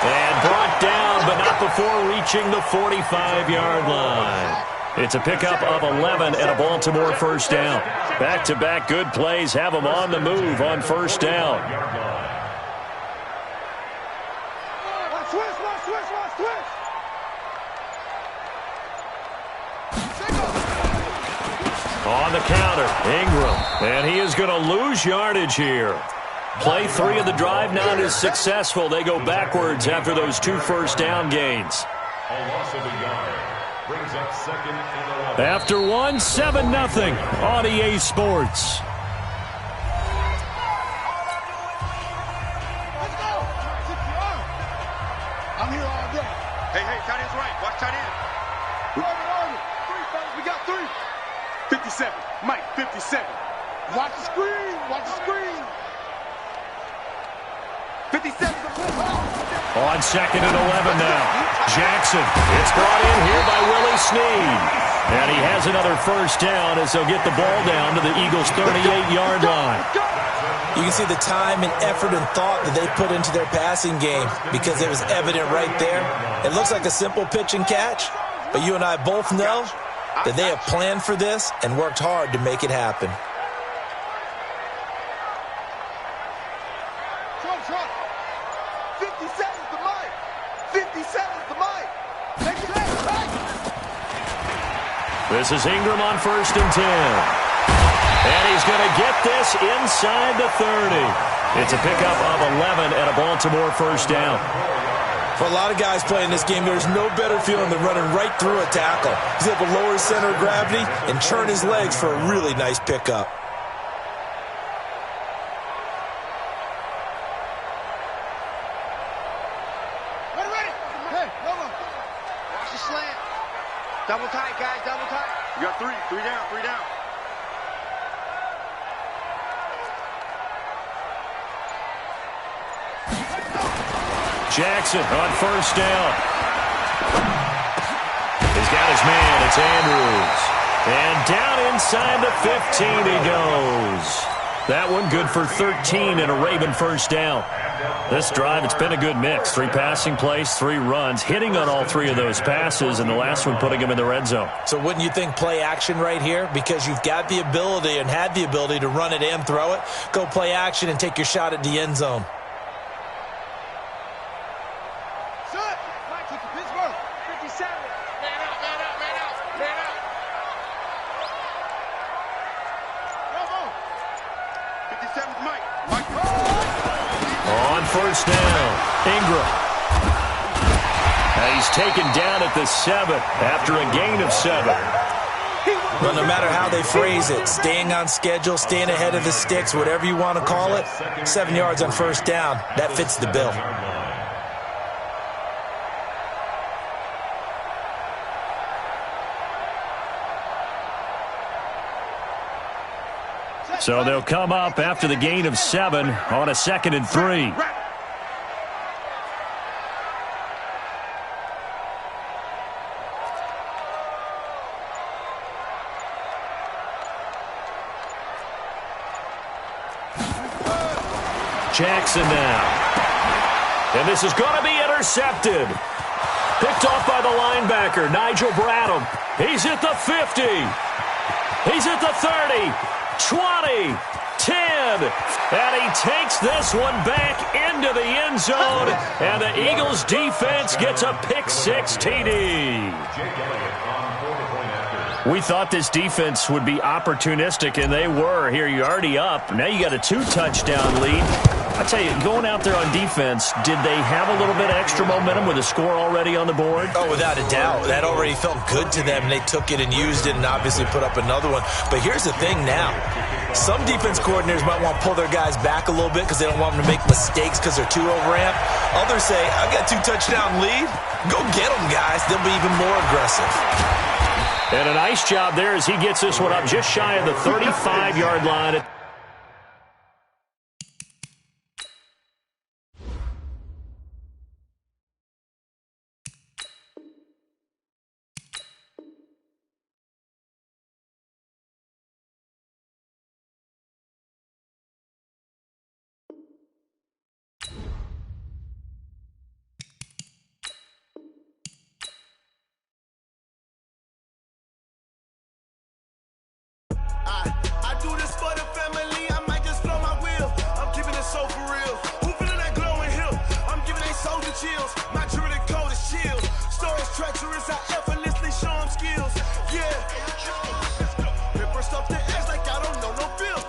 And brought down, but not before reaching the 45-yard line. It's a pickup of 11 and a Baltimore first down. Back-to-back good plays have them on the move on first down. On the counter, Ingram. And he is going to lose yardage here. Play 3 of the drive not as successful. They go backwards after those 2 first down gains. A loss of a yard. Brings up second and 11. After 1, 7-0 on EA Sports. I'm here all day. Hey, tight end's right. Watch tight end. Three, fellas. We got 3. 57. Mike, 57. Watch the screen. Watch the screen. 57. On second and 11 now. Jackson. It's brought in here by Willie Snead. And he has another first down as they'll get the ball down to the Eagles' 38-yard line. You can see the time and effort and thought that they put into their passing game because it was evident right there. It looks like a simple pitch and catch, but you and I both know that they have planned for this and worked hard to make it happen. This is Ingram on first and 10. And he's going to get this inside the 30. It's a pickup of 11 and a Baltimore first down. For a lot of guys playing this game, there's no better feeling than running right through a tackle. He's able to lower his center of gravity and churn his legs for a really nice pickup. Double tight, guys, double tight. You got 3 down. Jackson on first down. He's got his man. It's Andrews. And down inside the 15 he goes. That one good for 13 and a Raven first down. This drive, it's been a good mix. 3 passing plays, 3 runs, hitting on all 3 of those passes, and the last one putting him in the red zone. So wouldn't you think play action right here? Because you've got the ability and had the ability to run it and throw it. Go play action and take your shot at the end zone. First down, Ingram. He's taken down at the 7 after a gain of 7. Well, no matter how they phrase it, staying on schedule, staying ahead of the sticks, whatever you want to call it, 7 yards on first down, that fits the bill. So they'll come up after the gain of 7 on a 2nd and 3. Jackson now. And this is going to be intercepted. Picked off by the linebacker, Nigel Bradham. He's at the 50. He's at the 30, 20, 10. And he takes this one back into the end zone. And the Eagles defense gets a pick-6 TD. We thought this defense would be opportunistic, and they were. Here, you're already up. Now you got a 2-touchdown lead. I tell you, going out there on defense, did they have a little bit of extra momentum with a score already on the board? Oh, without a doubt. That already felt good to them, and they took it and used it and obviously put up another one. But here's the thing now. Some defense coordinators might want to pull their guys back a little bit because they don't want them to make mistakes because they're too overamped. Others say, I've got a 2-touchdown lead. Go get them, guys. They'll be even more aggressive. And a nice job there as he gets this one up just shy of the 35-yard line. chills. My jewelry cold as chills. Stories treacherous, I effortlessly show them skills. Yeah. Paper stuff the edge like I don't know no feel.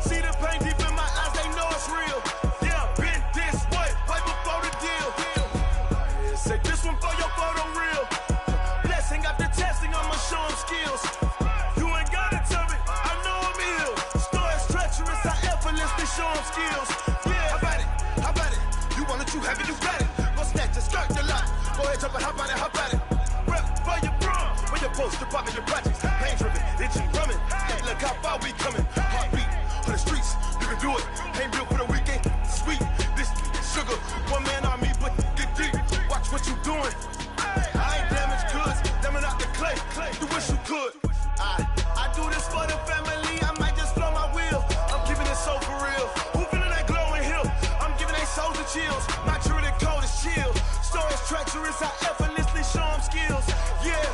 See the pain deep in my eyes, they know it's real. Yeah, been this way, right before the deal. Say this one for your photo real. Blessing after testing, I'ma show them skills. You ain't gotta tell me, I know I'm ill. Stories treacherous, I effortlessly show them skills. Yeah, how about it? You want it, you have it, you got it. Go snatch the skirt, the lot. Go ahead, jump it, how about it? Rep for your bro, when your post, department, your projects. Pain driven, itching, drumming. Hey, look how far we coming. Heartbeat on the streets, you can do it. Ain't built for the weekend, sweet. This sugar, one man on me, but get deep. Watch what you doing. I ain't damaged goods, damn out the clay. You wish you could. I do this for the family, I might just blow my wheel. I'm giving it so for real. Who feeling that glowing hill? I'm giving they souls the chills. My truly cold is chill. Stories treacherous, I effortlessly show them skills. Yeah.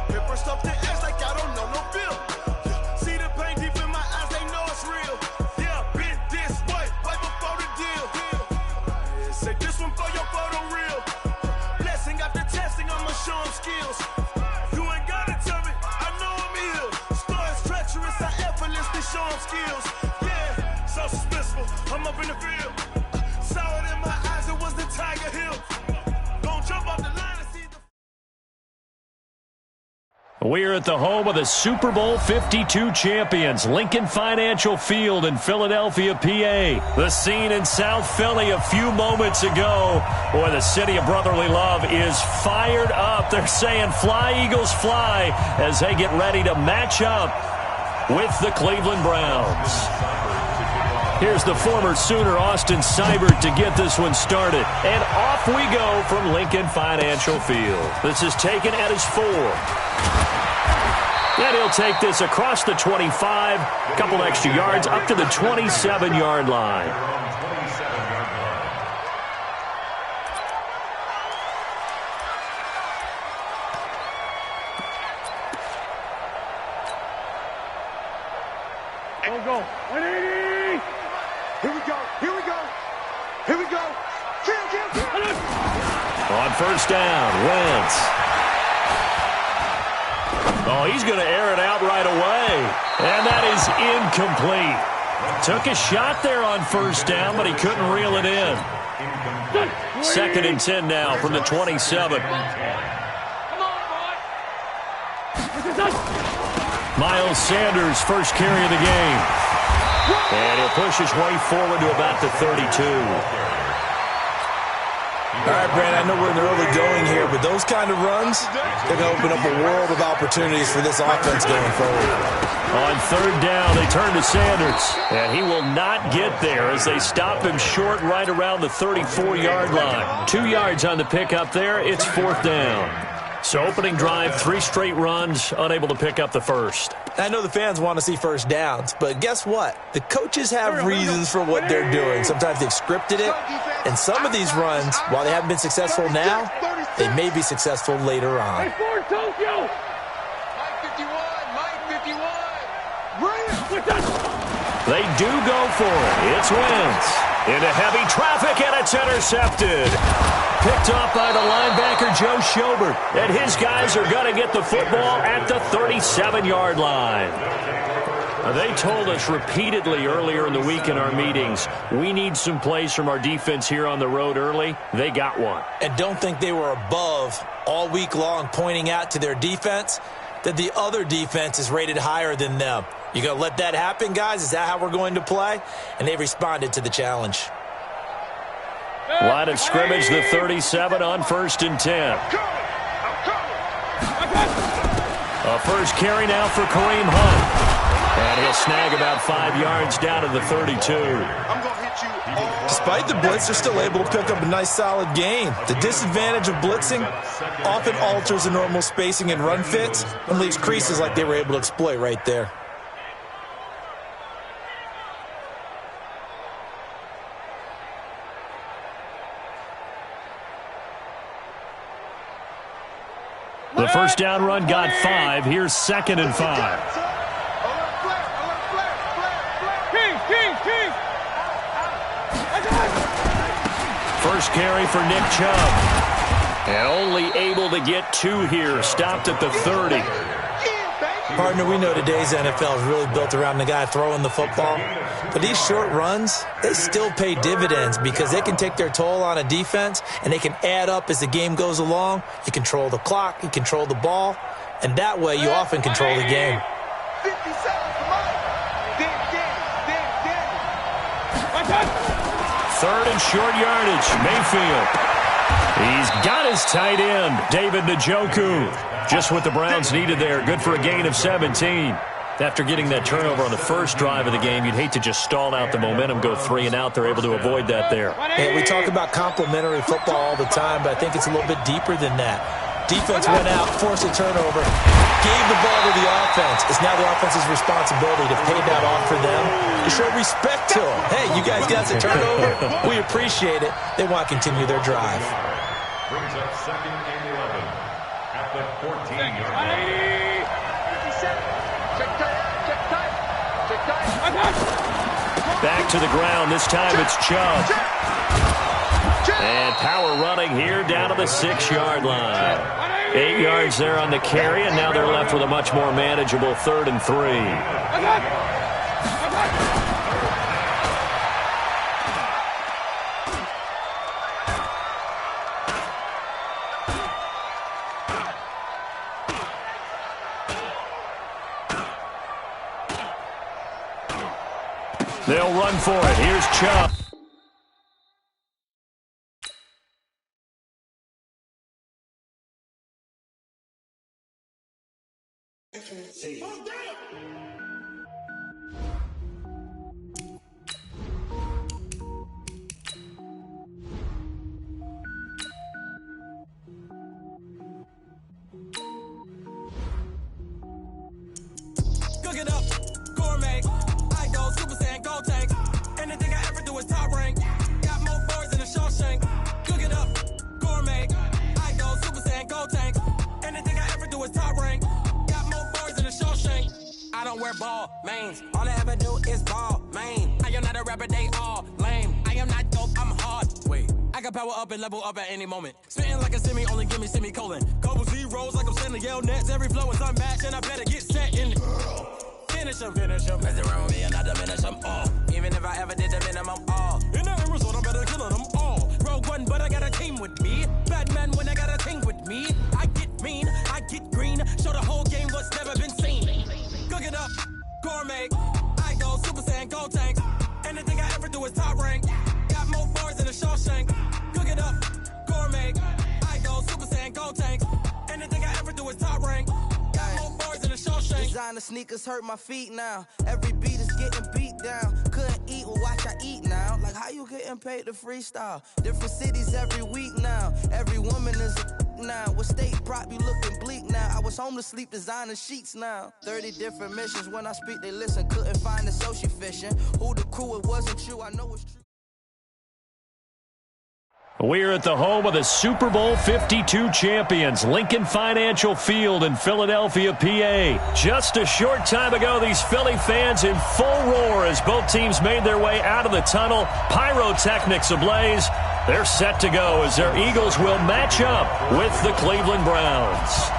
Paper stuff the edge like I don't know no bill. See the pain deep in my eyes, they know it's real. Yeah, been this way, right before the deal. Say this one for your photo real. Blessing after testing, I'ma show them skills. You ain't gotta tell me, I know I'm ill. Stories treacherous, I effortlessly show them skills. Yeah, so suspenseful, I'm up in the field. Saw it in my eyes, it was the Tiger Hill. Don't jump off the line and see the... We're at the home of the Super Bowl 52 champions, Lincoln Financial Field in Philadelphia, PA. The scene in South Philly a few moments ago. Boy, the city of brotherly love is fired up. They're saying, "Fly, Eagles, fly," as they get ready to match up with the Cleveland Browns. Here's the former Sooner, Austin Seibert, to get this one started. And off we go from Lincoln Financial Field. This is taken at his 4. And he'll take this across the 25, a couple extra yards, up to the 27-yard line. Go. 180. Here we go. Kill. On first down, Wentz. Oh, he's going to air it out right away. And that is incomplete. Took a shot there on first down, but he couldn't reel it in. 2nd and 10 now from the 27. Miles Sanders, first carry of the game. And he'll push his way forward to about the 32. All right, Brand, I know we're in the early going here, but those kind of runs, they're going to open up a world of opportunities for this offense going forward. On third down, they turn to Sanders, and he will not get there as they stop him short right around the 34-yard line. 2 yards on the pickup there. It's 4th down. So opening drive, 3 straight runs, unable to pick up the first. I know the fans want to see first downs, but guess what? The coaches have reasons for what they're doing. Sometimes they've scripted it, and some of these runs, while they haven't been successful now, they may be successful later on. Mike 51. They do go for it. It's Wentz. Into heavy traffic, and it's intercepted. Picked off by the linebacker, Joe Schobert. And his guys are going to get the football at the 37-yard line. They told us repeatedly earlier in the week in our meetings, we need some plays from our defense here on the road early. They got one. And don't think they were above all week long pointing out to their defense that the other defense is rated higher than them. You going to let that happen, guys? Is that how we're going to play? And they responded to the challenge. Line of scrimmage, the 37 on 1st and 10. A first carry now for Kareem Hunt. And he'll snag about 5 yards down to the 32. Despite the blitz, they're still able to pick up a nice solid gain. The disadvantage of blitzing often alters the normal spacing and run fits and leaves creases like they were able to exploit right there. The first down run got 5. Here's 2nd and 5. First carry for Nick Chubb. And only able to get 2 here. Stopped at the 30. Partner, we know today's NFL is really built around the guy throwing the football. But these short runs, they still pay dividends because they can take their toll on a defense, and they can add up as the game goes along. You control the clock, you control the ball, and that way you often control the game. 50 seconds, come on. Third and short yardage. Mayfield. He's got his tight end, David Njoku. Just what the Browns needed there. Good for a gain of 17. After getting that turnover on the first drive of the game, you'd hate to just stall out the momentum, go 3 and out. They're able to avoid that there. And we talk about complementary football all the time, but I think it's a little bit deeper than that. Defense went out, forced a turnover, gave the ball to the offense. It's now the offense's responsibility to pay that off for them, to show respect to them. Hey, you guys got the turnover. We appreciate it. They want to continue their drive. Brings up second and 11 at the 14-yard line. Back to the ground. This time it's Chubb. And power running here down to the 6-yard line. 8 yards there on the carry, and now they're left with a much more manageable 3rd and 3. They'll run for it. Here's Chubb. Cook it up, gourmet. I go Super Saiyan, go tank. Anything I ever do is top rank. Got more birds than a Shawshank. Cook it up, gourmet. I go Super Saiyan, go tank. Anything I ever do is top rank. Got more birds than a Shawshank. I don't wear ball mains. All I ever do is ball main. I am not a rapper, they all lame. I am not dope, I'm hard. Wait, I can power up and level up at any moment. Spitting like a semi, only give me semicolon. Couple zeros like I'm sending yell nets. Every flow is unmatched and I better get set in. Finish them. Mess around with me and I diminish them all. Even if I ever did the minimum all. In the end result, I better kill them all. Rogue One, but I got a team with me. Batman when I got a team with me. I get mean, I get green. Show the whole game what's never been seen. Cook it up, gourmet. I go Super Saiyan, go tank. Anything I ever do is top rank. Got more bars than a Shawshank. Cook it up, gourmet. I go Super Saiyan, go tank. Anything I ever do is top rank. Designer sneakers hurt my feet now. Every beat is getting beat down. Couldn't eat, well watch I eat now. Like how you getting paid to freestyle? Different cities every week now. Every woman is a now. With state prop you looking bleak now. I was home to sleep designer sheets now. 30 different missions. When I speak they listen. Couldn't find the social fishing. Who the crew, it wasn't you. I know it's true. We're at the home of the Super Bowl 52 champions, Lincoln Financial Field in Philadelphia, PA. Just a short time ago, these Philly fans in full roar as both teams made their way out of the tunnel. Pyrotechnics ablaze. They're set to go as their Eagles will match up with the Cleveland Browns.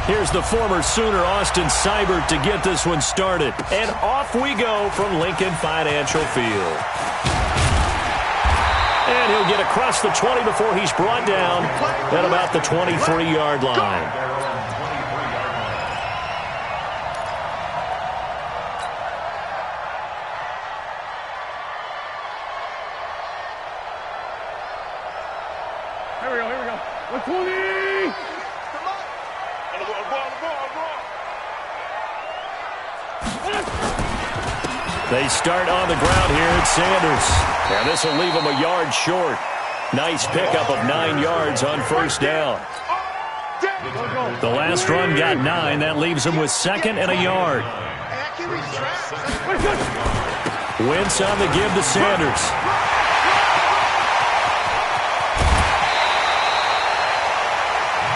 Here's the former Sooner, Austin Seibert, to get this one started. And off we go from Lincoln Financial Field. And he'll get across the 20 before he's brought down at about the 23-yard line. Here we go. 120! Come on! They start on the ground here at Sanders. And this will leave them a yard short. Nice pickup of 9 yards on first down. The last run got 9. That leaves them with 2nd and a yard. Wentz on the give to Sanders.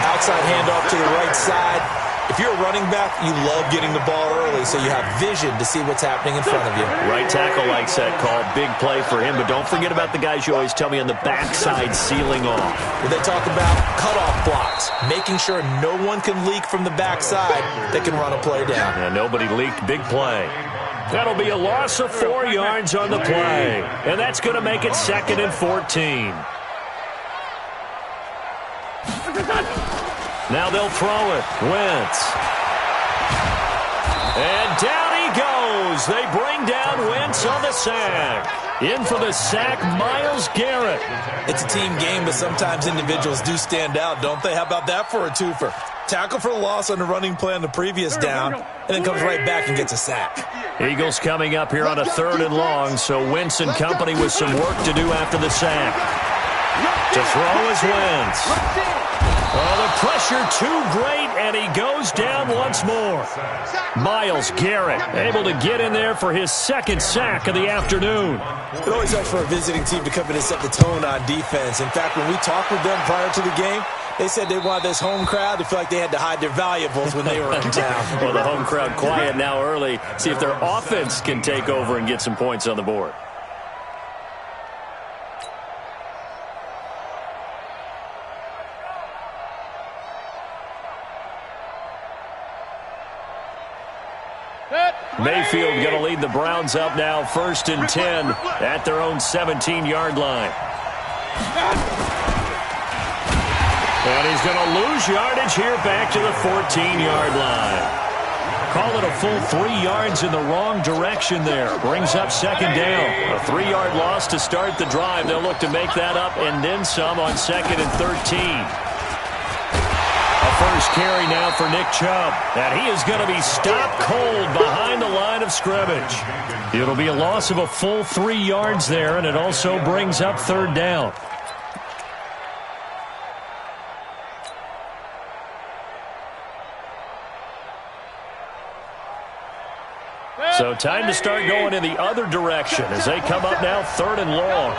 Outside handoff to the right side. If If you're a running back, you love getting the ball early so you have vision to see what's happening in front of you. Right tackle likes that call. Big play for him, but don't forget about the guys you always tell me on the backside sealing off. Well, they talk about cutoff blocks, making sure no one can leak from the backside that can run a play down. Yeah, nobody leaked. Big play. That'll be a loss of 4 yards on the play, and that's going to make it 2nd and 14. Now they'll throw it. Wentz. And down he goes. They bring down Wentz on the sack. In for the sack, Myles Garrett. It's a team game, but sometimes individuals do stand out, don't they? How about that for a twofer? Tackle for the loss on the running play on the previous down, and then comes right back and gets a sack. Eagles coming up here on a 3rd and long, so Wentz and company with some work to do after the sack. To throw is Wentz. Oh, the pressure too great, and he goes down once more. Myles Garrett able to get in there for his 2nd sack of the afternoon. It always helps for a visiting team to come in and set the tone on defense. In fact, when we talked with them prior to the game, they said they wanted this home crowd to feel like they had to hide their valuables when they were in town. Well, the home crowd quiet now early. See if their offense can take over and get some points on the board. Mayfield going to lead the Browns up now, 1st and 10 at their own 17-yard line. And he's going to lose yardage here back to the 14-yard line. Call it a full 3 yards in the wrong direction there. Brings up 2nd down. A 3-yard loss to start the drive. They'll look to make that up and then some on 2nd and 13. First carry now for Nick Chubb, and he is going to be stopped cold behind the line of scrimmage. It'll be a loss of a full 3 yards there, and it also brings up 3rd down. So time to start going in the other direction as they come up now 3rd and long.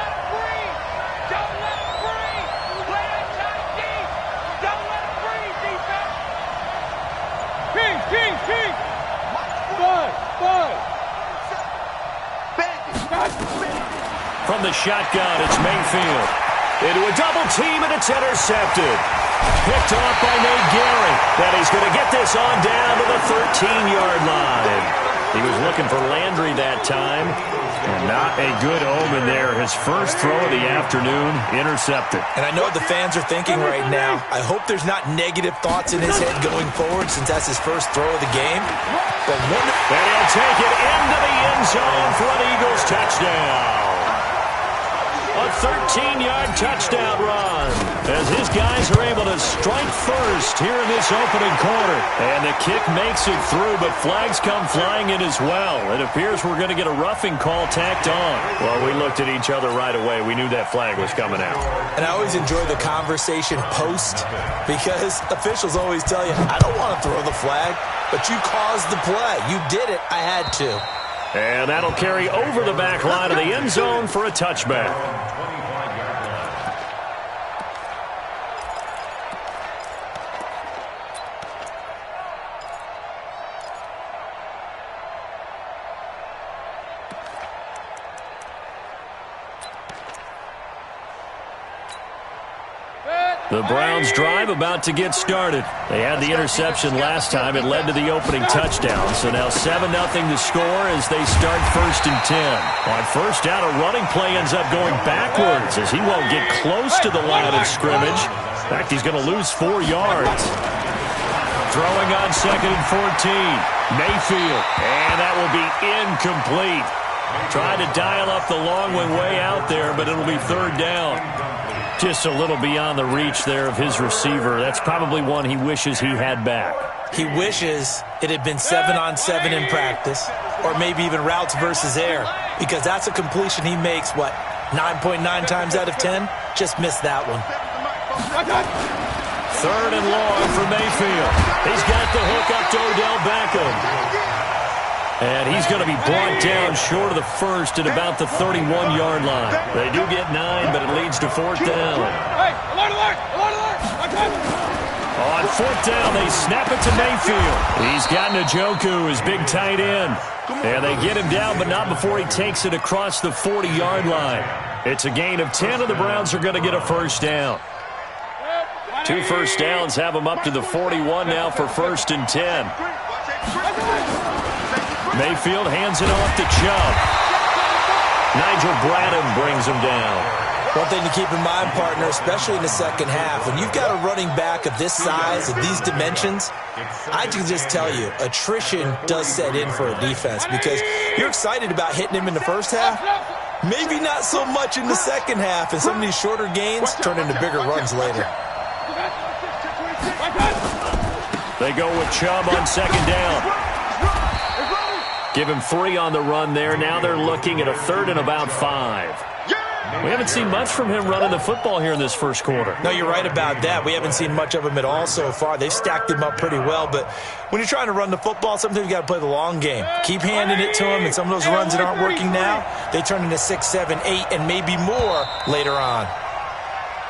From the shotgun, it's Mayfield. Into a double team, and it's intercepted. Picked off by Nate Gary. And he's going to get this on down to the 13-yard line. He was looking for Landry that time. And not a good omen there. His first throw of the afternoon, intercepted. And I know what the fans are thinking right now. I hope there's not negative thoughts in his head going forward since that's his first throw of the game. But and he'll take it into the end zone for an Eagles touchdown. A 13-yard touchdown run as his guys are able to strike first here in this opening quarter. And the kick makes it through, but flags come flying in as well. It appears we're going to get a roughing call tacked on. Well, we looked at each other right away. We knew that flag was coming out. And I always enjoy the conversation post because officials always tell you, I don't want to throw the flag, but you caused the play. You did it. I had to. And that'll carry over the back line of the end zone for a touchback. The Browns drive about to get started. They had the interception last time. It led to the opening touchdown. So now 7-0 to score as they start 1st and 10. On 1st down, a running play ends up going backwards as he won't get close to the line of scrimmage. In fact, he's going to lose 4 yards. Throwing on 2nd and 14. Mayfield. And that will be incomplete. Tried to dial up the long one way out there, but it'll be 3rd down. Just a little beyond the reach there of his receiver. That's probably one he wishes he had back. He wishes it had been 7-on-7 in practice, or maybe even routes versus air, because that's a completion he makes, 9.9 times out of 10? Just missed that one. 3rd and long for Mayfield. He's got the hook up to Odell Beckham. And he's going to be brought down short of the first at about the 31-yard line. They do get 9, but it leads to 4th down. On 4th down, they snap it to Mayfield. He's got Njoku, his big tight end. And they get him down, but not before he takes it across the 40-yard line. It's a gain of 10, and the Browns are going to get a first down. 2 first downs have them up to the 41 now for 1st and 10. Mayfield hands it off to Chubb. Nigel Bradham brings him down. One thing to keep in mind, partner, especially in the second half, when you've got a running back of this size, of these dimensions, I can just tell you, attrition does set in for a defense because you're excited about hitting him in the first half. Maybe not so much in the second half, and some of these shorter gains turn into bigger runs later. They go with Chubb on 2nd down. Give him 3 on the run there. Now they're looking at a 3rd and about 5. We haven't seen much from him running the football here in this first quarter. No, you're right about that. We haven't seen much of him at all so far. They've stacked him up pretty well, but when you're trying to run the football, sometimes you got to play the long game. Keep handing it to him, and some of those runs that aren't working now, they turn into 6, 7, 8, and maybe more later on.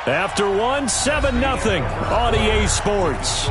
After 1, 7-0 on EA Sports.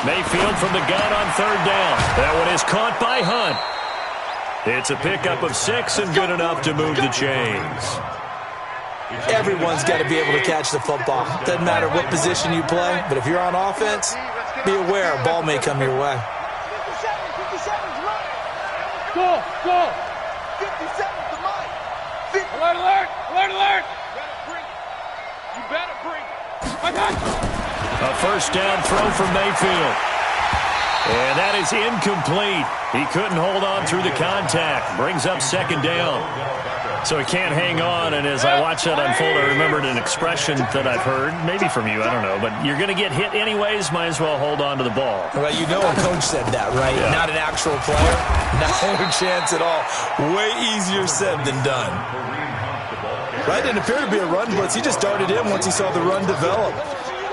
Mayfield from the gun on 3rd down. That one is caught by Hunt. It's a pickup of 6 and good enough to move the chains. Everyone's got to be able to catch the football. Doesn't matter what position you play, but if you're on offense, be aware a ball may come your way. 57's right. Go. 57's the mic. Alert. You better bring it. A first down throw from Mayfield. And that is incomplete. He couldn't hold on through the contact. Brings up 2nd down. So he can't hang on, and as I watch that unfold, I remembered an expression that I've heard, maybe from you, I don't know, but you're going to get hit anyways, might as well hold on to the ball. Well, you know a coach said that, right? Yeah. Not an actual player. No chance at all. Way easier said than done. That didn't appear to be a run blitz. He just darted in once he saw the run develop.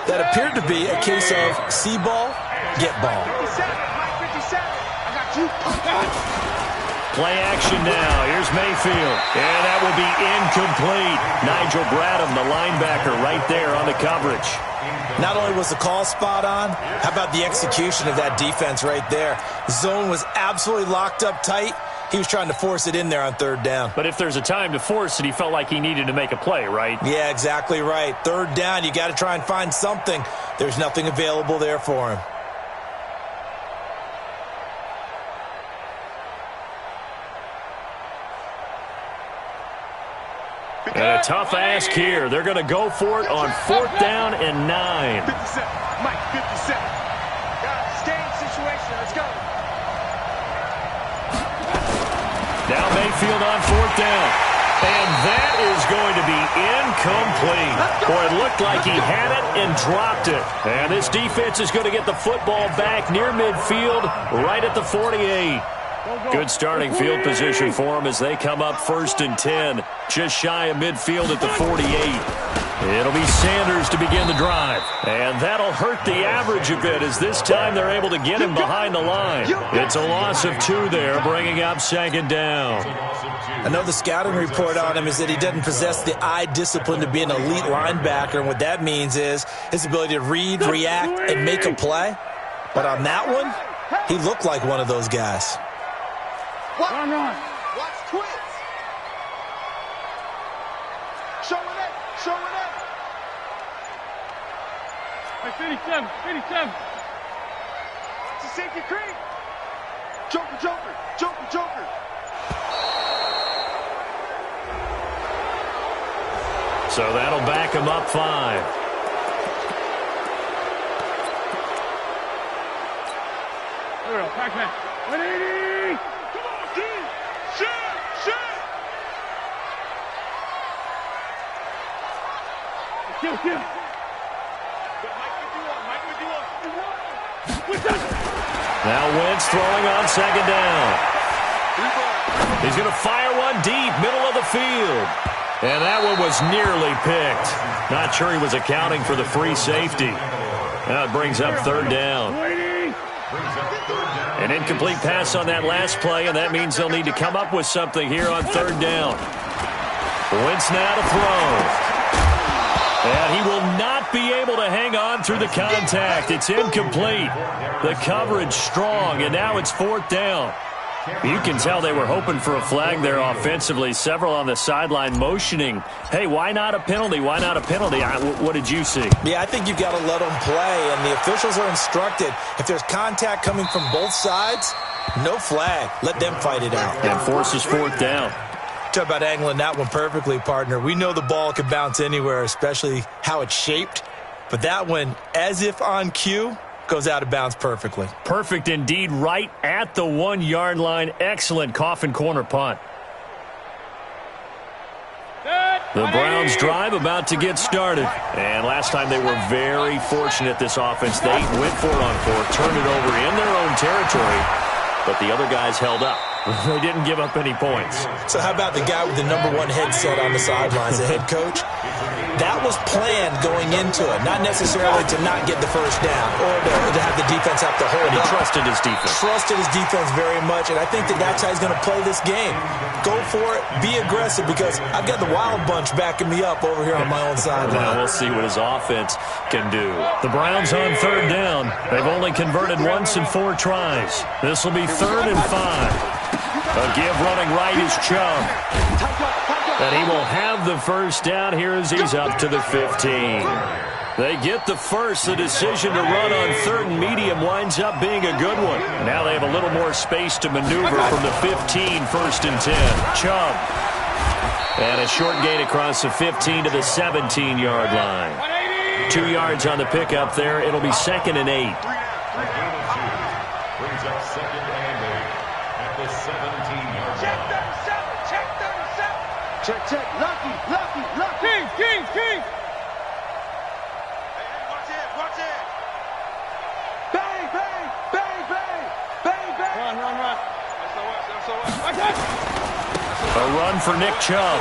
That appeared to be a case of see ball, get ball. 57, Mike 57. I got you. Play action now. Here's Mayfield. And that will be incomplete. Nigel Bradham, the linebacker, right there on the coverage. Not only was the call spot on, how about the execution of that defense right there? Zone was absolutely locked up tight. He was trying to force it in there on 3rd down. But if there's a time to force it, he felt like he needed to make a play, right? Yeah, exactly right. 3rd down, you got to try and find something. There's nothing available there for him. And a tough ask here. They're going to go for it on 4th down and 9. 57, Mike 57. Got a game situation. Let's go. Now Mayfield on 4th down. And that is going to be incomplete. Boy, it looked like he had it and dropped it. And this defense is going to get the football back near midfield, right at the 48. Good starting field position for them as they come up 1st and 10, just shy of midfield at the 48. It'll be Sanders to begin the drive. And that'll hurt the average a bit as this time they're able to get him behind the line. It's a loss of 2 there, bringing up 2nd down. I know the scouting report on him is that he doesn't possess the eye discipline to be an elite linebacker, and what that means is his ability to read, react, and make a play. But on that one, he looked like one of those guys. Watch twins. Show it up. Hey, 57. It's a safety creep. Joker. So that'll back him up 5. Pac-Man. 180. Now Wentz throwing on second down. He's going to fire one deep, middle of the field. And that one was nearly picked. Not sure he was accounting for the free safety. Now it brings up third down. An incomplete pass on that last play, and that means they'll need to come up with something here on third down. Wentz now to throw. And he will not be able to hang on through the contact. It's incomplete. The coverage strong, and now it's fourth down. You can tell they were hoping for a flag there offensively. Several on the sideline motioning, hey, why not a penalty? Why not a penalty? What did you see? Yeah, I think you've got to let them play, and the officials are instructed. If there's contact coming from both sides, no flag. Let them fight it out. And forces fourth down. Talk about angling that one perfectly, partner. We know the ball can bounce anywhere, especially how it's shaped. But that one, as if on cue, goes out of bounds perfectly. Perfect indeed, right at the 1 yard line. Excellent coffin corner punt. The Browns drive about to get started. And last time they were very fortunate, this offense. They went for it on fourth, turned it over in their own territory, but the other guys held up. They didn't give up any points. So how about the guy with the #1 headset on the sidelines, the head coach? That was planned going into it, not necessarily to not get the first down or to have the defense have to hold He up. trusted his defense. Trusted his defense very much, and I think that's how he's going to play this game. Go for it, be aggressive, because I've got the wild bunch backing me up over here on my own sideline. Now we'll see what his offense can do. The Browns on third down. They've only converted once in 4 tries. This will be 3rd and 5. A give running right is Chubb. And he will have the first down here as he's up to the 15. They get the first. The decision to run on 3rd and medium winds up being a good one. Now they have a little more space to maneuver from the 15, 1st and 10. Chubb. And a short gain across the 15 to the 17-yard line. 2 yards on the pickup there. It'll be 2nd and 8. Brings up 2nd and 8 at the 17-yard line. Check. Lucky. King. Hey, watch it. Bang. Run. That's so what? A run for Nick Chubb.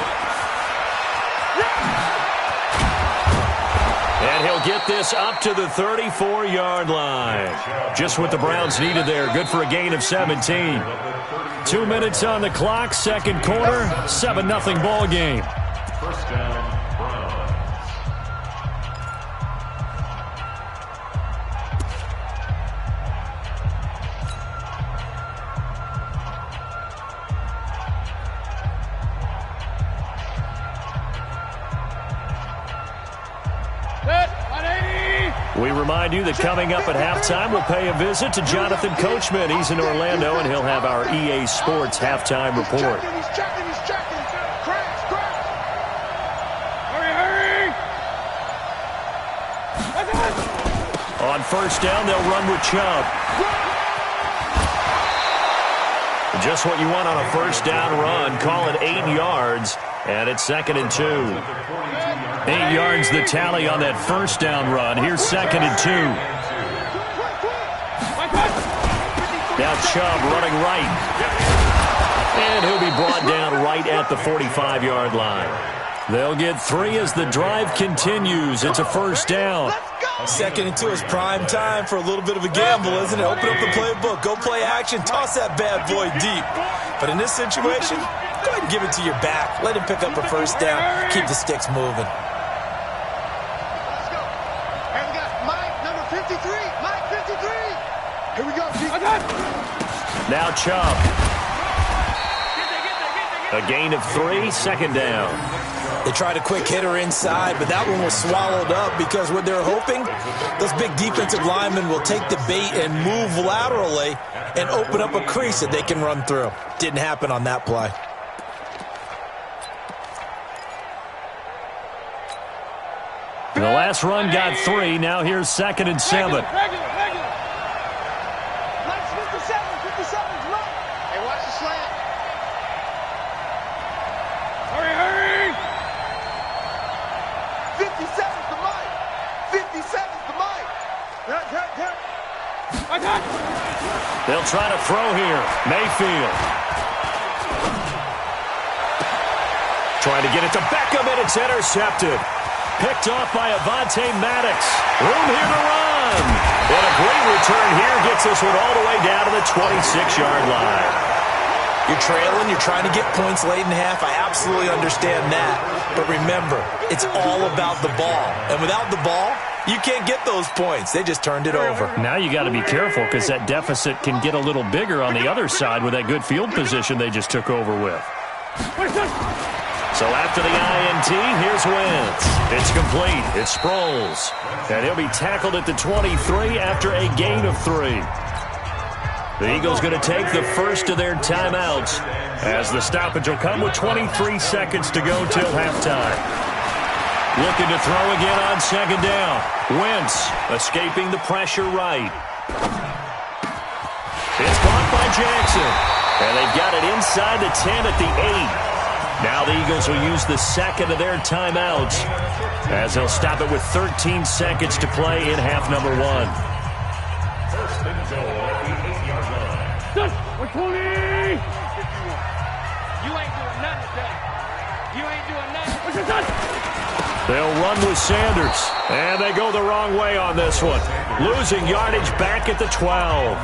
And he'll get this up to the 34-yard line. Just what the Browns needed there. Good for a gain of 17. 2 minutes on the clock, 2nd quarter, 7-0 ball game. First down, Browns. We remind you that coming up at halftime, we'll pay a visit to Jonathan Coachman. He's in Orlando, and he'll have our EA Sports halftime report. He's checking. Crash. Hurry. On first down, they'll run with Chubb. Just what you want on a first down run. Call it 8 yards, and it's 2nd and 2. 8 yards the tally on that first down run. Here's 2nd and 2. Now Chubb running right. And he'll be brought down right at the 45-yard line. They'll get 3 as the drive continues. It's a first down. 2nd and 2 is prime time for a little bit of a gamble, isn't it? Open up the playbook, go play action, toss that bad boy deep. But in this situation, go ahead and give it to your back. Let him pick up a first down. Keep the sticks moving. Let's go. And we got Mike, number 53. Mike, 53. Here we go, G. Now Chubb. A gain of 3, 2nd down. They tried a quick hitter inside, but that one was swallowed up because what they're hoping, those big defensive linemen will take the bait and move laterally and open up a crease that they can run through. Didn't happen on that play. The last run got 3. Now here's 2nd and 7. Mike's 57. 57's right. Hey, watch the slant. They'll try to throw here. Mayfield. Trying to get it to Beckham, and it's intercepted. Picked off by abates41782's. Room here to run. And a great return here gets this one all the way down to the 26-yard line. You're trailing, you're trying to get points late in half. I absolutely understand that. But remember, it's all about the ball. And without the ball, you can't get those points. They just turned it over. Now you got to be careful because that deficit can get a little bigger on the other side with that good field position they just took over with. So after the INT, here's Wentz. It's complete. It's Sproles. And he'll be tackled at the 23 after a gain of 3. The Eagles going to take the first of their timeouts as the stoppage will come with 23 seconds to go till halftime. Looking to throw again on second down. Wentz escaping the pressure right. It's caught by Jackson. And they've got it inside the 10 at the 8. Now the Eagles will use the second of their timeouts as they'll stop it with 13 seconds to play in half number 1. First and goal at the 8-yard line. 120! You ain't doing nothing today. You ain't doing nothing. They'll run with Sanders, and they go the wrong way on this one. Losing yardage back at the 12.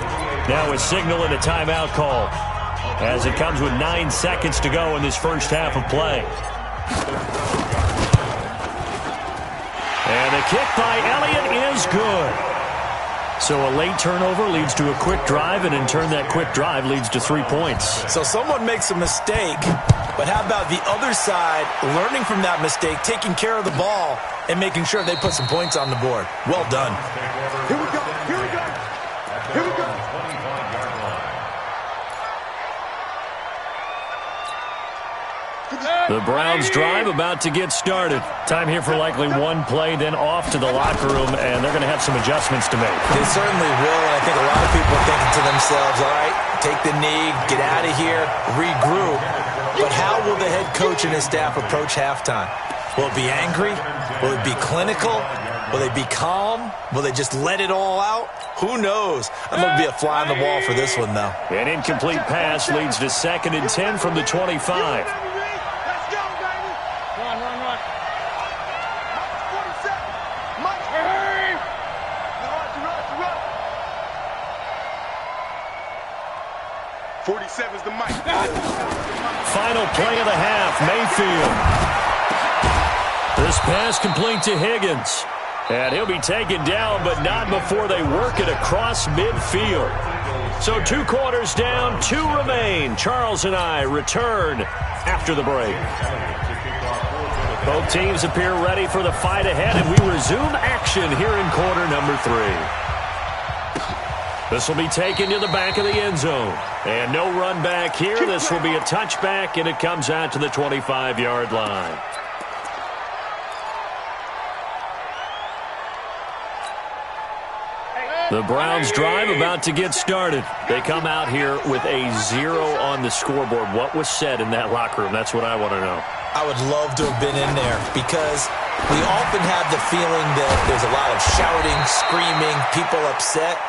Now a signal and a timeout call, as it comes with 9 seconds to go in this first half of play. And the kick by Elliott is good. So a late turnover leads to a quick drive, and in turn that quick drive leads to 3 points. So someone makes a mistake, but how about the other side learning from that mistake, taking care of the ball, and making sure they put some points on the board? Well done. Here we go. Here we go. Here we go. The Browns drive about to get started. Time here for likely one play, then off to the locker room, and they're going to have some adjustments to make. They certainly will, and I think a lot of people are thinking to themselves, all right, take the knee, get out of here, regroup. But how will the head coach and his staff approach halftime? Will it be angry? Will it be clinical? Will they be calm? Will they just let it all out? Who knows? I'm going to be a fly on the wall for this one, though. An incomplete pass leads to 2nd and 10 from the 25. Is the mic. Final play of the half, Mayfield. This pass complete to Higgins. And he'll be taken down, but not before they work it across midfield. So 2 quarters down, 2 remain. Charles and I return after the break. Both teams appear ready for the fight ahead, and we resume action here in quarter number 3. This will be taken to the back of the end zone. And no run back here. This will be a touchback, and it comes out to the 25-yard line. The Browns drive about to get started. They come out here with a 0 on the scoreboard. What was said in that locker room? That's what I want to know. I would love to have been in there because we often have the feeling that there's a lot of shouting, screaming, people upset.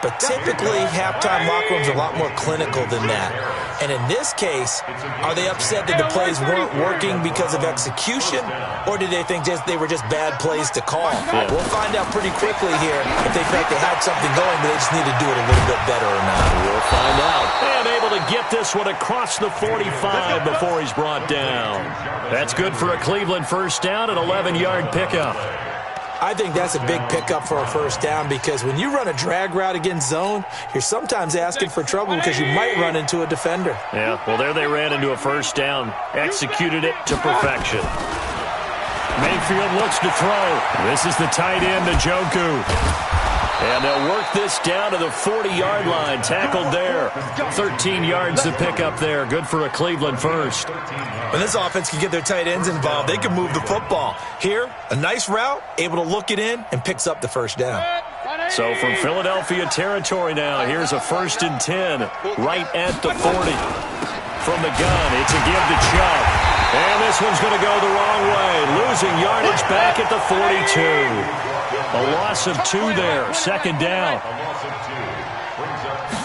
But typically, halftime locker rooms are a lot more clinical than that. And in this case, are they upset that the plays weren't working because of execution? Or did they think they were just bad plays to call? Yeah. We'll find out pretty quickly here if they felt they had something going, but they just need to do it a little bit better or not. We'll find out. And able to get this one across the 45 before he's brought down. That's good for a Cleveland first down, an 11-yard pickup. I think that's a big pickup for a first down because when you run a drag route against zone, you're sometimes asking for trouble because you might run into a defender. Yeah, well, there they ran into a first down, executed it to perfection. Mayfield looks to throw. This is the tight end, Njoku. And they'll work this down to the 40-yard line, tackled there. 13 yards to pick up there. Good for a Cleveland first. When this offense can get their tight ends involved, they can move the football. Here, a nice route, able to look it in, and picks up the first down. So from Philadelphia territory now, here's a 1st and 10 right at the 40. From the gun, it's a give to Chubb. And this one's going to go the wrong way. Losing yardage back at the 42. A loss of 2 there. 2nd down. A loss of 2.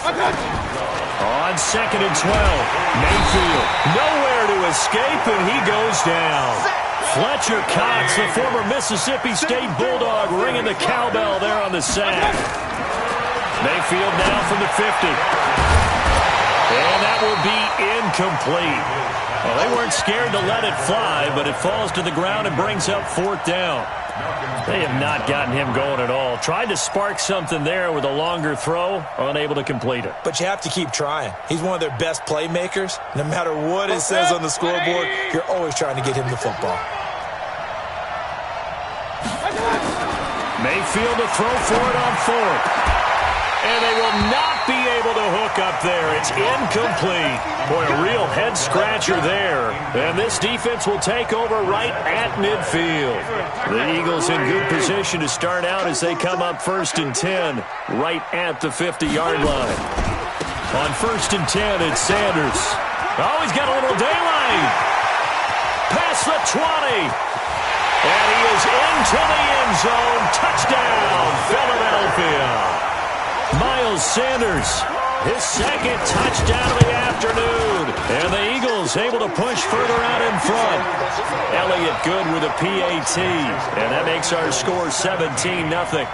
On 2nd and 12, Mayfield nowhere to escape, and he goes down. Fletcher Cox, the former Mississippi State Bulldog, ringing the cowbell there on the sack. Mayfield now from the 50. And that will be incomplete. Well, they weren't scared to let it fly, but it falls to the ground and brings up 4th down. They have not gotten him going at all. Tried to spark something there with a longer throw, unable to complete it. But you have to keep trying. He's one of their best playmakers. No matter what it says on the scoreboard, you're always trying to get him the football. Mayfield to throw for it on 4th. And they will not be able to hook up there. It's incomplete. Boy, a real head-scratcher there. And this defense will take over right at midfield. The Eagles in good position to start out as they come up 1st and 10, right at the 50-yard line. On 1st and 10, it's Sanders. Oh, he's got a little daylight. Past the 20. And he is into the end zone. Touchdown, Philadelphia. Miles Sanders, his 2nd touchdown of the afternoon. And the Eagles able to push further out in front. Elliott good with a PAT. And that makes our score 17-0.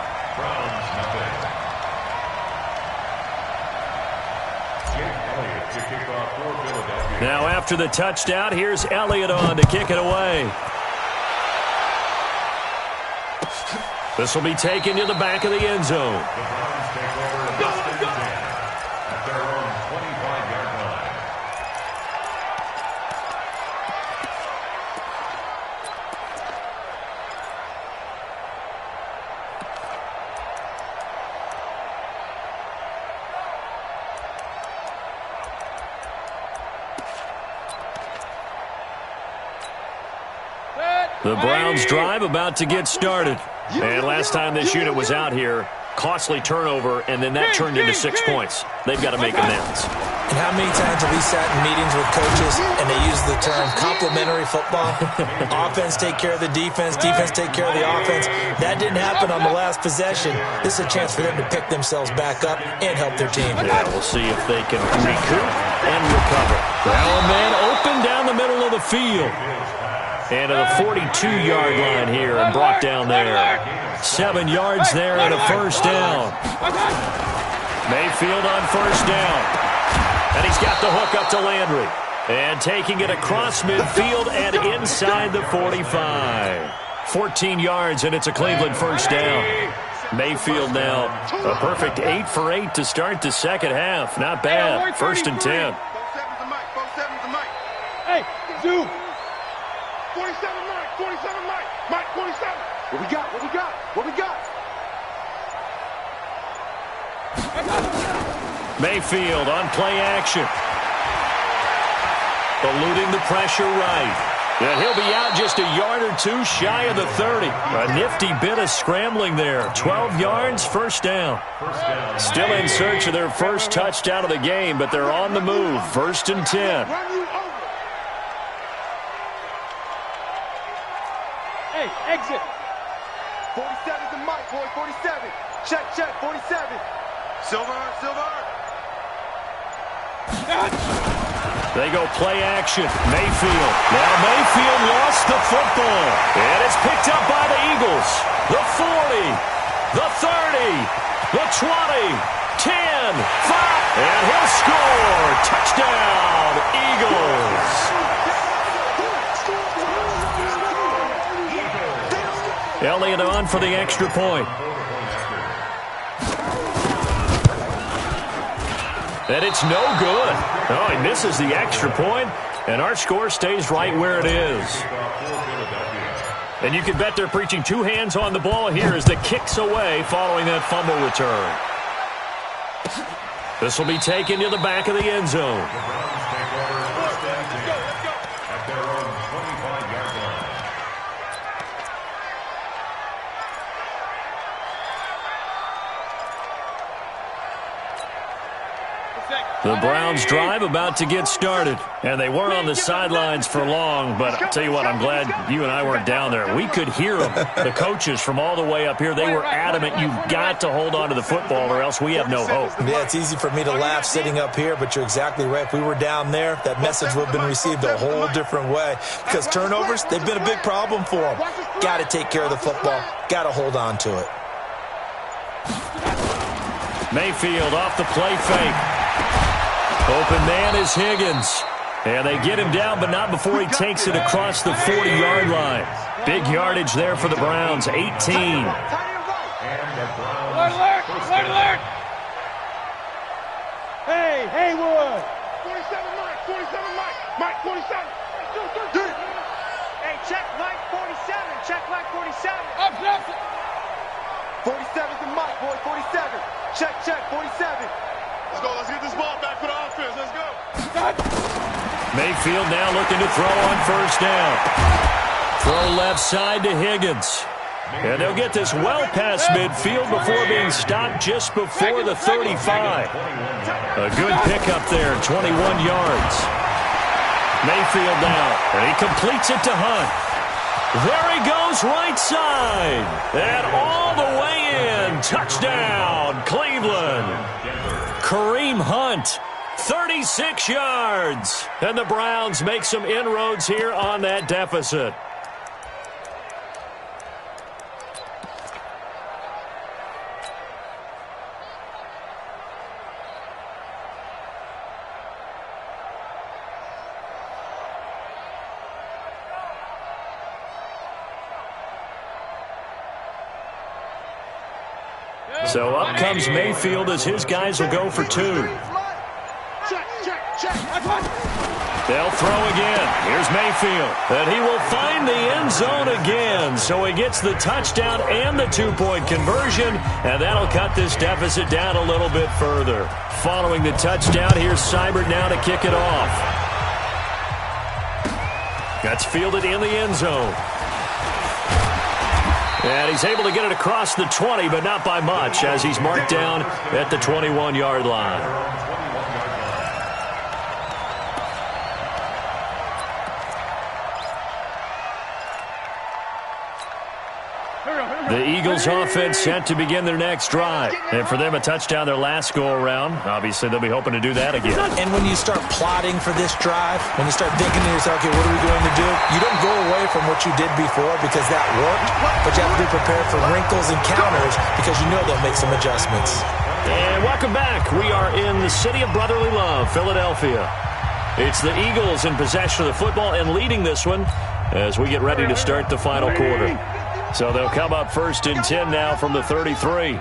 Now after the touchdown, here's Elliott on to kick it away. This will be taken to the back of the end zone. The Browns drive about to get started. And last time this unit was out here, costly turnover, and then that turned into 6 points. They've got to make amends. And how many times have we sat in meetings with coaches and they use the term complementary football? Offense take care of the defense, defense take care of the offense. That didn't happen on the last possession. This is a chance for them to pick themselves back up and help their team. Yeah, we'll see if they can recoup and recover. Now a man open down the middle of the field. And to the 42-yard line here and brought down there. 7 yards there and a 1st down. Mayfield on 1st down. And he's got the hook up to Landry. And taking it across midfield and inside the 45. 14 yards and it's a Cleveland 1st down. Mayfield now a perfect 8 for 8 to start the second half. Not bad. 1st and 10. Hey, Zoo. 47 Mike, 47 Mike, Mike 47. What we got? What we got? What we got? Mayfield on play action. Eluding the pressure right. And he'll be out just a yard or two shy of the 30. A nifty bit of scrambling there. 12 yards, 1st down. Still in search of their first touchdown of the game, but they're on the move. 1st and 10. Hey, exit. 47's the mic, boy. 47. Check, 47. Silver. They go play action. Mayfield. Now Mayfield lost the football. And it's picked up by the Eagles. The 40. The 30. The 20. 10. 5. And he'll score. Touchdown, Eagles. Elliott on for the extra point. And it's no good. Oh, he misses the extra point, and our score stays right where it is. And you can bet they're preaching 2 hands on the ball here as the kick's away following that fumble return. This will be taken to the back of the end zone. The Browns drive about to get started. And they weren't on the sidelines for long, but I'll tell you what, I'm glad you and I weren't down there. We could hear them, the coaches from all the way up here. They were adamant, you've got to hold on to the football or else we have no hope. Yeah, it's easy for me to laugh sitting up here, but you're exactly right. If we were down there, that message would have been received a whole different way. Because turnovers, they've been a big problem for them. Got to take care of the football. Got to hold on to it. Mayfield off the play fake. Open man is Higgins. And they get him down, but not before he takes it across the 40-yard line. Big yardage there for the Browns, 18. And the Browns. Alert! Hey, Haywood! 47 Mike, 47 Mike. Mike, 47. Hey, check Mike 47. Check Mike 47. Up. 47's the Mike, boy, 47. Check, 47. Let's go, let's get this ball back for the offense. Let's go. Mayfield now looking to throw on first down. Throw left side to Higgins. And they'll get this well past midfield before being stopped just before the 35. A good pickup there, 21 yards. Mayfield now, and he completes it to Hunt. There he goes, right side. And all the way in. Touchdown, Cleveland. Kareem Hunt, 36 yards. And the Browns make some inroads here on that deficit. So up comes Mayfield as his guys will go for two. They'll throw again. Here's Mayfield. And he will find the end zone again. So he gets the touchdown and the two-point conversion. And that'll cut this deficit down a little bit further. Following the touchdown, here's Seibert now to kick it off. That's fielded in the end zone. And he's able to get it across the 20, but not by much, as he's marked down at the 21-yard line. The Eagles offense set to begin their next drive. And for them, a touchdown their last go-around. Obviously, they'll be hoping to do that again. And when you start plotting for this drive, when you start thinking to yourself, okay, what are we going to do? You don't go away from what you did before because that worked, but you have to be prepared for wrinkles and counters because you know they'll make some adjustments. And welcome back. We are in the city of brotherly love, Philadelphia. It's the Eagles in possession of the football and leading this one as we get ready to start the final quarter. So they'll come up first and 10 now from the 33.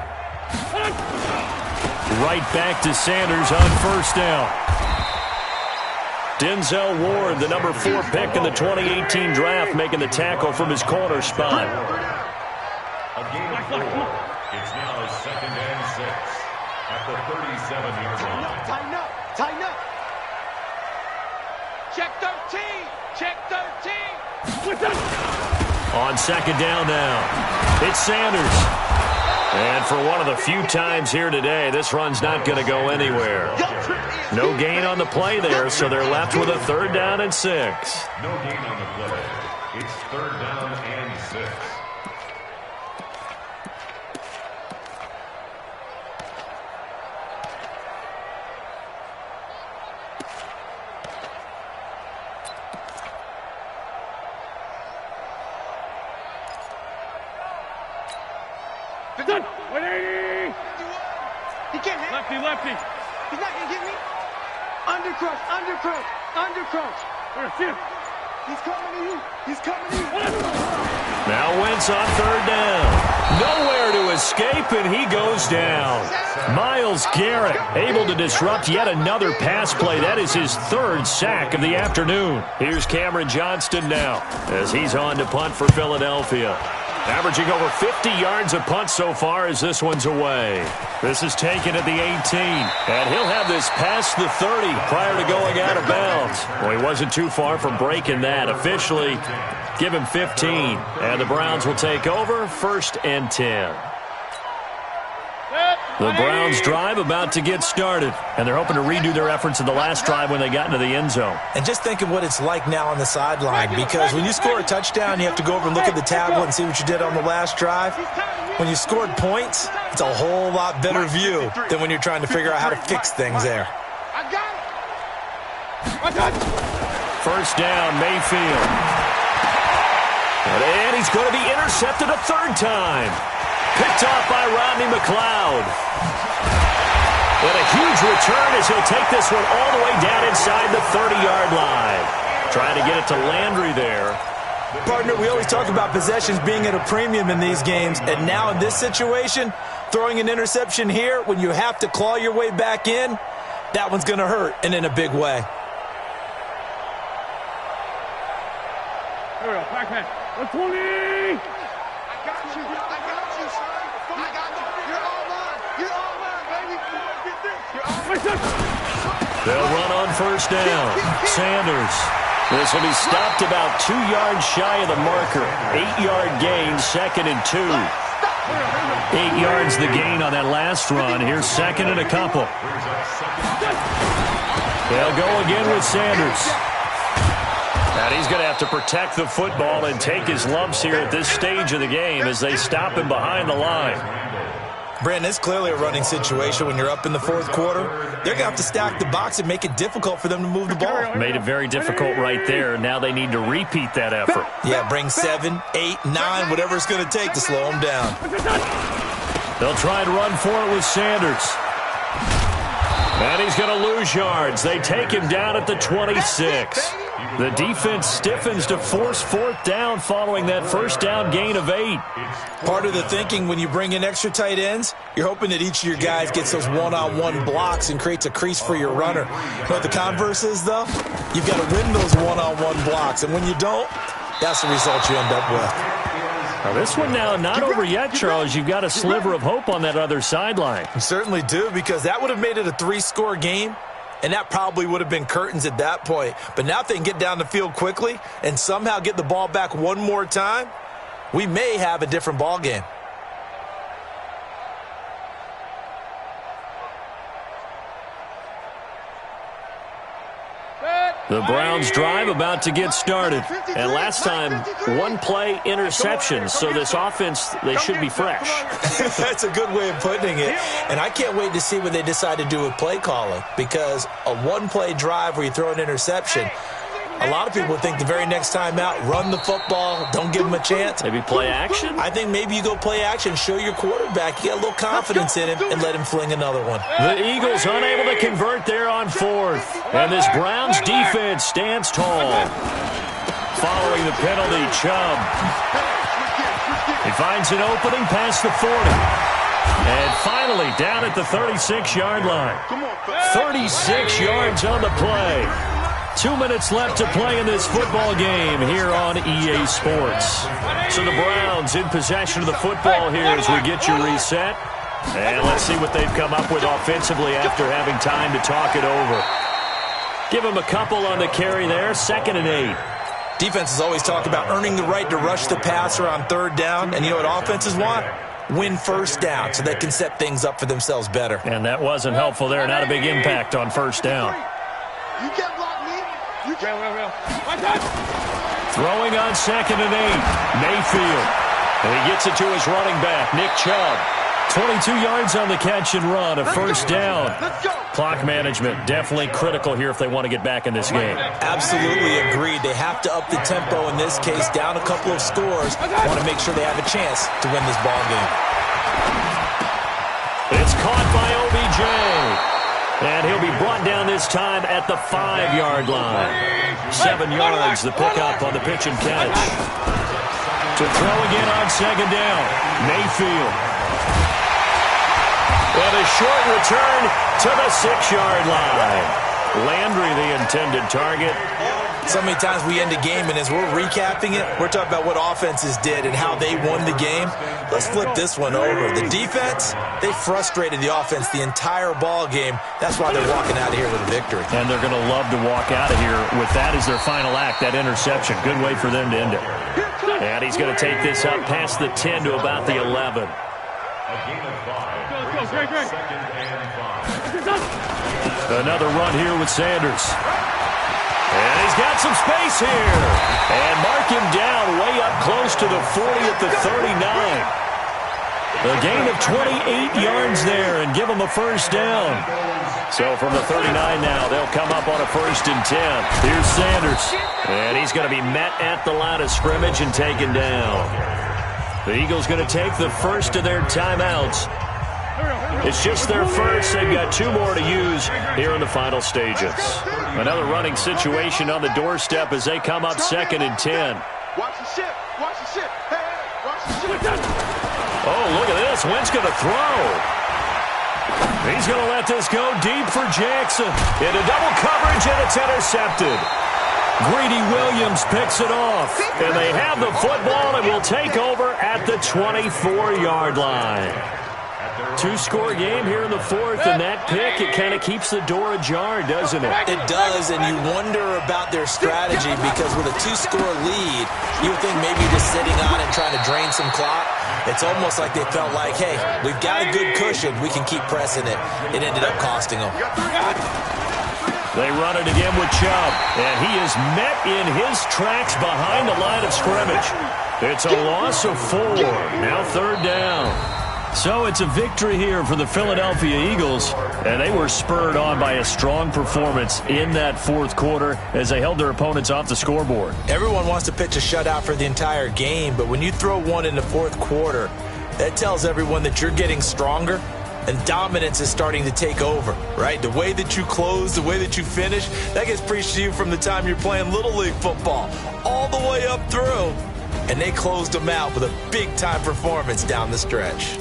Right back to Sanders on first down. Denzel Ward, the number 4 pick in the 2018 draft, making the tackle from his corner spot. A game of 4. It's now 2nd and 6 at the 37-yard line. Tighten up. Check 13. Check 13. On second down now, it's Sanders. And for one of the few times here today, this run's not going to go anywhere. No gain on the play there, so they're left with a 3rd down and 6. No gain on the play. It's 3rd down and 6. He can't hit. Lefty. He's not going to get me. Undercrush. He's coming to you. Now Wentz on 3rd down. Nowhere to escape, and he goes down. Myles Garrett able to disrupt yet another pass play. That is his 3rd sack of the afternoon. Here's Cameron Johnston now as he's on to punt for Philadelphia. Averaging over 50 yards a punt so far as this one's away. This is taken at the 18. And he'll have this past the 30 prior to going out of bounds. Well, he wasn't too far from breaking that. Officially, give him 15. And the Browns will take over 1st and 10. The Browns drive about to get started, and they're hoping to redo their efforts in the last drive when they got into the end zone. And just think of what it's like now on the sideline, because when you score a touchdown, you have to go over and look at the tablet and see what you did on the last drive. When you scored points, it's a whole lot better view than when you're trying to figure out how to fix things there. First down, Mayfield. And he's going to be intercepted a third time. Picked off by Rodney McLeod. And a huge return as he'll take this one all the way down inside the 30-yard line. Trying to get it to Landry there. Partner, we always talk about possessions being at a premium in these games, and now in this situation, throwing an interception here when you have to claw your way back in, that one's going to hurt, and in a big way. Here we go, back pass. 120! I got you, son. I got you. You're all mine. You're all mine, baby. Get this. You're all mine. They'll run on first down. Sanders. This will be stopped about 2 yards shy of the marker. 8-yard gain, 2nd and 2. 8 yards the gain on that last run. Here's 2nd and a couple. They'll go again with Sanders. And he's going to have to protect the football and take his lumps here at this stage of the game as they stop him behind the line. Brandon, it's clearly a running situation when you're up in the fourth quarter. They're going to have to stack the box and make it difficult for them to move the ball. Made it very difficult right there. Now they need to repeat that effort. Yeah, bring 7, 8, 9, whatever it's going to take to slow them down. They'll try and run for it with Sanders. And he's going to lose yards. They take him down at the 26. The defense stiffens to force fourth down following that first down gain of 8. Part of the thinking when you bring in extra tight ends, you're hoping that each of your guys gets those one-on-one blocks and creates a crease for your runner. You know what the converse is, though? You've got to win those one-on-one blocks, and when you don't, that's the result you end up with. Now this one now not over yet, Charles. You've got a sliver of hope on that other sideline. You certainly do, because that would have made it a 3-score game, and that probably would have been curtains at that point. But now if they can get down the field quickly and somehow get the ball back one more time, we may have a different ball game. The Browns drive about to get started. And last time, one-play interception. So this offense, they should be fresh. That's a good way of putting it. And I can't wait to see what they decide to do with play calling, because a one-play drive where you throw an interception, a lot of people think the very next time out, run the football, don't give them a chance. Maybe play action? I think maybe you go play action, show your quarterback you got a little confidence in him, and let him fling another one. The Eagles unable to convert there on fourth. And this Browns defense stands tall. Following the penalty, Chubb. He finds an opening past the 40. And finally down at the 36-yard line. 36 yards on the play. 2 minutes left to play in this football game here on EA Sports. So the Browns in possession of the football here as we get you reset. And let's see what they've come up with offensively after having time to talk it over. Give them a couple on the carry there, 2nd and 8. Defenses always talk about earning the right to rush the passer on third down. And you know what offenses want? Win first down so they can set things up for themselves better. And that wasn't helpful there. Not a big impact on first down. You can't block me. You can't. Throwing on 2nd and 8. Mayfield. And he gets it to his running back, Nick Chubb. 22 yards on the catch and run, a first down. Clock management definitely critical here if they want to get back in this game. Absolutely agreed. They have to up the tempo in this case, down a couple of scores. Want to make sure they have a chance to win this ball game. It's caught by OBJ. And he'll be brought down this time at the 5-yard line. 7 yards, the pickup on the pitch and catch. To throw again on 2nd down, Mayfield. And a short return to the 6-yard line. Landry, the intended target. So many times we end a game, and as we're recapping it, we're talking about what offenses did and how they won the game. Let's flip this one over. The defense, they frustrated the offense the entire ball game. That's why they're walking out of here with a victory. And they're going to love to walk out of here with that as their final act, that interception. Good way for them to end it. And he's going to take this up past the 10 to about the 11. A gain of 5. Let's go, Greg. Second and 5. Another run here with Sanders. And he's got some space here. And mark him down way up close to the 40 at the 39. A gain of 28 yards there and give him a first down. So from the 39 now, they'll come up on a 1st and 10. Here's Sanders. And he's going to be met at the line of scrimmage and taken down. The Eagles going to take the first of their timeouts. It's just their first. They've got 2 more to use here in the final stages. Another running situation on the doorstep as they come up 2nd and 10. Watch the ship. Watch the ship. Hey, watch the ship. Oh, look at this. Wentz going to throw. He's going to let this go deep for Jackson. Into double coverage, and it's intercepted. Greedy Williams picks it off. And they have the football and will take over at the 24-yard line. 2-score game here in the 4th, and that pick, it kind of keeps the door ajar, doesn't it? It does, and you wonder about their strategy because with a 2-score lead, you would think maybe just sitting on and trying to drain some clock. It's almost like they felt like, hey, we've got a good cushion. We can keep pressing it. It ended up costing them. They run it again with Chubb, and he is met in his tracks behind the line of scrimmage. It's a loss of 4. Now 3rd down. So it's a victory here for the Philadelphia Eagles, and they were spurred on by a strong performance in that 4th quarter as they held their opponents off the scoreboard. Everyone wants to pitch a shutout for the entire game, but when you throw one in the 4th quarter, that tells everyone that you're getting stronger and dominance is starting to take over, right? The way that you close, the way that you finish, that gets preached to you from the time you're playing Little League football all the way up through, and they closed them out with a big-time performance down the stretch.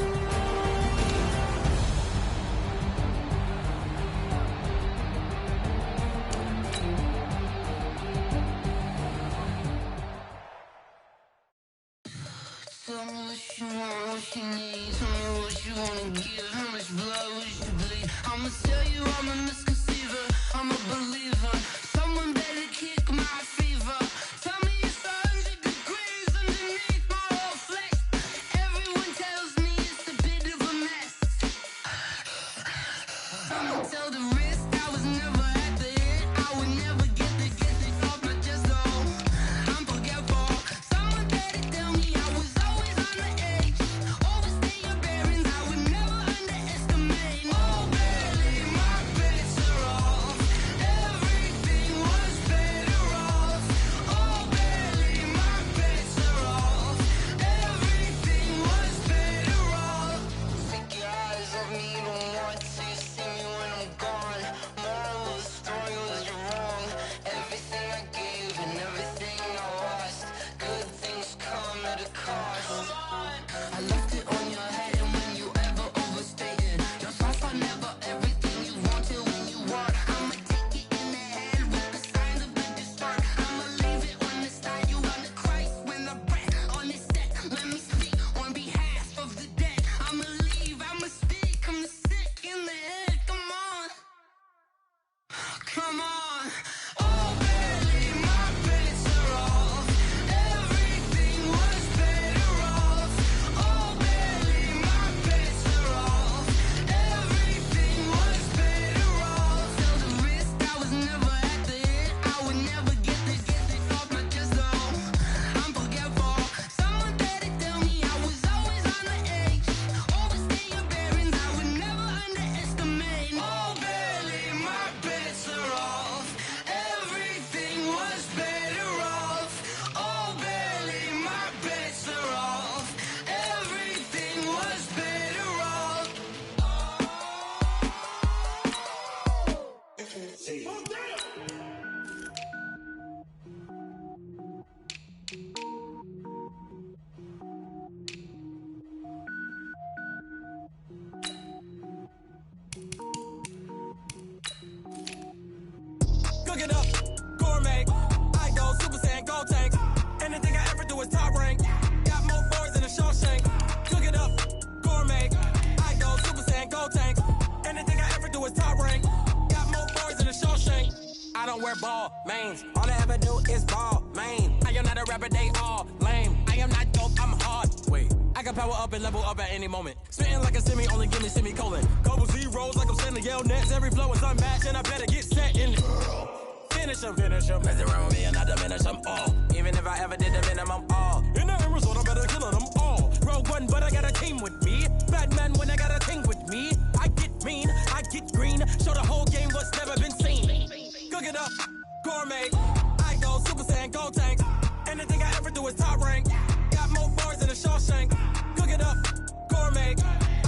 Cook it up, gourmet. I go Super Saiyan, gold tank. Anything I ever do is top rank. Got more boys than a Shawshank. Cook it up, gourmet. I go Super Saiyan, gold tank. Anything I ever do is top rank. Got more boys than a Shawshank. I don't wear ball mains. All I ever do is ball main. I am not a rapper, they all lame. I am not dope, I'm hard. Wait, I can power up and level up at any moment. Spitting like a semi, only give me semicolon. Couple zeros like I'm sending yell nets. Every flow is unmatched, and I better get set in. Finish them. Mess around with me and I diminish them all. Even if I ever did the minimum all. In the end result, I better kill them all. Rogue one, but I got a team with me. Batman when I got a team with me. I get mean, I get green. Show the whole game what's never been seen. Cook it up, gourmet. I go Super Saiyan, go tank. Anything I ever do is top rank. Got more bars than a Shawshank. Cook it up, gourmet.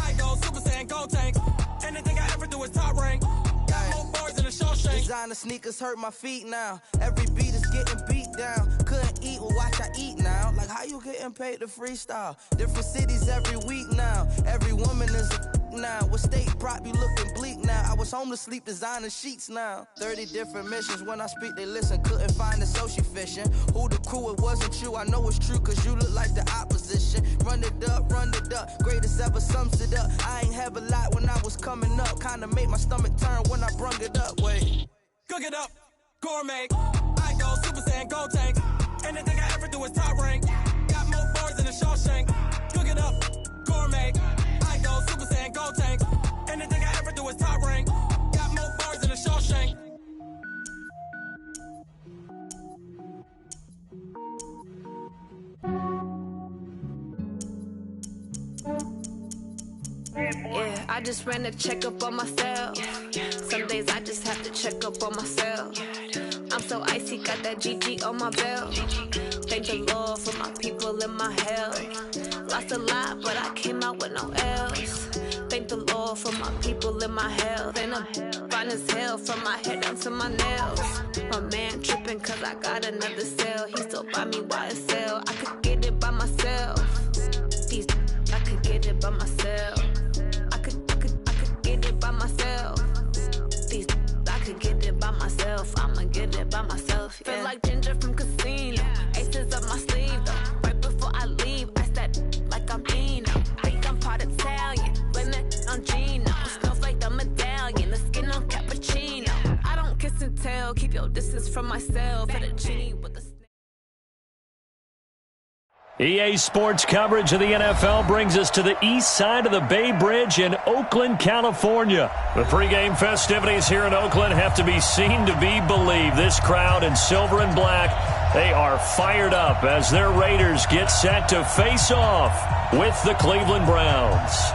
I go Super Saiyan, go tank. Anything I ever do is top rank. Got more bars than a Shawshank. Designer sneakers hurt my feet now. Every beat is getting beat down. Couldn't eat, well watch I eat now. Like how you getting paid to freestyle? Different cities every week now. Every woman is a now. With state prop, you looking bleak now. I was home to sleep, designer sheets now. 30 different missions. When I speak, they listen. Couldn't find the social fishing. Who the crew? It wasn't you. I know it's true, cause you look like the opposition. Run it up. Greatest ever sums it up. I ain't have a lot when I was coming up. Kinda made my stomach turn when I brung it up. Wait. Cook it up, gourmet. I go Super Saiyan, go tank. Anything I ever do is top rank. Got more bars than a Shawshank. Cook it up, gourmet. I go Super Saiyan, go tank. Anything I ever do is top rank. Got more bars than a Shawshank. Yeah, I just ran a checkup on myself. Some days I just have to check up on myself. I'm so icy, got that GG on my belt. Thank the Lord for my people in my health. Lost a lot, but I came out with no else. Thank the Lord for my people in my health. And I'm fine as hell from my head down to my nails. My man tripping cause I got another cell. He still buy me YSL. I could get it by myself. I could get it by myself. I could get it by myself. I could get it by myself. I'ma get it by myself. Yeah. Feel like Ginger from Casino. Aces up my sleeve though. Right before I leave, I said like I'm Dino. Think I'm part Italian. Blame it on Gino. Smells like the medallion. The skin on cappuccino. I don't kiss and tell. Keep your distance from myself. Hit a genie with the EA Sports coverage of the NFL brings us to the east side of the Bay Bridge in Oakland, California. The pregame festivities here in Oakland have to be seen to be believed. This crowd in silver and black, they are fired up as their Raiders get set to face off with the Cleveland Browns.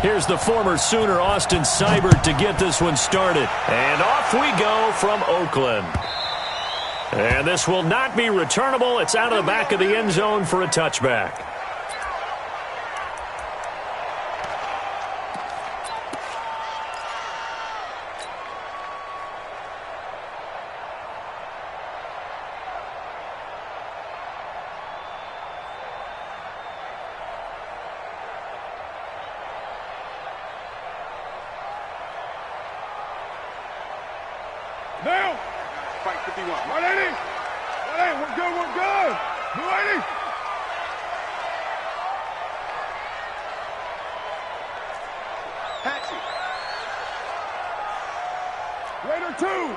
Here's the former Sooner, Austin Seibert, to get this one started. And off we go from Oakland. And this will not be returnable. It's out of the back of the end zone for a touchback. Now, fight 51. 180. 180. We're good. We're good. 280. Patsy. Raider 2.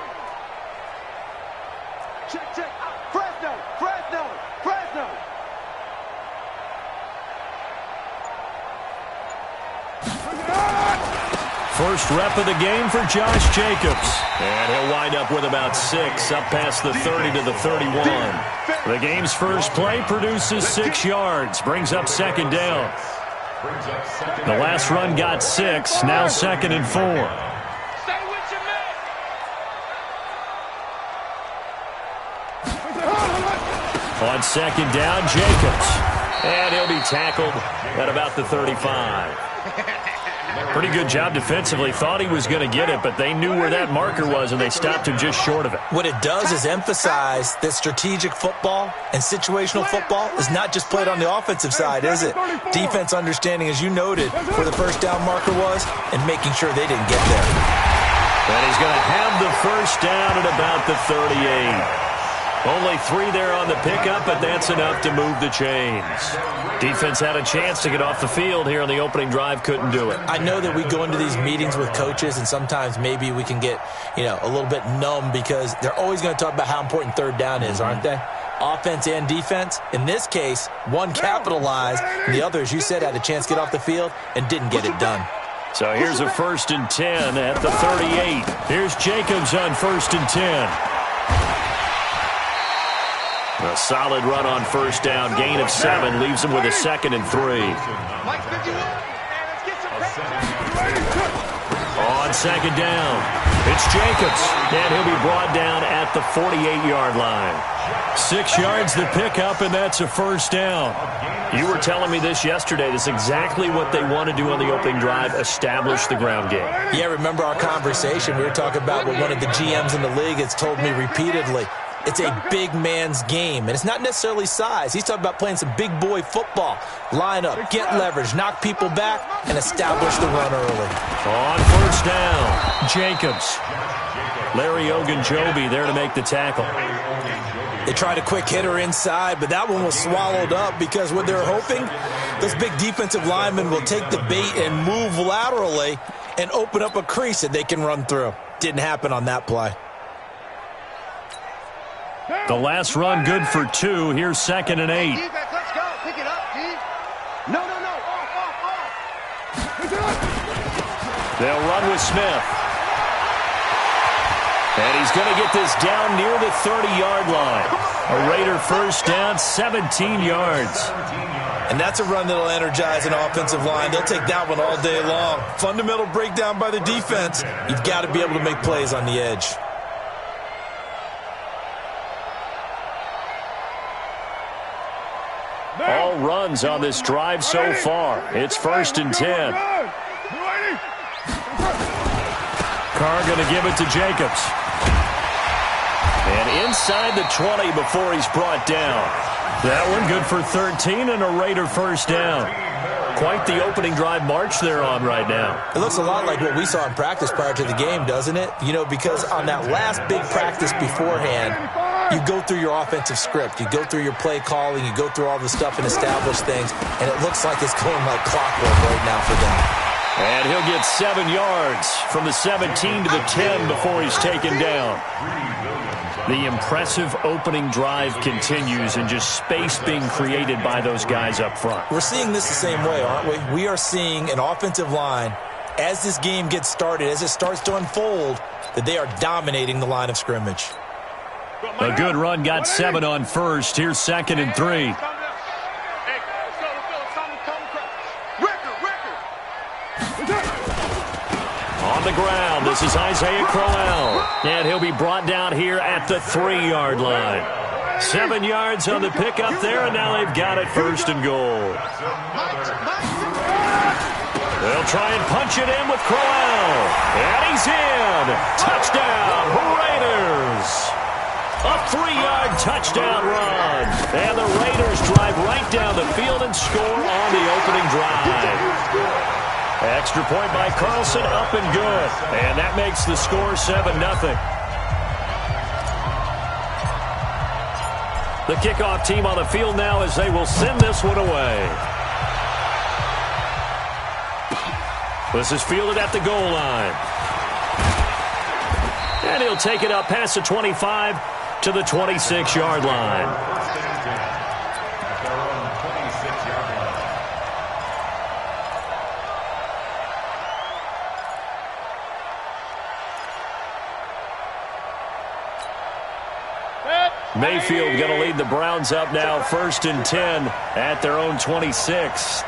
Check. Fresno. First rep of the game for Josh Jacobs. And he'll wind up with about 6, up past the 30 to the 31. The game's first play produces 6 yards, brings up second down. The last run got 6, now 2nd and 4. Stay with your man. On second down, Jacobs. And he'll be tackled at about the 35. Pretty good job defensively. Thought he was going to get it, but they knew where that marker was, and they stopped him just short of it. What it does is emphasize that strategic football and situational football is not just played on the offensive side, is it? Defense understanding, as you noted, where the first down marker was and making sure they didn't get there. And he's going to have the first down at about the 38. Only 3 there on the pickup, but that's enough to move the chains. Defense had a chance to get off the field here on the opening drive, couldn't do it. I know that we go into these meetings with coaches, and sometimes maybe we can get, a little bit numb because they're always going to talk about how important third down is, aren't they? Offense and defense. In this case, one capitalized, and the other, as you said, had a chance to get off the field and didn't get it done. So here's a 1st and 10 at the 38. Here's Jacobs on 1st and 10. A solid run on first down, gain of 7, leaves him with a 2nd and 3. On 2nd down, it's Jacobs, and he'll be brought down at the 48-yard line. 6 yards the pickup, and that's a first down. You were telling me this yesterday. This is exactly what they want to do on the opening drive, establish the ground game. Yeah, remember our conversation? We were talking about what one of the GMs in the league has told me repeatedly. It's a big man's game, and it's not necessarily size. He's talking about playing some big boy football. Line up, get leverage, knock people back, and establish the run early. On first down, Jacobs. Larry Ogunjobi there to make the tackle. They tried a quick hitter inside, but that one was swallowed up because what they're hoping, those big defensive linemen will take the bait and move laterally and open up a crease that they can run through. Didn't happen on that play. The last run good for 2. Here's 2nd and 8. Let's go. Pick it up, D. No. Off. They'll run with Smith. And he's going to get this down near the 30-yard line. A Raider first down, 17 yards. And that's a run that'll energize an offensive line. They'll take that one all day long. Fundamental breakdown by the defense. You've got to be able to make plays on the edge. All runs on this drive so far. It's 1st and 10. Carr going to give it to Jacobs. And inside the 20 before he's brought down. That one good for 13 and a Raider first down. Quite the opening drive march they're on right now. It looks a lot like what we saw in practice prior to the game, doesn't it? Because on that last big practice beforehand, you go through your offensive script. You go through your play calling. You go through all the stuff and establish things. And it looks like it's going like clockwork right now for them. And he'll get 7 yards from the 17 to the 10 before he's taken down. The impressive opening drive continues and just space being created by those guys up front. We're seeing this the same way, aren't we? We are seeing an offensive line, as this game gets started, as it starts to unfold, that they are dominating the line of scrimmage. A good run got 7 on first. Here's 2nd and 3. On the ground, this is Isaiah Crowell. And he'll be brought down here at the 3-yard line. 7 yards on the pickup there, and now they've got it 1st and goal. They'll try and punch it in with Crowell. And he's in. Touchdown, Raiders. A 3-yard touchdown run. And the Raiders drive right down the field and score on the opening drive. Extra point by Carlson, up and good. And that makes the score 7-0. The kickoff team on the field now as they will send this one away. This is fielded at the goal line. And he'll take it up past the 25 to the 26-yard line. Mayfield going to lead the Browns up now, 1st and 10 at their own 26.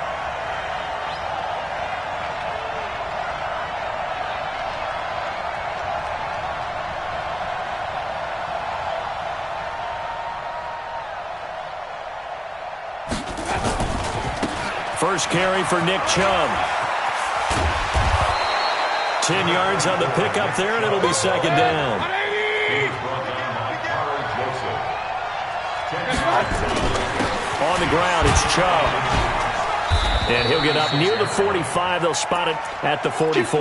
First carry for Nick Chubb. 10 yards on the pickup there, and it'll be second down. On the ground, it's Chubb. And he'll get up near the 45. They'll spot it at the 44.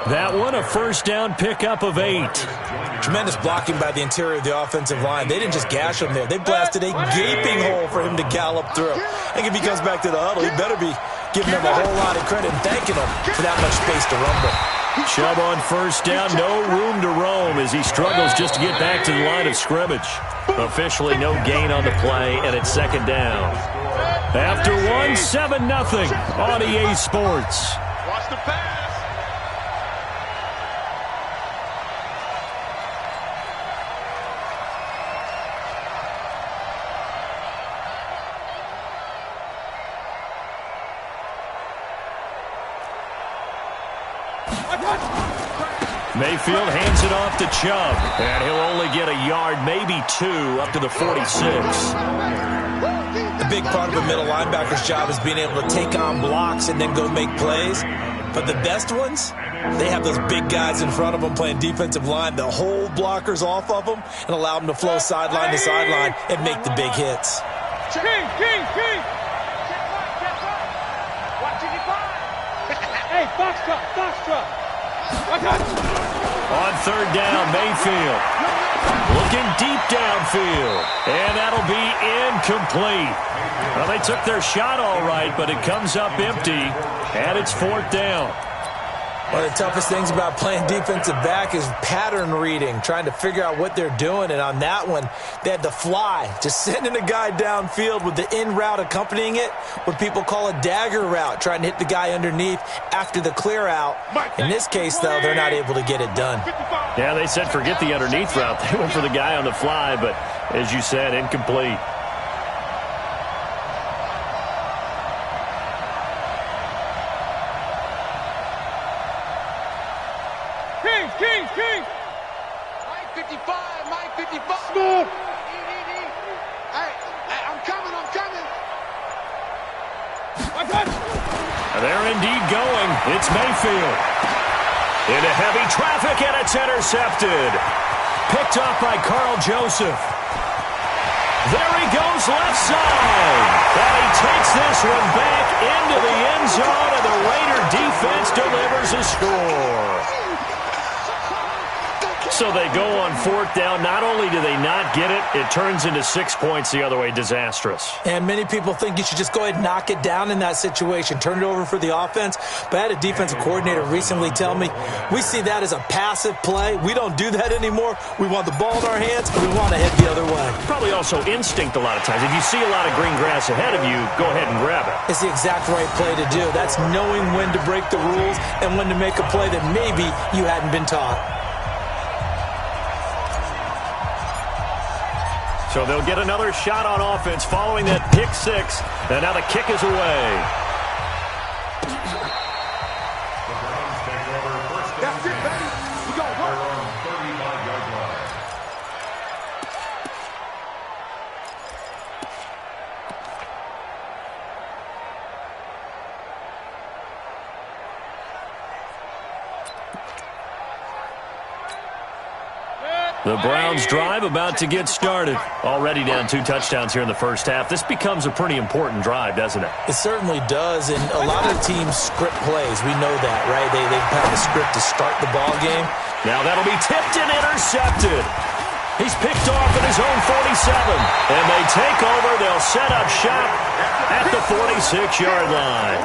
That one, a first down pickup of 8. Tremendous blocking by the interior of the offensive line. They didn't just gash him there. They blasted a gaping hole for him to gallop through. I think if he comes back to the huddle, he better be giving them a whole lot of credit and thanking them for that much space to rumble. Chubb on first down, no room to roam as he struggles just to get back to the line of scrimmage. Officially no gain on the play, and it's second down. After one, 7-0 on EA Sports. Watch the pass. Mayfield hands it off to Chubb, and he'll only get a yard, maybe 2, up to the 46. A big part of a middle linebacker's job is being able to take on blocks and then go make plays. But the best ones, they have those big guys in front of them playing defensive line that hold blockers off of them and allow them to flow sideline to sideline and make the big hits. King. Hey, Foxtrot. On third down, Mayfield looking deep downfield, and that'll be incomplete. Well, they took their shot all right, but it comes up empty, and it's fourth down. One of the toughest things about playing defensive back is pattern reading, trying to figure out what they're doing. And on that one, they had the fly, just sending a guy downfield with the in route accompanying it, what people call a dagger route, trying to hit the guy underneath after the clear out. In this case, though, they're not able to get it done. Yeah, they said forget the underneath route. They went for the guy on the fly, but as you said, incomplete. King. Mike 55. Smooth. Hey, I'm coming. They're indeed going. It's Mayfield. Into heavy traffic, and it's intercepted. Picked up by Carl Joseph. There he goes, left side. And he takes this one back into the end zone, and the Raider defense delivers a score. So they go on fourth down. Not only do they not get it, it turns into 6 points the other way. Disastrous. And many people think you should just go ahead and knock it down in that situation, turn it over for the offense. But I had a defensive coordinator recently tell me, we see that as a passive play. We don't do that anymore. We want the ball in our hands, and we want to head the other way. Probably also instinct a lot of times. If you see a lot of green grass ahead of you, go ahead and grab it. It's the exact right play to do. That's knowing when to break the rules and when to make a play that maybe you hadn't been taught. So they'll get another shot on offense following that pick six. And now the kick is away. That's it, baby. We go. They're on 35-yard line. The Browns drive about to get started. Already down 2 touchdowns here in the first half. This becomes a pretty important drive, doesn't it? It certainly does, and a lot of teams script plays. We know that, right? They have a script to start the ball game. Now that'll be tipped and intercepted. He's picked off at his own 47. And they take over. They'll set up shop at the 46-yard line.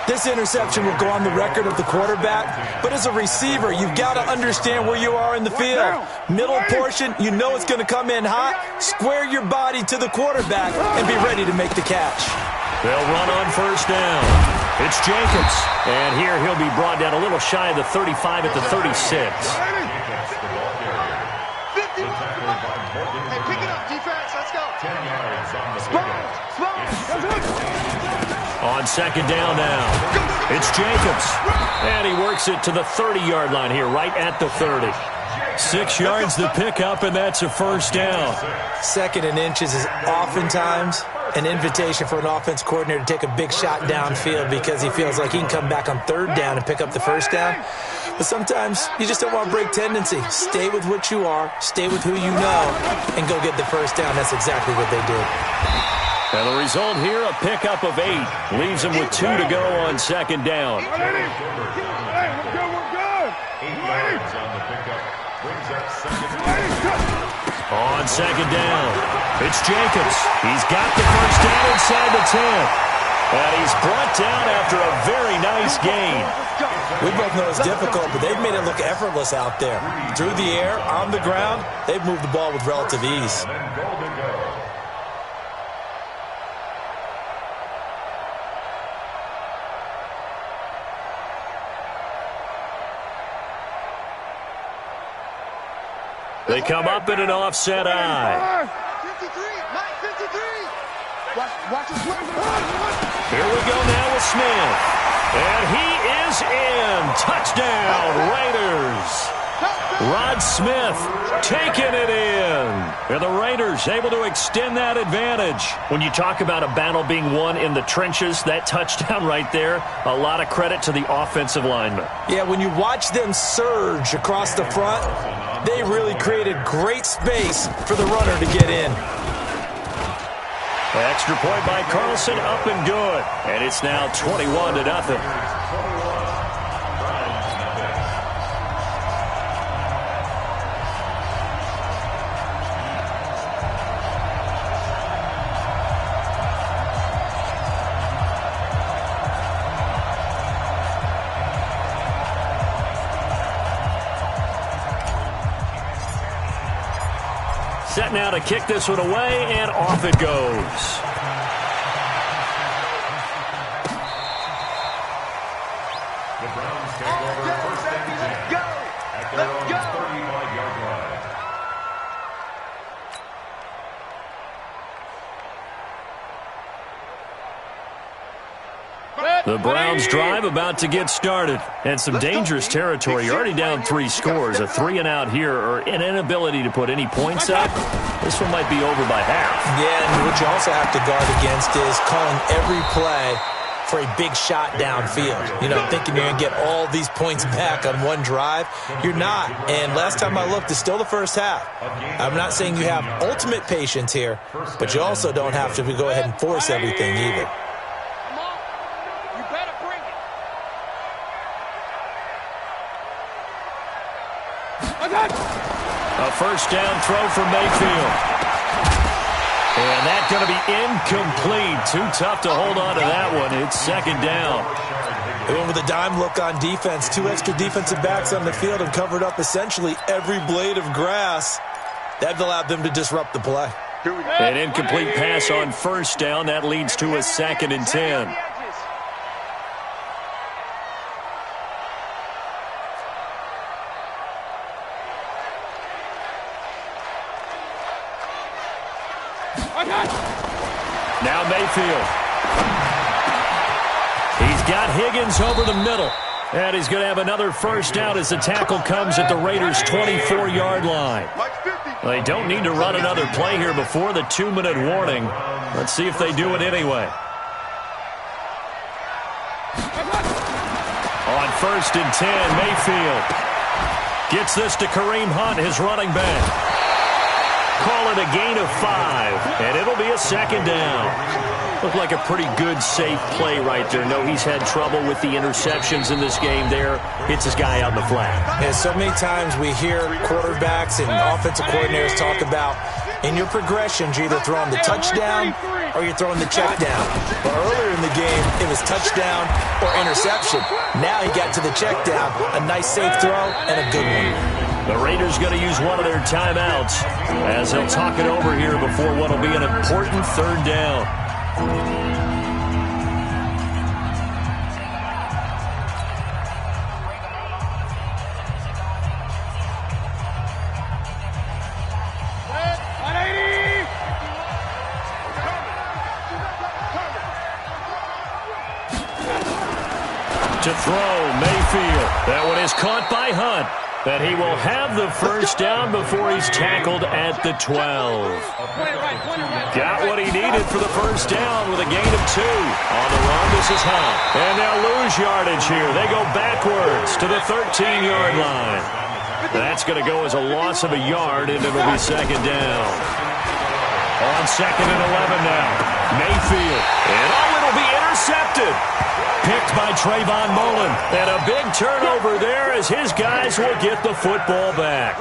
This interception will go on the record of the quarterback, but as a receiver, you've got to understand where you are in the field. Middle portion, you know it's going to come in hot. Square your body to the quarterback and be ready to make the catch. They'll run on first down. It's Jacobs. And here he'll be brought down a little shy of the 35 at the 36. Hey, pick it up, defense. Let's go. 10 yards on the pickup. On second down now, it's Jacobs. And he works it to the 30-yard line here, right at the 30. 6 yards to pick up, and that's a first down. Second and inches is oftentimes an invitation for an offense coordinator to take a big shot downfield because he feels like he can come back on third down and pick up the first down. But sometimes you just don't want to break tendency. Stay with what you are, stay with who you know, and go get the first down. That's exactly what they did. And the result here, a pickup of 8. Leaves him with 2 to go on second down. Hey, we're good. 8 yards on the pickup. Brings up second. On second down, it's Jacobs. He's got the first down inside the 10. And he's brought down after a very nice gain. We both know it's difficult, but they've made it look effortless out there. Through the air, on the ground, they've moved the ball with relative ease. And then goal to go. They come up in an offset eye. 53, Mike 53. Watch his swing. Here we go now with Smith. And he is in. Touchdown, Raiders. Rod Smith taking it in. And the Raiders able to extend that advantage. When you talk about a battle being won in the trenches, that touchdown right there, a lot of credit to the offensive linemen. Yeah, when you watch them surge across the front, they really created great space for the runner to get in. Extra point by Carlson, up and good. And it's now 21-0. Set now to kick this one away, and off it goes. The Browns take over first and 10 at their own 35-yard line. The Browns drive about to get started. And some dangerous territory. You're already down 3 scores. A 3-and-out here or an inability to put any points up. This one might be over by half. Yeah, and what you also have to guard against is calling every play for a big shot downfield. You know, thinking you're going to get all these points back on one drive. You're not. And last time I looked, it's still the first half. I'm not saying you have ultimate patience here, but you also don't have to go ahead and force everything either. A first down throw for Mayfield. And that's going to be incomplete. Too tough to hold on to that one. It's second down. They went with a dime look on defense. 2 extra defensive backs on the field and covered up essentially every blade of grass. That allowed them to disrupt the play. An incomplete pass on first down. That leads to a 2nd and 10. Now Mayfield. He's got Higgins over the middle. And he's going to have another first down as the tackle comes at the Raiders' 24-yard line. They don't need to run another play here before the 2-minute warning. Let's see if they do it anyway. On first and 10, Mayfield gets this to Kareem Hunt, his running back. Call it a gain of 5, and it'll be a 2nd down. Looked like a pretty good, safe play right there. No, he's had trouble with the interceptions in this game there. Hits his guy out in the flat. Yeah, so many times we hear quarterbacks and offensive coordinators talk about, in your progressions, you're either throwing the touchdown or you're throwing the check down. But earlier in the game, it was touchdown or interception. Now he got to the check down. A nice, safe throw and a good one. The Raiders going to use one of their timeouts as they'll talk it over here before what will be an important 3rd down. To throw, Mayfield. That one is caught by Hunt. that he will have the first down before he's tackled at the 12. Got what he needed for the first down with a gain of 2. On the run, this is Hunt. And they'll lose yardage here. They go backwards to the 13-yard line. That's going to go as a loss of a yard, and it'll be second down. On second and 11 now. Mayfield. And it'll be intercepted. Picked by Trayvon Mullen. And a big turnover there as his guys will get the football back.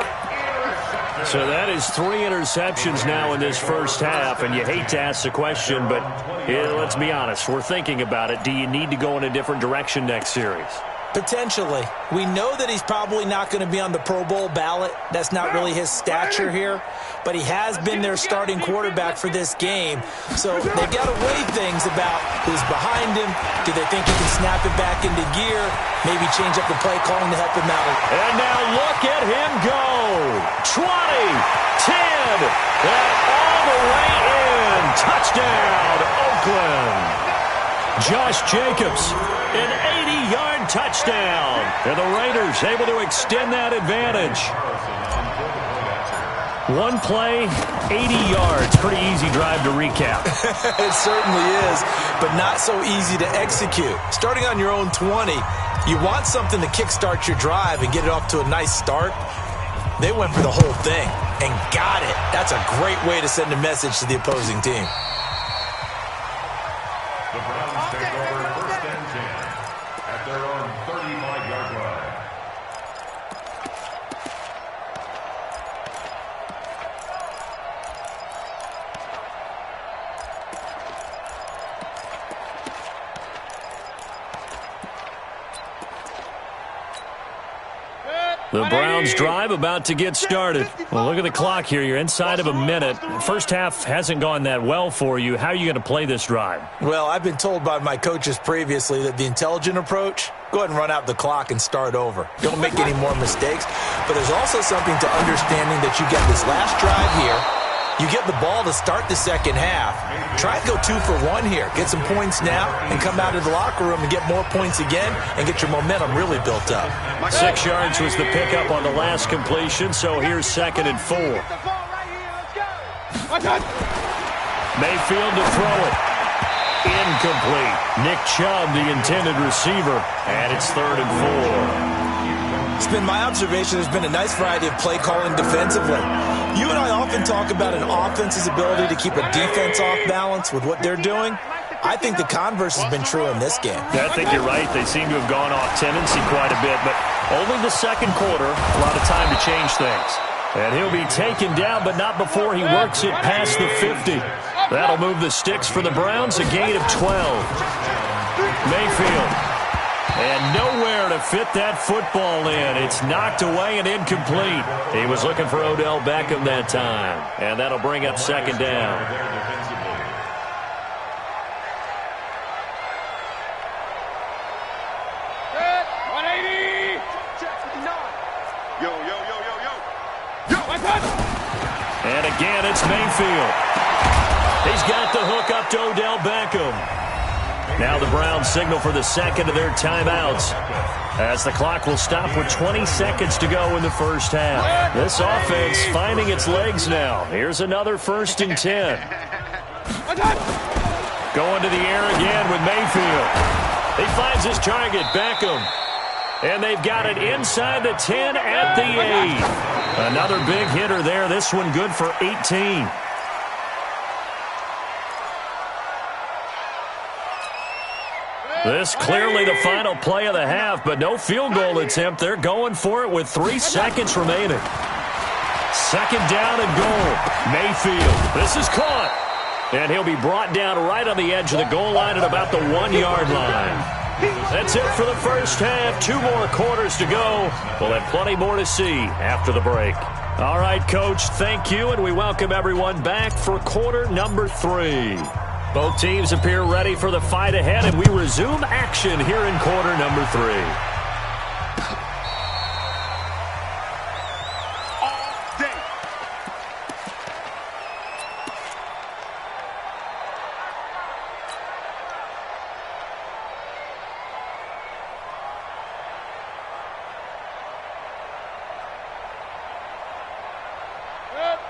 So that is 3 interceptions now in this first half, and you hate to ask the question, but let's be honest, we're thinking about it. Do you need to go in a different direction next series? Potentially. We know that he's probably not going to be on the Pro Bowl ballot. That's not really his stature here. But he has been their starting quarterback for this game. So they've got to weigh things about who's behind him. Do they think he can snap it back into gear? Maybe change up the play calling to help him out. And now look at him go. 20, 10, and all the way in. Touchdown, Oakland. Josh Jacobs, an 80-yard touchdown. And the Raiders able to extend that advantage. One play, 80 yards. Pretty easy drive to recap. It certainly is, but not so easy to execute. Starting on your own 20, you want something to kickstart your drive and get it off to a nice start. They went for the whole thing and got it. That's a great way to send a message to the opposing team. The Browns take over first and 10 at their own 35-yard line. The Browns drive about to get started. Well, look at the clock here. You're inside of a minute. First half hasn't gone that well for you. How are you going to play this drive? Well, I've been told by my coaches previously that the intelligent approach, go ahead and run out the clock and start over. Don't make any more mistakes. But there's also something to understanding that you get this last drive here. You get the ball to start the second half. Try and go 2 for 1 here. Get some points now and come out of the locker room and get more points again and get your momentum really built up. 6 yards was the pickup on the last completion, so here's second and 4. Mayfield to throw it. Incomplete. Nick Chubb, the intended receiver, and it's third and 4. It's been my observation there's been a nice variety of play calling defensively. You and I often talk about an offense's ability to keep a defense off balance with what they're doing. I think the converse has been true in this game. Yeah, I think you're right. They seem to have gone off tendency quite a bit, but only the second quarter, a lot of time to change things. And he'll be taken down, but not before he works it past the 50. That'll move the sticks for the Browns, a gain of 12. Mayfield. And nowhere to fit that football in. It's knocked away and incomplete. He was looking for Odell Beckham that time. And that'll bring up second down. Good. 180. Yo, yo, yo, yo, yo. Yo, my touch. And again, it's Mayfield. He's got the hook up to Odell Beckham. Now the Browns signal for the second of their timeouts as the clock will stop with 20 seconds to go in the first half. This offense finding its legs now. Here's another first and 10. Going to the air again with Mayfield. He finds his target, Beckham. And they've got it inside the 10 at the 8. Another big hitter there. This one good for 18. This clearly the final play of the half, but no field goal attempt. They're going for it with 3 seconds remaining. Second down and goal. Mayfield. This is caught. And he'll be brought down right on the edge of the goal line at about the 1-yard line. That's it for the first half. 2 more quarters to go. We'll have plenty more to see after the break. All right, Coach, thank you, and we welcome everyone back for quarter number 3. Both teams appear ready for the fight ahead, and we resume action here in quarter number 3.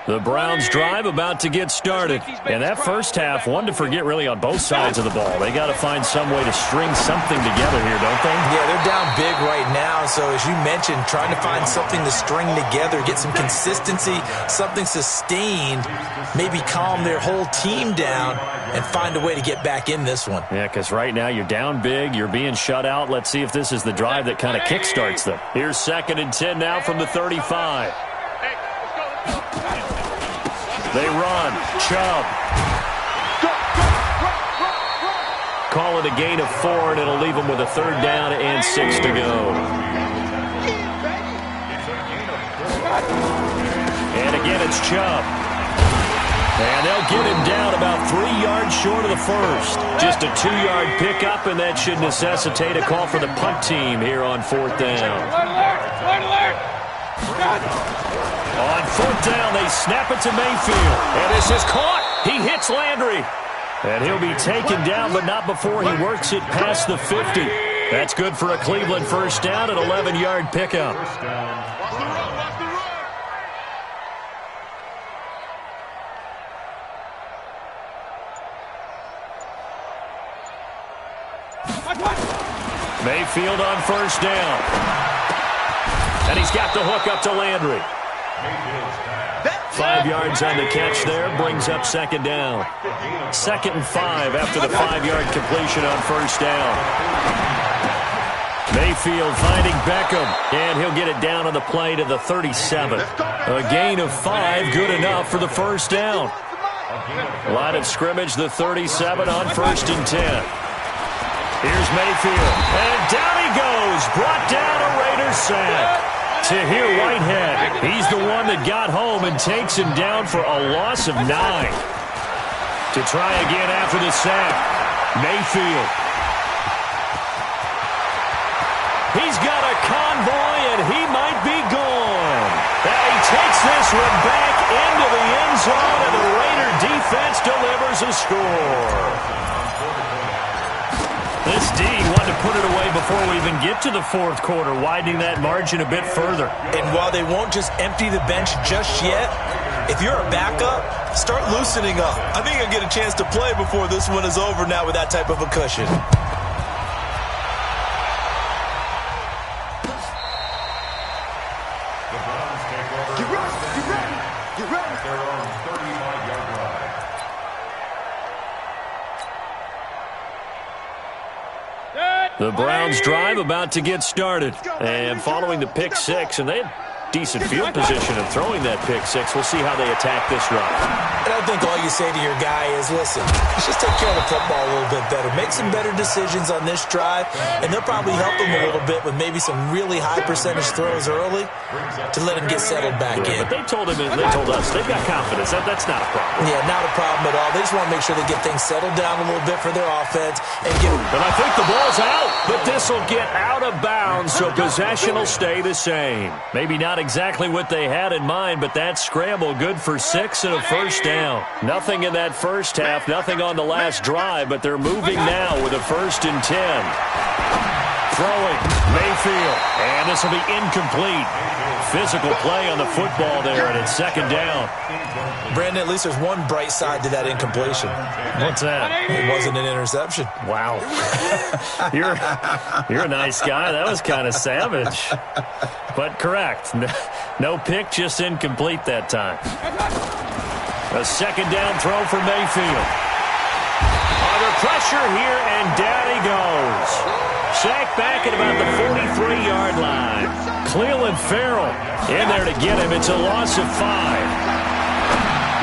The Browns drive about to get started. And that first half, one to forget really on both sides of the ball. They got to find some way to string something together here, don't they? Yeah, they're down big right now. So as you mentioned, trying to find something to string together, get some consistency, something sustained, maybe calm their whole team down and find a way to get back in this one. Yeah, because right now you're down big, you're being shut out. Let's see if this is the drive that kind of kickstarts them. Here's 2nd and 10 now from the 35. They run. Chubb. Call it a gain of 4, and it'll leave them with a 3rd down and 6 to go. And again, it's Chubb. And they'll get him down about 3 yards short of the first. Just a 2-yard pickup, and that should necessitate a call for the punt team here on 4th down. On 4th down, they snap it to Mayfield. And this is caught. He hits Landry. And he'll be taken down, but not before he works it past the 50. That's good for a Cleveland 1st down, an 11-yard pickup. Mayfield on 1st down. And he's got the hook up to Landry. 5 yards on the catch there, brings up 2nd down. 2nd and 5 after the 5-yard completion on 1st down. Mayfield finding Beckham, and he'll get it down on the play to the 37. A gain of 5, good enough for the 1st down. Line of scrimmage, the 37 on 1st and 10. Here's Mayfield, and down he goes, brought down a Raiders sack. Tahir Whitehead, he's the one that got home and takes him down for a loss of 9. To try again after the sack, Mayfield. He's got a convoy, and he might be gone. And he takes this one back into the end zone, and the Raider defense delivers a score. This D wanted to put it away before we even get to the 4th quarter, widening that margin a bit further. And while they won't just empty the bench just yet, if you're a backup, start loosening up. I think I'll get a chance to play before this one is over now with that type of a cushion. The Browns drive about to get started. And following the pick 6, and they had decent field position of throwing that pick 6. We'll see how they attack this run. And I think all you say to your guy is, listen, let's just take care of the football a little bit better. Make some better decisions on this drive, and they'll probably help him a little bit with maybe some really high percentage throws early to let him get settled back in. But they told us they've got confidence. That's not a problem. Yeah, not a problem at all. They just want to make sure they get things settled down a little bit for their offense. And but I think the ball's out, but this will get out of bounds, so possession will stay the same. Maybe not exactly what they had in mind, but that scramble good for 6 and a 1st down. Nothing in that first half, nothing on the last drive, but they're moving now with a 1st and 10. Throwing, Mayfield, and this will be incomplete. Physical play on the football there, and it's 2nd down. Brandon, at least there's one bright side to that incompletion. What's that? It wasn't an interception. Wow. You're a nice guy. That was kind of savage. But correct. No pick, just incomplete that time. A 2nd down throw for Mayfield. Under pressure here, and down he goes. Sacked back at about the 43-yard line. Cleveland Farrell in there to get him. It's a loss of 5.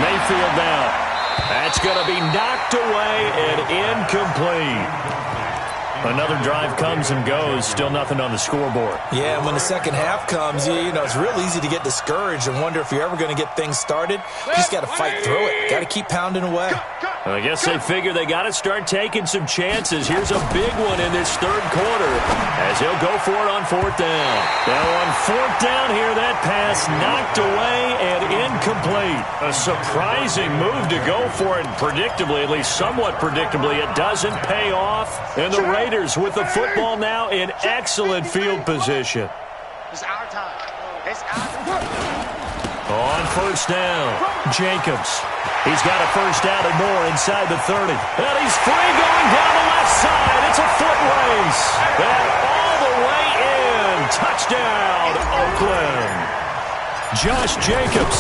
Mayfield down. That's going to be knocked away and incomplete. Another drive comes and goes. Still nothing on the scoreboard. Yeah, when the second half comes, you know, it's real easy to get discouraged and wonder if you're ever going to get things started. You just got to fight through it. Got to keep pounding away. I guess they figure they got to start taking some chances. Here's a big one in this 3rd quarter as he'll go for it on 4th down. Now on 4th down here, that pass knocked away and incomplete. A surprising move to go for it, and predictably, at least somewhat predictably, it doesn't pay off. And the Raiders with the football now in excellent field position. It's our time. It's our time. On first down, Jacobs. He's got a first down and more inside the 30. And he's free going down the left side. It's a foot race. And all the way in. Touchdown, Oakland. Josh Jacobs,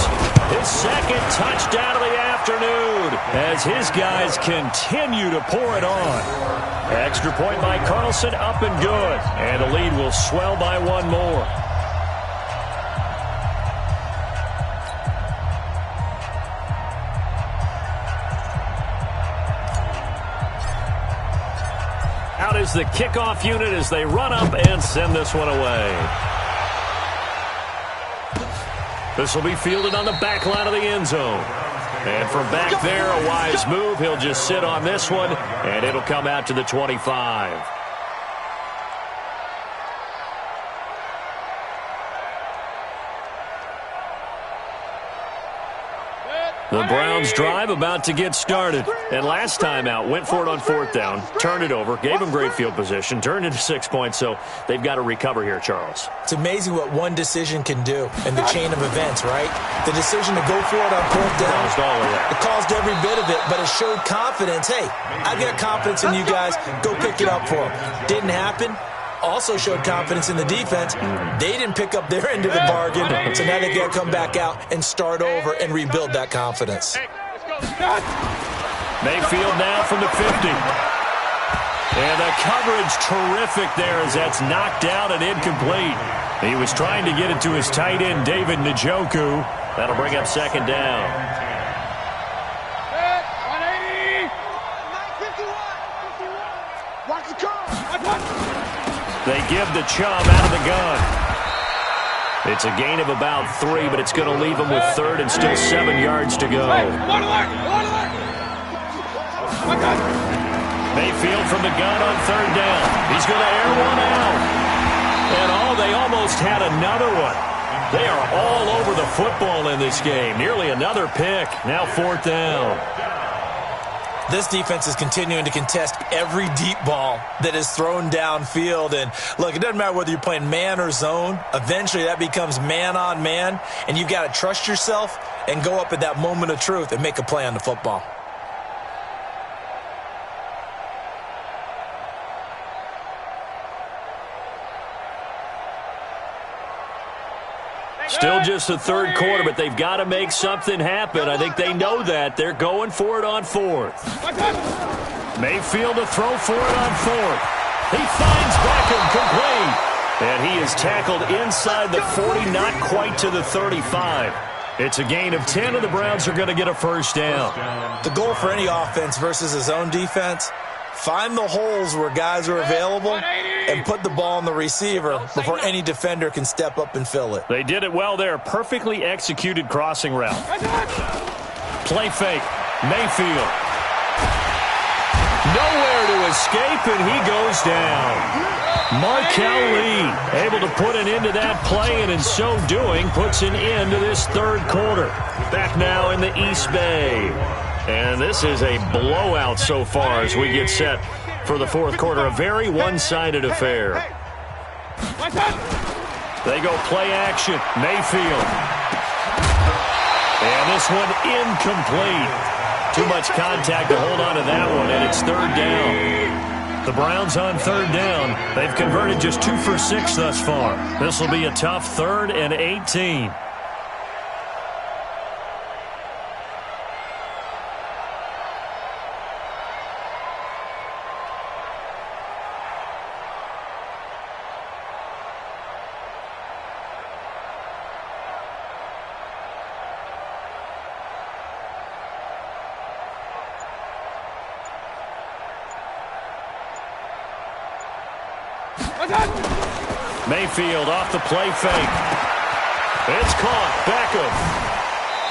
his second touchdown of the afternoon as his guys continue to pour it on. Extra point by Carlson, up and good. And the lead will swell by one more. Out is the kickoff unit as they run up and send this one away. This will be fielded on the back line of the end zone. And from back there, a wise move. He'll just sit on this one, and it'll come out to the 25. The Browns drive about to get started. And last time out, went for it on fourth down, turned it over, gave them great field position, turned into 6 points, so they've got to recover here, Charles. It's amazing what one decision can do in the chain of events, right? The decision to go for it on fourth down, it caused every bit of it, but it showed confidence. Hey, I've got confidence in you guys. Go pick it up for them. Didn't happen. Also showed confidence in the defense. They didn't pick up their end of the bargain, so now they got to come back out and start over and rebuild that confidence. Mayfield now from the 50. And the coverage terrific there as that's knocked down and incomplete. He was trying to get it to his tight end, David Njoku. That'll bring up second down. 180. 951. Watch the car. They give the Chubb out of the gun. It's a gain of about 3, but it's going to leave them with third and still 7 yards to go. Mayfield from the gun on third down. He's going to air one out. And they almost had another one. They are all over the football in this game. Nearly another pick. Now fourth down. This defense is continuing to contest every deep ball that is thrown downfield. And, look, it doesn't matter whether you're playing man or zone. Eventually that becomes man on man, and you've got to trust yourself and go up at that moment of truth and make a play on the football. Still just the third quarter, but they've got to make something happen. I think they know that. They're going for it on fourth. Mayfield to throw for it on fourth. He finds Beckham complete. And he is tackled inside the 40, not quite to the 35. It's a gain of 10, and the Browns are going to get a first down. The goal for any offense versus a zone defense, find the holes where guys are available and put the ball on the receiver before any defender can step up and fill it. They did it well there. Perfectly executed crossing route. Play fake. Mayfield. Nowhere to escape, and he goes down. Markel Lee able to put an end to that play, and in so doing puts an end to this third quarter. Back now in the East Bay. And this is a blowout so far as we get set for the fourth quarter. A very one-sided affair. They go play action. Mayfield. And this one incomplete. Too much contact to hold on to that one, and it's third down. The Browns on third down. They've converted just 2 for 6 thus far. This will be a tough 3rd and 18. Mayfield off the play fake. It's caught. Beckham.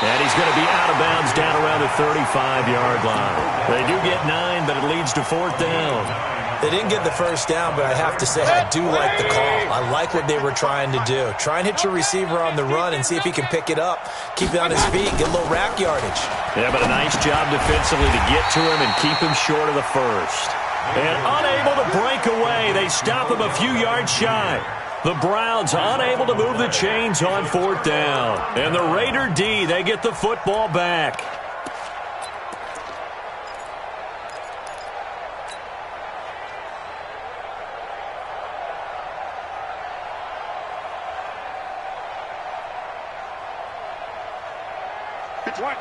And he's going to be out of bounds down around the 35-yard line. They do get 9, but it leads to fourth down. They didn't get the first down, but I have to say I do like the call. I like what they were trying to do. Try and hit your receiver on the run and see if he can pick it up, keep it on his feet, get a little rack yardage. Yeah, but a nice job defensively to get to him and keep him short of the first. And unable to break away, they stop him a few yards shy. The Browns unable to move the chains on 4th down. And the Raider D, they get the football back.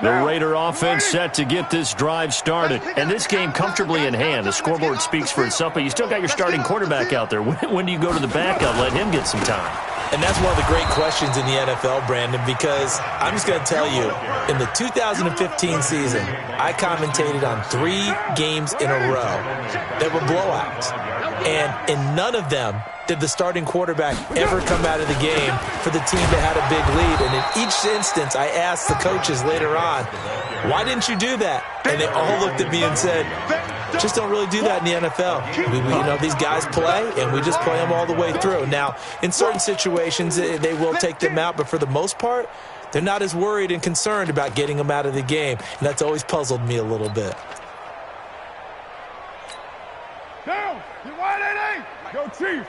The Raider offense set to get this drive started. And this game comfortably in hand. The scoreboard speaks for itself, but you still got your starting quarterback out there. When do you go to the backup? Let him get some time. And that's one of the great questions in the NFL, Brandon, because I'm just going to tell you, in the 2015 season, I commentated on 3 games in a row that were blowouts. And in none of them did the starting quarterback ever come out of the game for the team that had a big lead. And in each instance, I asked the coaches later on, why didn't you do that? And they all looked at me and said, just don't really do that in the NFL. These guys play, and we just play them all the way through. Now, in certain situations, they will take them out, but for the most part, they're not as worried and concerned about getting them out of the game. And that's always puzzled me a little bit. Down. You wide at 8. Go Chief.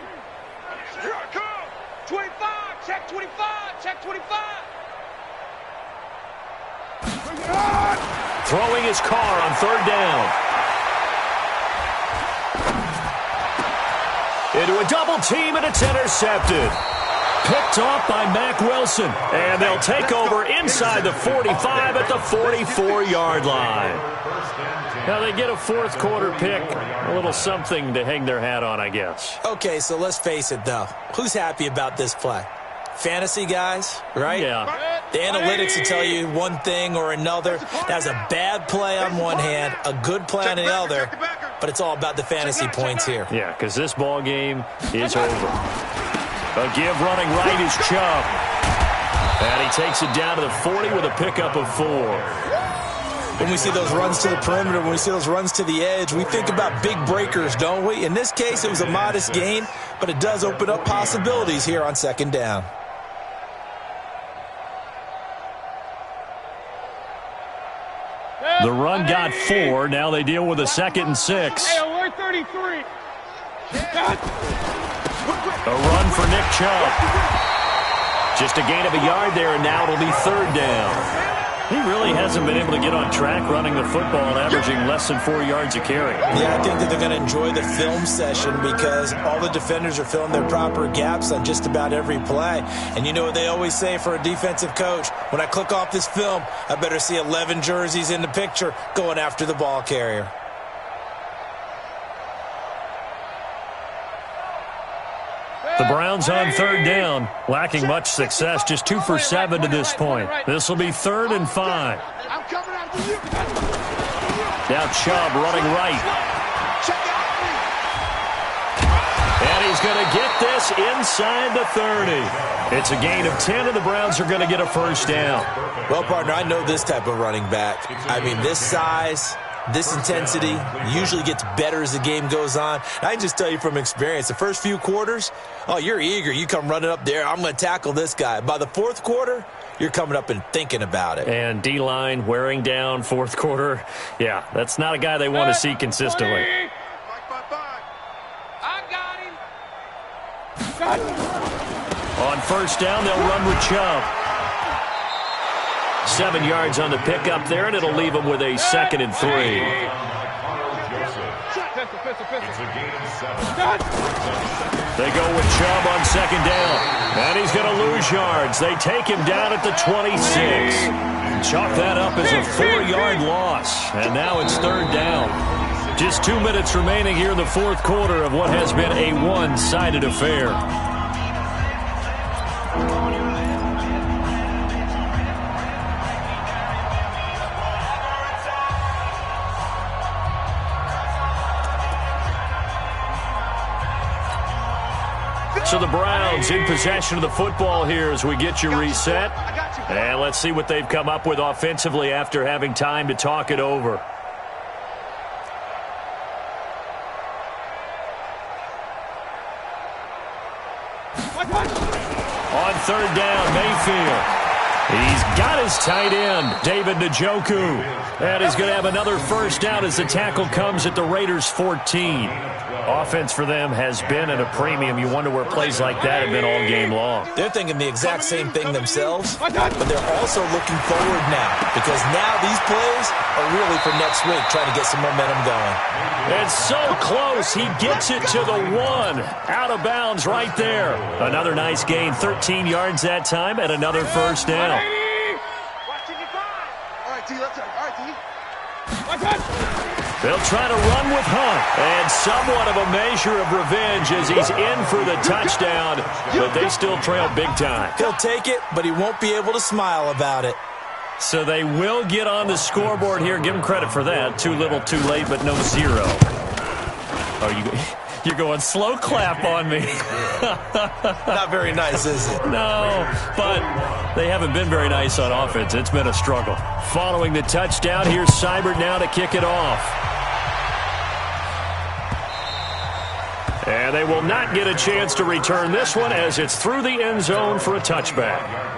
Here I come. 25. Check 25. Check 25. Throwing his car on 3rd down. Into a double team, and it's intercepted. Picked off by Mack Wilson. And they'll take over inside the 45 at the 44-yard line. Now they get a 4th quarter pick. A little something to hang their hat on, I guess. Okay, so let's face it, though. Who's happy about this play? Fantasy guys, right? Yeah. The analytics will tell you one thing or another. That's a bad play on one hand, a good play on the other, but it's all about the fantasy points here. Yeah, because this ball game is over. A give running right is Chubb. And he takes it down to the 40 with a pickup of 4. When we see those runs to the perimeter, when we see those runs to the edge, we think about big breakers, don't we? In this case, it was a modest gain, but it does open up possibilities here on 2nd down. The run got 4. Now they deal with a 2nd and 6. Hey, alert 33. A run for Nick Chubb. Just a gain of a yard there, and now it'll be 3rd down. He really hasn't been able to get on track running the football, averaging less than 4 yards a carry. Yeah, I think that they're going to enjoy the film session because all the defenders are filling their proper gaps on just about every play. And you know what they always say for a defensive coach? When I click off this film, I better see 11 jerseys in the picture going after the ball carrier. The Browns on 3rd down, lacking much success, just 2 for 7 to this point. This will be 3rd and 5. I'm coming after you. Now Chubb running right. And he's going to get this inside the 30. It's a gain of 10, and the Browns are going to get a 1st down. Well, partner, I know this type of running back. I mean, this size, this intensity usually gets better as the game goes on. And I can just tell you from experience, the first few quarters, oh, you're eager. You come running up there, I'm going to tackle this guy. By the 4th quarter, you're coming up and thinking about it. And D-line wearing down 4th quarter. Yeah, that's not a guy they want to see consistently. I got him. On 1st down, they'll run with Chubb. 7 yards on the pickup there, and it'll leave them with a 2nd and 3. They go with Chubb on 2nd down, and he's going to lose yards. They take him down at the 26. Chalk that up as a 4-yard loss, and now it's 3rd down. Just 2 minutes remaining here in the 4th quarter of what has been a one-sided affair. So the Browns in possession of the football here as we get you reset. And let's see what they've come up with offensively after having time to talk it over. On 3rd down, Mayfield. He's got his tight end, David Njoku. And he's going to have another first down as the tackle comes at the Raiders' 14. Offense for them has been at a premium. You wonder where plays like that have been all game long. They're thinking the exact same thing themselves, but they're also looking forward now because now these plays are really for next week, trying to get some momentum going. It's so close. He gets it to the 1. Out of bounds right there. Another nice gain, 13 yards that time, and another first down. They'll try to run with Hunt, and somewhat of a measure of revenge as he's in for the touchdown, but they still trail big time. He'll take it, but he won't be able to smile about it. So they will get on the scoreboard here. Give them credit for that. Too little, too late, but no 0. Oh, you're going slow clap on me. Not very nice, is it? No, but they haven't been very nice on offense. It's been a struggle. Following the touchdown, here's Seibert now to kick it off. And they will not get a chance to return this one as it's through the end zone for a touchback.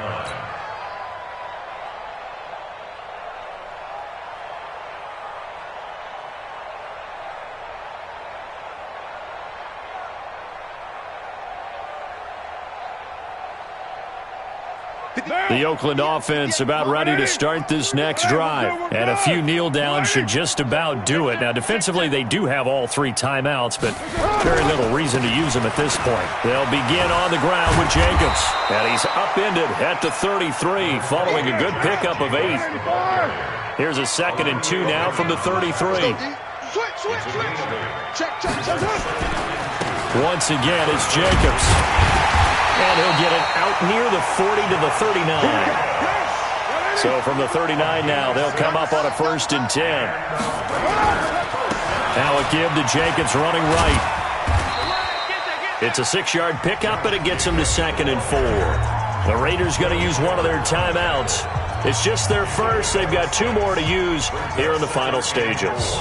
The Oakland offense about ready to start this next drive. And a few kneel downs should just about do it. Now, defensively, they do have all 3 timeouts, but very little reason to use them at this point. They'll begin on the ground with Jacobs. And he's upended at the 33, following a good pickup of 8. Here's a 2nd and 2 now from the 33. Once again, it's Jacobs. And he'll get it out near the 40 to the 39. So from the 39 now, they'll come up on a 1st and 10. Now a give to Jacobs running right. It's a 6-yard pickup, and it gets him to 2nd and 4. The Raiders going to use one of their timeouts. It's just their first. They've got 2 more to use here in the final stages.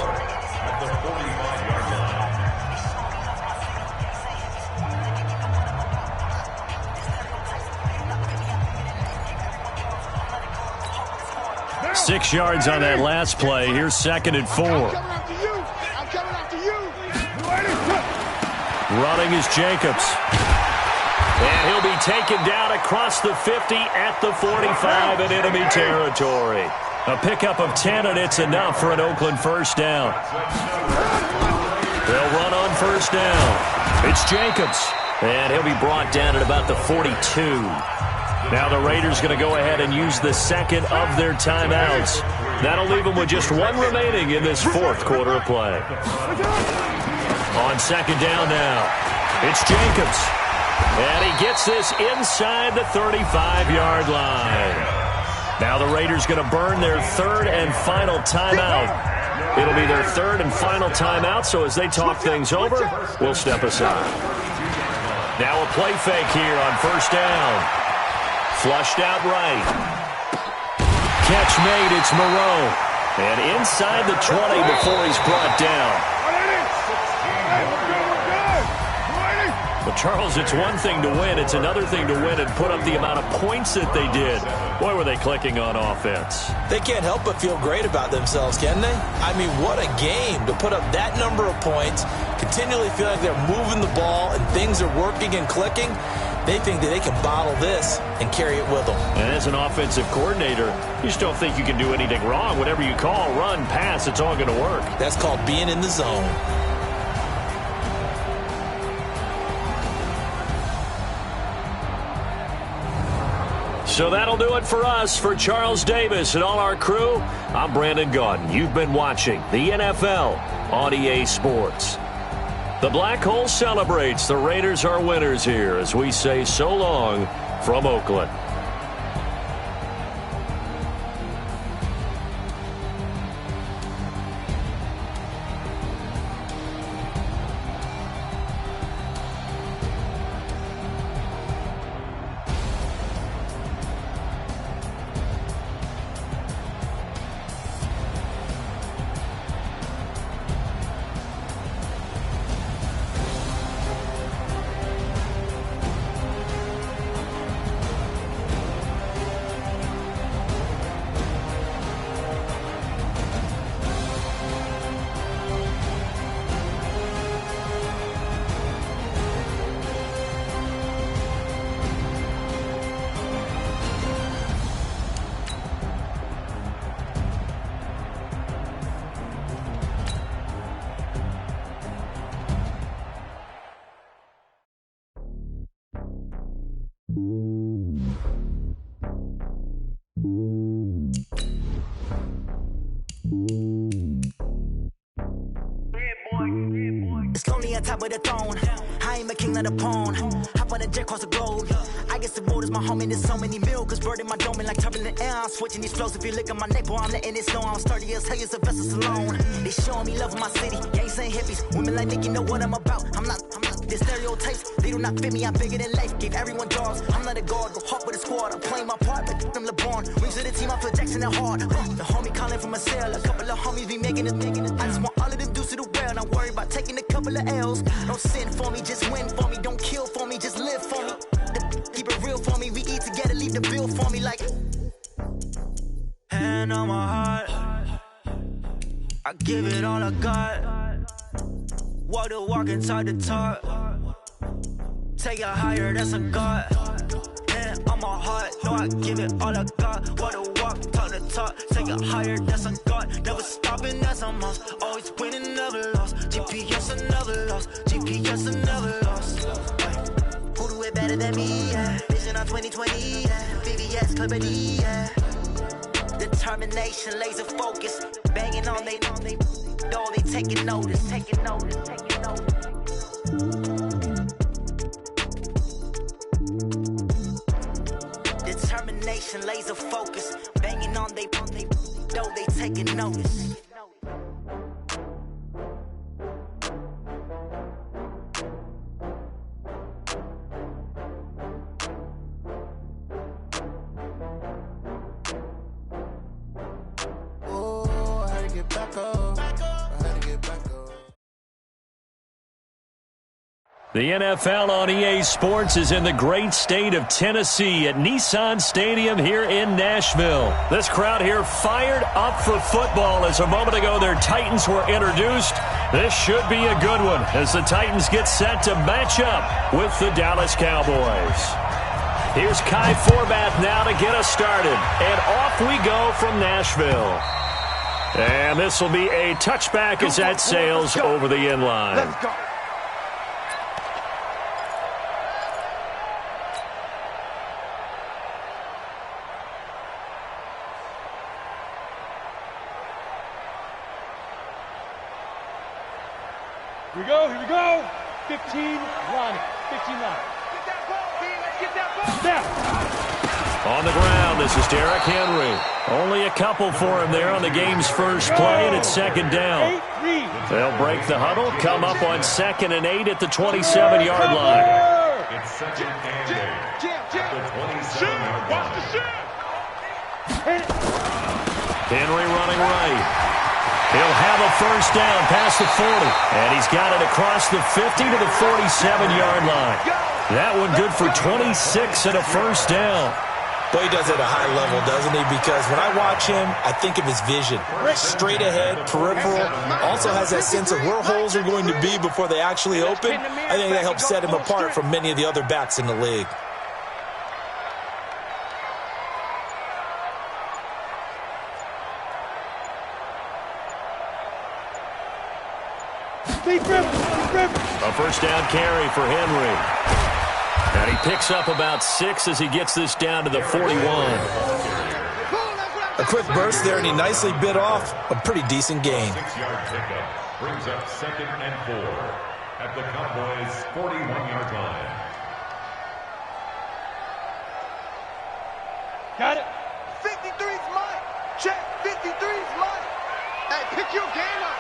6 yards on that last play. Here's 2nd and 4. Running is Jacobs. And he'll be taken down across the 50 at the 45 in enemy territory. A pickup of 10, and it's enough for an Oakland first down. They'll run on first down. It's Jacobs. And he'll be brought down at about the 42. Now the Raiders going to go ahead and use the 2nd of their timeouts. That'll leave them with just 1 remaining in this 4th quarter of play. On 2nd down now, it's Jacobs. And he gets this inside the 35-yard line. Now the Raiders going to burn their 3rd and final timeout. It'll be their 3rd and final timeout, so as they talk things over, we'll step aside. Now a play fake here on 1st down. Flushed out right. Catch made, it's Moreau. And inside the 20 before he's brought down. But, Charles, it's one thing to win. It's another thing to win and put up the amount of points that they did. Boy, were they clicking on offense. They can't help but feel great about themselves, can they? I mean, what a game to put up that number of points, continually feel like they're moving the ball and things are working and clicking. They think that they can bottle this and carry it with them. And as an offensive coordinator, you just don't think you can do anything wrong. Whatever you call, run, pass, it's all going to work. That's called being in the zone. So that'll do it for us. For Charles Davis and all our crew, I'm Brandon Gaudin. You've been watching the NFL on EA Sports. The Black Hole celebrates. The Raiders are winners here as we say so long from Oakland. top of the throne. I ain't a king, not a pawn. Hop on a jet across the globe. I guess the world is my home and there's so many milk. Bird in my dome and like turbulent air. I'm switching these flows. If you look at my neck, boy, I'm letting it snow. I'm sturdy as hell as a vessel alone. They showing me love in my city. Gangs ain't hippies. Women like Nicky know what I'm about. I'm not the stereotypes. They do not fit me. I'm bigger than life. Gave everyone jobs. I'm not a guard. Go hard with a squad. I'm playing my part, but them LeBron. Rings to the team. I feel Jackson and hard. The homie calling from a cell. A couple of homies be making it. I just want all of them dudes to the well. Not worry about taking a couple of L's. Don't sin for me, just win for me. Don't kill for me, just live for me. Keep it real for me. We eat together, leave the bill for me like. Hand on my heart, I give it all I got. Walk the walk and talk the talk. Take it higher, that's a God. Hand on my heart, no, I give it all I got. Walk the walk, talk the talk. Take it higher, that's a God. Never stopping, that's a must. Always winning, never lost. GPS, I never lost. GPS, I never lost. Who do it better than me? Yeah. Vision on 2020. Yeah. VVS, Clippity. Yeah. Determination, laser focus. Banging on they door, they taking notice. Taking notice. Taking notice. Determination, laser focus. Banging on they door, they taking notice. The NFL on EA Sports is in the great state of Tennessee at Nissan Stadium here in Nashville. This crowd here fired up for football as a moment ago their Titans were introduced. This should be a good one as the Titans get set to match up with the Dallas Cowboys. Here's Kai Forbath now to get us started. And off we go from Nashville. And this will be a touchback as that sails over the inline. Let's go. Here we go. 15 line. 15 line. Get that ball, man. Let's get that ball. Now. On the ground, this is Derrick Henry. Only a couple for him there on the game's first play, and it's second down. They'll break the huddle, come up on 2nd and 8 at the 27-yard line. It's second and 8 at the 27-yard line. Watch the shit. Henry running right. He'll have a first down past the 40. And he's got it across the 50 to the 47-yard line. That one good for 26 and a first down. Boy, he does it at a high level, doesn't he? Because when I watch him, I think of his vision. Straight ahead, peripheral. Also has that sense of where holes are going to be before they actually open. I think that helps set him apart from many of the other backs in the league. A first down carry for Henry. And he picks up about 6 as he gets this down to the 41. A quick burst there, and he nicely bit off a pretty decent gain. 6-yard pickup brings up 2nd and 4 at the Cowboys' 41-yard line. Got it. 53's mine. Check. 53's mine. Hey, pick your game up.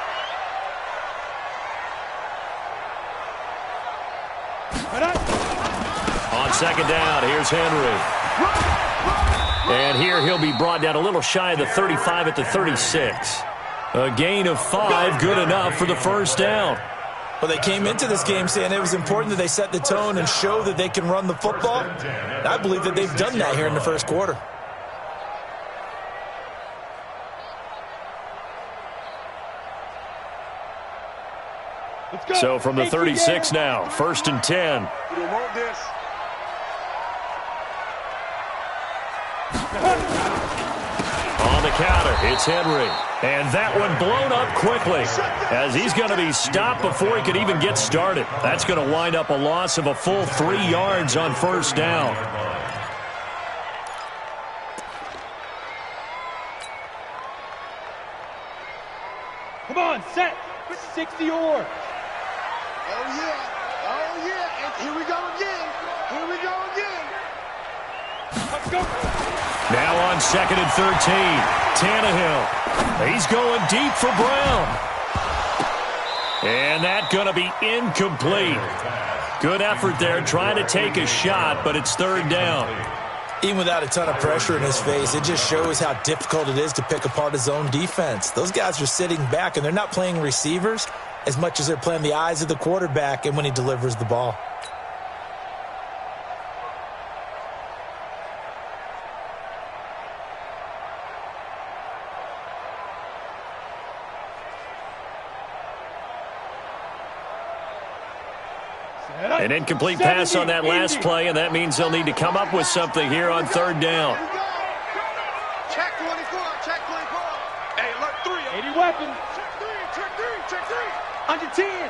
On second down, here's Henry. And here he'll be brought down a little shy of the 35 at the 36. A gain of 5, good enough for the first down. Well, they came into this game saying it was important that they set the tone and show that they can run the football. And I believe that they've done that here in the first quarter. So from the 36 now, 1st and 10. You don't want this. On the counter, it's Henry. And that one blown up quickly as he's going to be stopped before he could even get started. That's going to wind up a loss of a full 3 yards on first down. Come on, set. 60 or. Oh, yeah. And here we go again. Let's go. Now on 2nd and 13, Tannehill. He's going deep for Brown. And that's going to be incomplete. Good effort there trying to take a shot, but it's 3rd down. Even without a ton of pressure in his face, it just shows how difficult it is to pick apart his own defense. Those guys are sitting back, and they're not playing receivers as much as they're playing the eyes of the quarterback and when he delivers the ball. An incomplete pass on that last play, and that means they'll need to come up with something here on 3rd down. Check 24. Hey, look, 3. 80 weapons. Check 3. Under 10.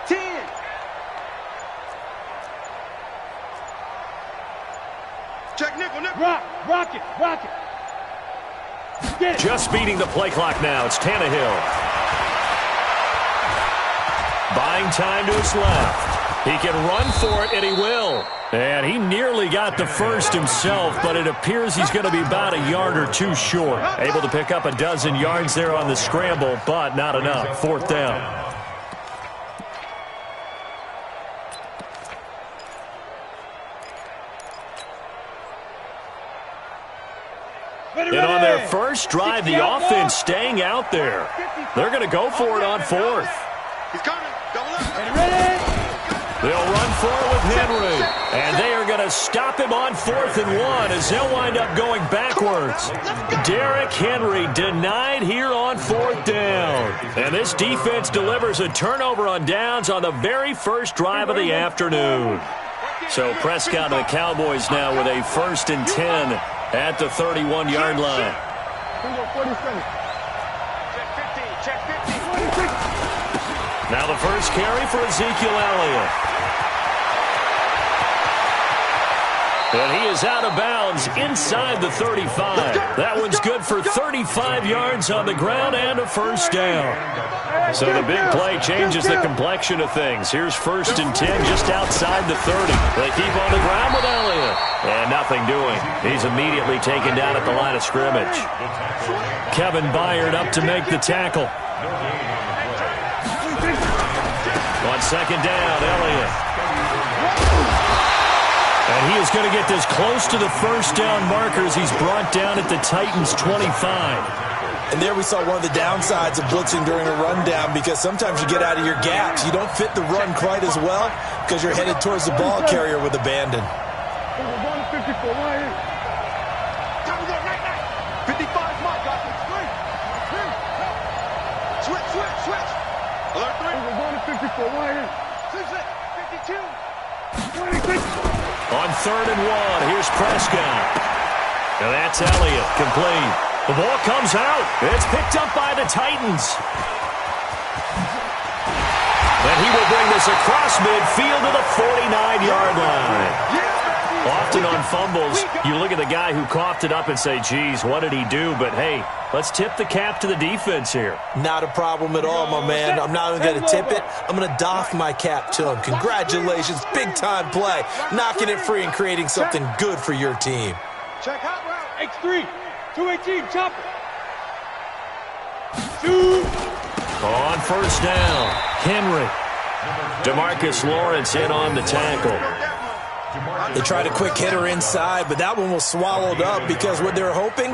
10. Check nickel. Rock it. Get it. Just beating the play clock now. It's Tannehill. Buying time to his left. He can run for it, and he will. And he nearly got the first himself, but it appears he's going to be about a yard or two short. Able to pick up a dozen yards there on the scramble, but not enough. 4th down. And on their first drive, the offense staying out there. They're going to go for it on 4th. He's coming. Double up. Ready? They'll run for it with Henry. And they are going to stop him on 4th and 1 as they'll wind up going backwards. Derrick Henry denied here on 4th down. And this defense delivers a turnover on downs on the very first drive of the afternoon. So Prescott and the Cowboys now with a 1st and 10 at the 31-yard line. Check 15. Now the first carry for Ezekiel Elliott. And he is out of bounds inside the 35. That one's good for 35 yards on the ground and a 1st down. So the big play changes the complexion of things. Here's 1st and 10 just outside the 30. They keep on the ground with Elliott. And nothing doing. He's immediately taken down at the line of scrimmage. Kevin Byard up to make the tackle. On 2nd down, Elliott. And he is going to get this close to the 1st down markers. He's brought down at the Titans' 25. And there we saw one of the downsides of blitzing during a rundown, because sometimes you get out of your gaps. You don't fit the run quite as well because you're headed towards the ball carrier with abandon. 55's my guy. Switch. Alert 3. We're going to 54. Why? 52. 26. On 3rd and 1, here's Prescott. And that's Elliott, complete. The ball comes out. It's picked up by the Titans. And he will bring this across midfield to the 49-yard line. Often on fumbles, you look at the guy who coughed it up and say, geez, what did he do? But, hey, let's tip the cap to the defense here. Not a problem at all, my man. I'm not even going to tip it. I'm going to doff my cap to him. Congratulations. Big-time play. Knocking it free and creating something good for your team. Check out route. X3. 218. Chop it. Shoot. On 1st down, Henry. DeMarcus Lawrence in on the tackle. They tried a quick hitter inside, but that one was swallowed up because what they're hoping,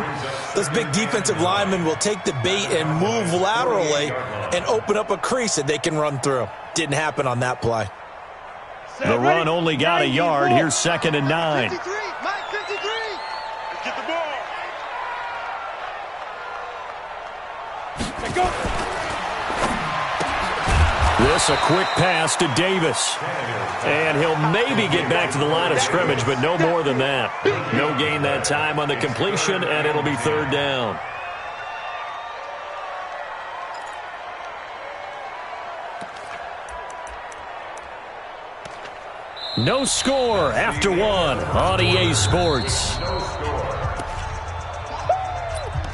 those big defensive linemen will take the bait and move laterally and open up a crease that they can run through. Didn't happen on that play. The run only got a yard. Here's 2nd and 9. 53. Mike 53. Let's get the ball. Let's go. This a quick pass to Davis. And he'll maybe get back to the line of scrimmage, but no more than that. No gain that time on the completion, and it'll be 3rd down. No score after 1 on EA Sports.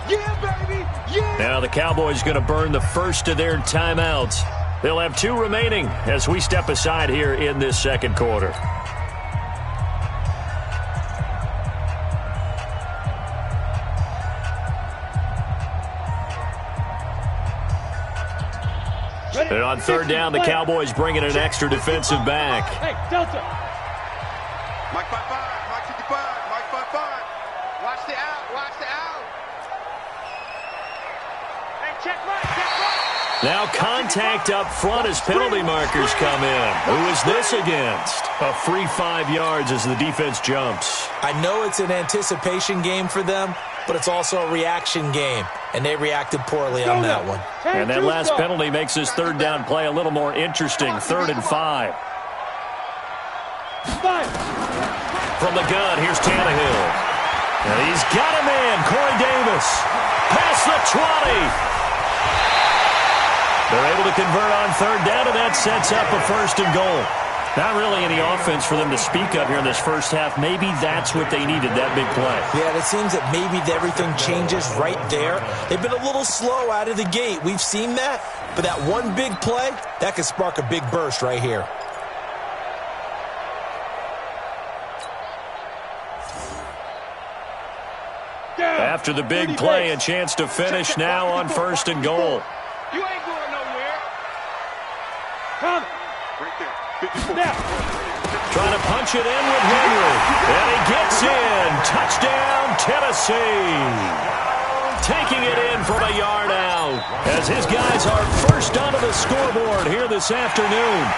Yeah, baby. Yeah. Now the Cowboys going to burn the first of their timeouts. They'll have 2 remaining as we step aside here in this second quarter. And on third down, the Cowboys bringing an extra defensive back. Hey, Delta. Mike 5-5, Mike 55, Mike 5-5. Watch the out, watch the out. Hey, check right, check right. Now contact up front as penalty markers come in. Who is this against? A free 5 yards as the defense jumps. I know it's an anticipation game for them, but it's also a reaction game, and they reacted poorly on that one. And that last penalty makes this third down play a little more interesting. 3rd and 5. From the gun, here's Tannehill. And he's got a man, Corey Davis. Past the 20. They're able to convert on third down, and that sets up a 1st and goal. Not really any offense for them to speak of here in this first half. Maybe that's what they needed, that big play. Yeah, it seems that maybe everything changes right there. They've been a little slow out of the gate. We've seen that. But that one big play, that could spark a big burst right here. After the big play, a chance to finish now on 1st and goal. You ain't going nowhere. Come. Right there. Trying to punch it in with Henry. And he gets in. Touchdown, Tennessee. Taking it in from a yard out as his guys are first onto the scoreboard here this afternoon.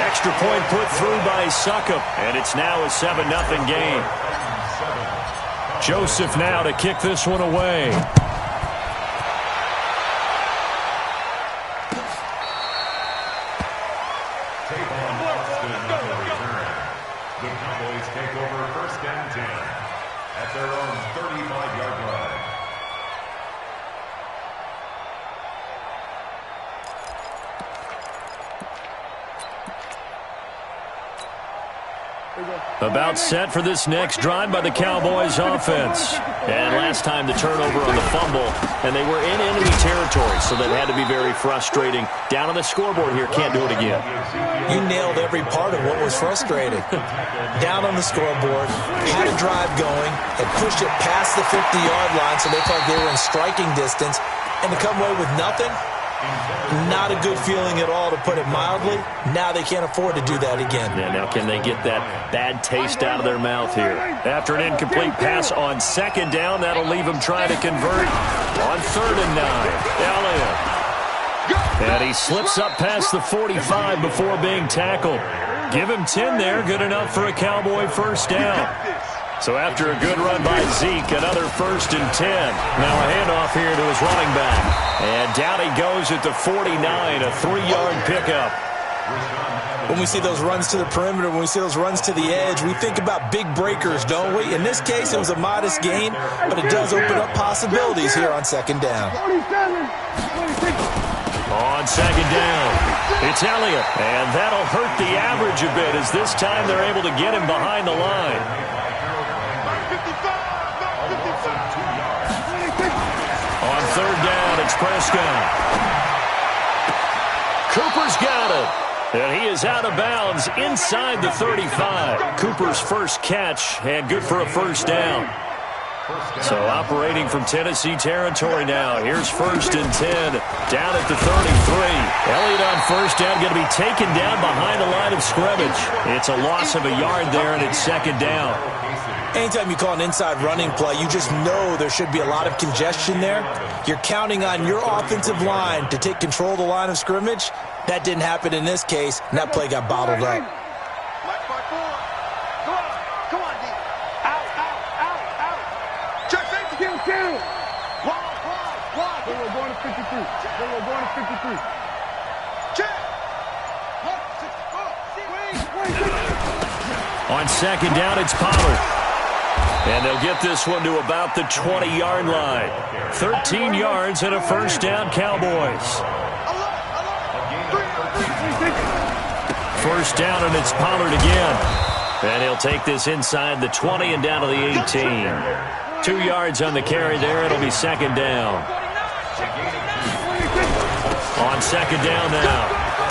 Extra point put through by Succop, and it's now a 7-0 game. Joseph now to kick this one away. The Cowboys take over 1st and 10 at their own 35-yard line. About set for this next drive by the Cowboys offense. And last time the turnover on the fumble, and they were in enemy territory, so that had to be very frustrating. Down on the scoreboard here, can't do it again. You nailed every part of what was frustrating. Down on the scoreboard, had a drive going, had pushed it past the 50-yard line so they felt they were in striking distance, and to come away with nothing, not a good feeling at all, to put it mildly. Now they can't afford to do that again. Yeah, now can they get that bad taste out of their mouth here? After an incomplete pass on 2nd down, that'll leave them trying to convert on 3rd and 9. Elliott. And he slips up past the 45 before being tackled. Give him 10 there, good enough for a Cowboy 1st down. So after a good run by Zeke, another 1st and 10. Now a handoff here to his running back. And down he goes at the 49, a 3-yard pickup. When we see those runs to the perimeter, when we see those runs to the edge, we think about big breakers, don't we? In this case, it was a modest gain, but it does open up possibilities here on 2nd down. On 2nd down, it's Elliott. And that'll hurt the average a bit as this time they're able to get him behind the line. On 3rd down, it's Prescott. Cooper's got it. And he is out of bounds inside the 35. Cooper's first catch, and good for a 1st down. So operating from Tennessee territory now. Here's 1st and 10, down at the 33. Elliott on 1st down, going to be taken down behind the line of scrimmage. It's a loss of a yard there, and it's 2nd down. Anytime you call an inside running play, you just know there should be a lot of congestion there. You're counting on your offensive line to take control of the line of scrimmage. That didn't happen in this case, and that play got bottled up. Come on, D. Out. Check safety. Get him down. Wide. They were going to 53. Check. On 2nd down, it's Pollard. And they'll get this one to about the 20-yard line. 13 yards and a 1st down, Cowboys. 1st down, and it's Pollard again. And he'll take this inside the 20 and down to the 18. 2 yards on the carry there. It'll be 2nd down. On 2nd down now.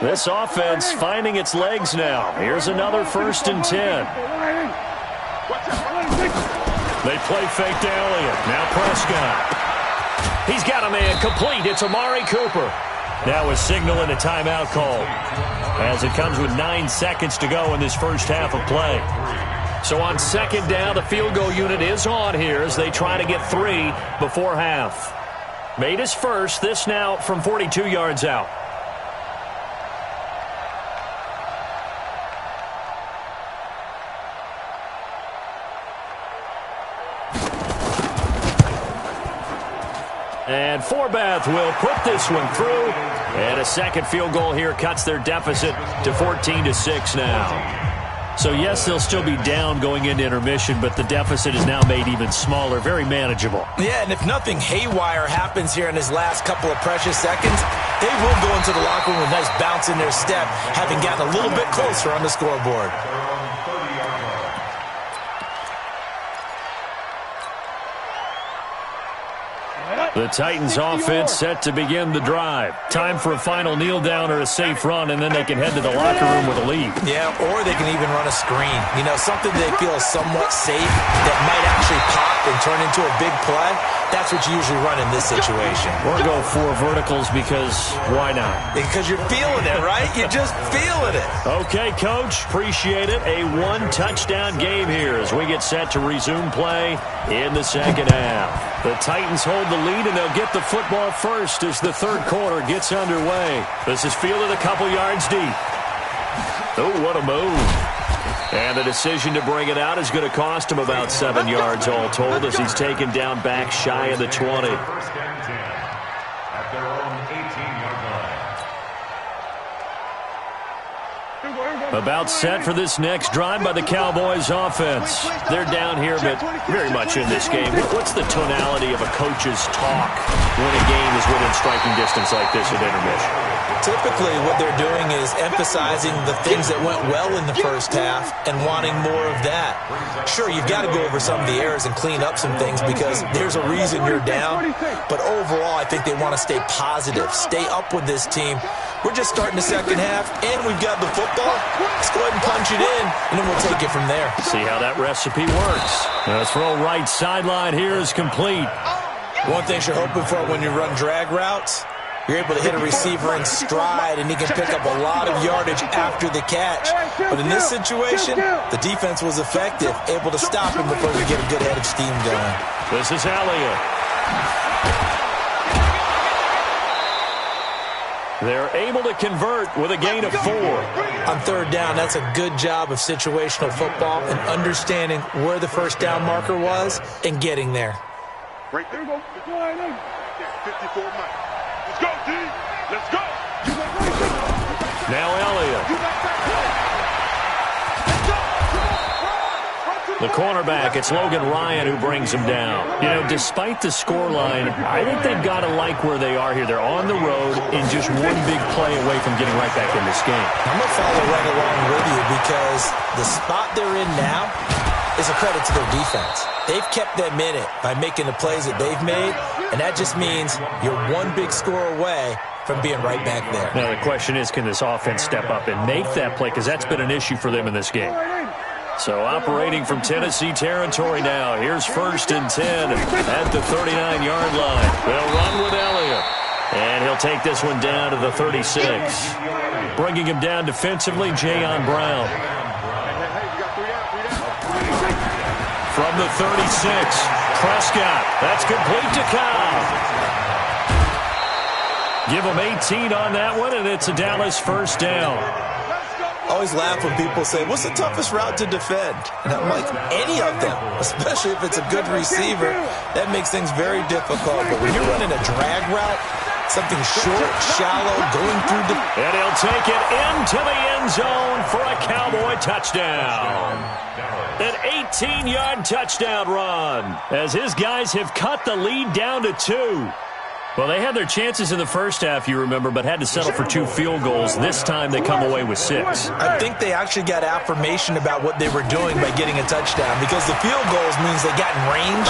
This offense finding its legs now. Here's another 1st and 10. They play fake to Elliott. Now Prescott. He's got a man complete. It's Amari Cooper. Now a signal and a timeout call, as it comes with 9 seconds to go in this first half of play. So on 2nd down, the field goal unit is on here as they try to get 3 before half. Made his first. This now from 42 yards out. And Forbath will put this one through. And a second field goal here cuts their deficit to 14-6 now. So, yes, they'll still be down going into intermission, but the deficit is now made even smaller, very manageable. Yeah, and if nothing haywire happens here in his last couple of precious seconds, they will go into the locker room with a nice bounce in their step, having gotten a little bit closer on the scoreboard. The Titans offense set to begin the drive. Time for a final kneel down or a safe run, and then they can head to the locker room with a lead. Yeah, or they can even run a screen. You know, something they feel is somewhat safe that might actually pop and turn into a big play. That's what you usually run in this situation. Or go 4 verticals because why not? Because you're feeling it, right? You're just feeling it. Okay, Coach. Appreciate it. A 1-touchdown game here as we get set to resume play in the second half. The Titans hold the lead, and they'll get the football first as the third quarter gets underway. This is fielded a couple yards deep. Oh, what a move. And the decision to bring it out is going to cost him about 7 yards all told as he's taken down back shy of the 20. First and 10 at their own 18-yard line. About set for this next drive by the Cowboys offense. They're down here, but very much in this game. What's the tonality of a coach's talk when a game is within striking distance like this at intermission? Typically, what they're doing is emphasizing the things that went well in the first half and wanting more of that. Sure, you've got to go over some of the errors and clean up some things because there's a reason you're down. But overall, I think they want to stay positive, stay up with this team. We're just starting the second half, and we've got the football. Let's go ahead and punch it in, and then we'll take it from there. See how that recipe works. The throw right sideline here is complete. One thing you're hoping for when you run drag routes, you're able to hit a receiver in stride, and he can pick up a lot of yardage after the catch. But in this situation, the defense was effective, able to stop him before we get a good head of steam going. This is Elliott. They're able to convert with a gain of 4. On third down, that's a good job of situational football and understanding where the first down marker was and getting there. Right there. 54 Mike. Let's go, D. Let's go. Now Elliott. The cornerback, it's Logan Ryan who brings him down. You know, despite the scoreline, I think they've got to like where they are here. They're on the road and just one big play away from getting right back in this game. I'm going to follow right along with you because the spot they're in now is a credit to their defense. They've kept them in it by making the plays that they've made, and that just means you're one big score away from being right back there. Now, the question is, can this offense step up and make that play? Because that's been an issue for them in this game. So operating from Tennessee territory now. Here's 1st and 10 at the 39-yard line. They'll run with Elliott. And he'll take this one down to the 36. Bringing him down defensively, Jayon Brown. From the 36, Prescott. That's complete to Cobb. Give him 18 on that one, and it's a Dallas first down. I always laugh when people say, what's the toughest route to defend? And I'm like, any of them, especially if it's a good receiver. That makes things very difficult. But when you're running a drag route, something short, shallow, going through the... And he'll take it into the end zone for a Cowboy touchdown. An 18-yard touchdown run as his guys have cut the lead down to 2. Well, they had their chances in the first half, you remember, but had to settle for 2 field goals. This time they come away with 6. I think they actually got affirmation about what they were doing by getting a touchdown because the field goals means they got in range,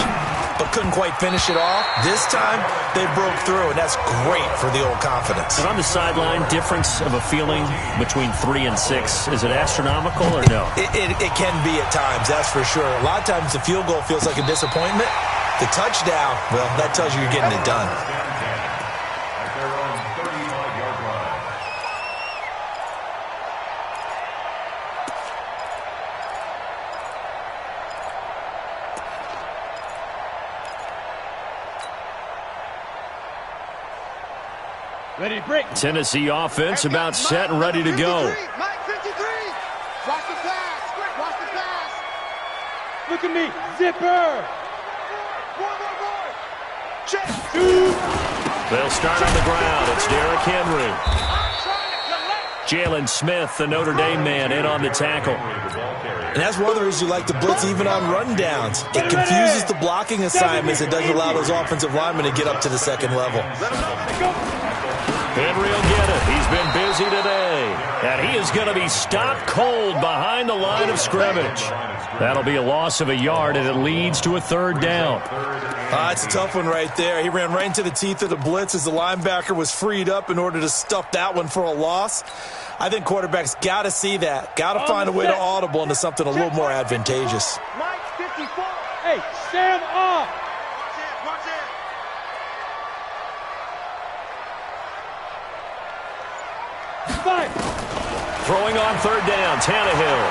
but couldn't quite finish it off. This time, they broke through, and that's great for the old confidence. And on the sideline, difference of a feeling between 3 and 6, is it astronomical or no? It can be at times, that's for sure. A lot of times the field goal feels like a disappointment. The touchdown, well, that tells you you're getting it done. At their own 35-yard line. Ready to break. Tennessee offense about set and ready to go. Mike 53. Watch the pass. Watch the pass. Look at me. Zipper. More. Check. They'll start on the ground. It's Derrick Henry. Jalen Smith, the Notre Dame man, in on the tackle. And that's one of the reasons you like to blitz even on rundowns. It confuses the blocking assignments. It doesn't allow those offensive linemen to get up to the second level. Henry will get it. He's been busy today. And he is going to be stopped cold behind the line of scrimmage. That'll be a loss of a yard, and it leads to a third down. It's a tough one right there. He ran right into the teeth of the blitz as the linebacker was freed up in order to stuff that one for a loss. I think quarterbacks got to see that. Got to find a way to audible into something a little more advantageous. Mike 54. Hey, stand up. Watch it. Fight. Throwing on third down, Tannehill.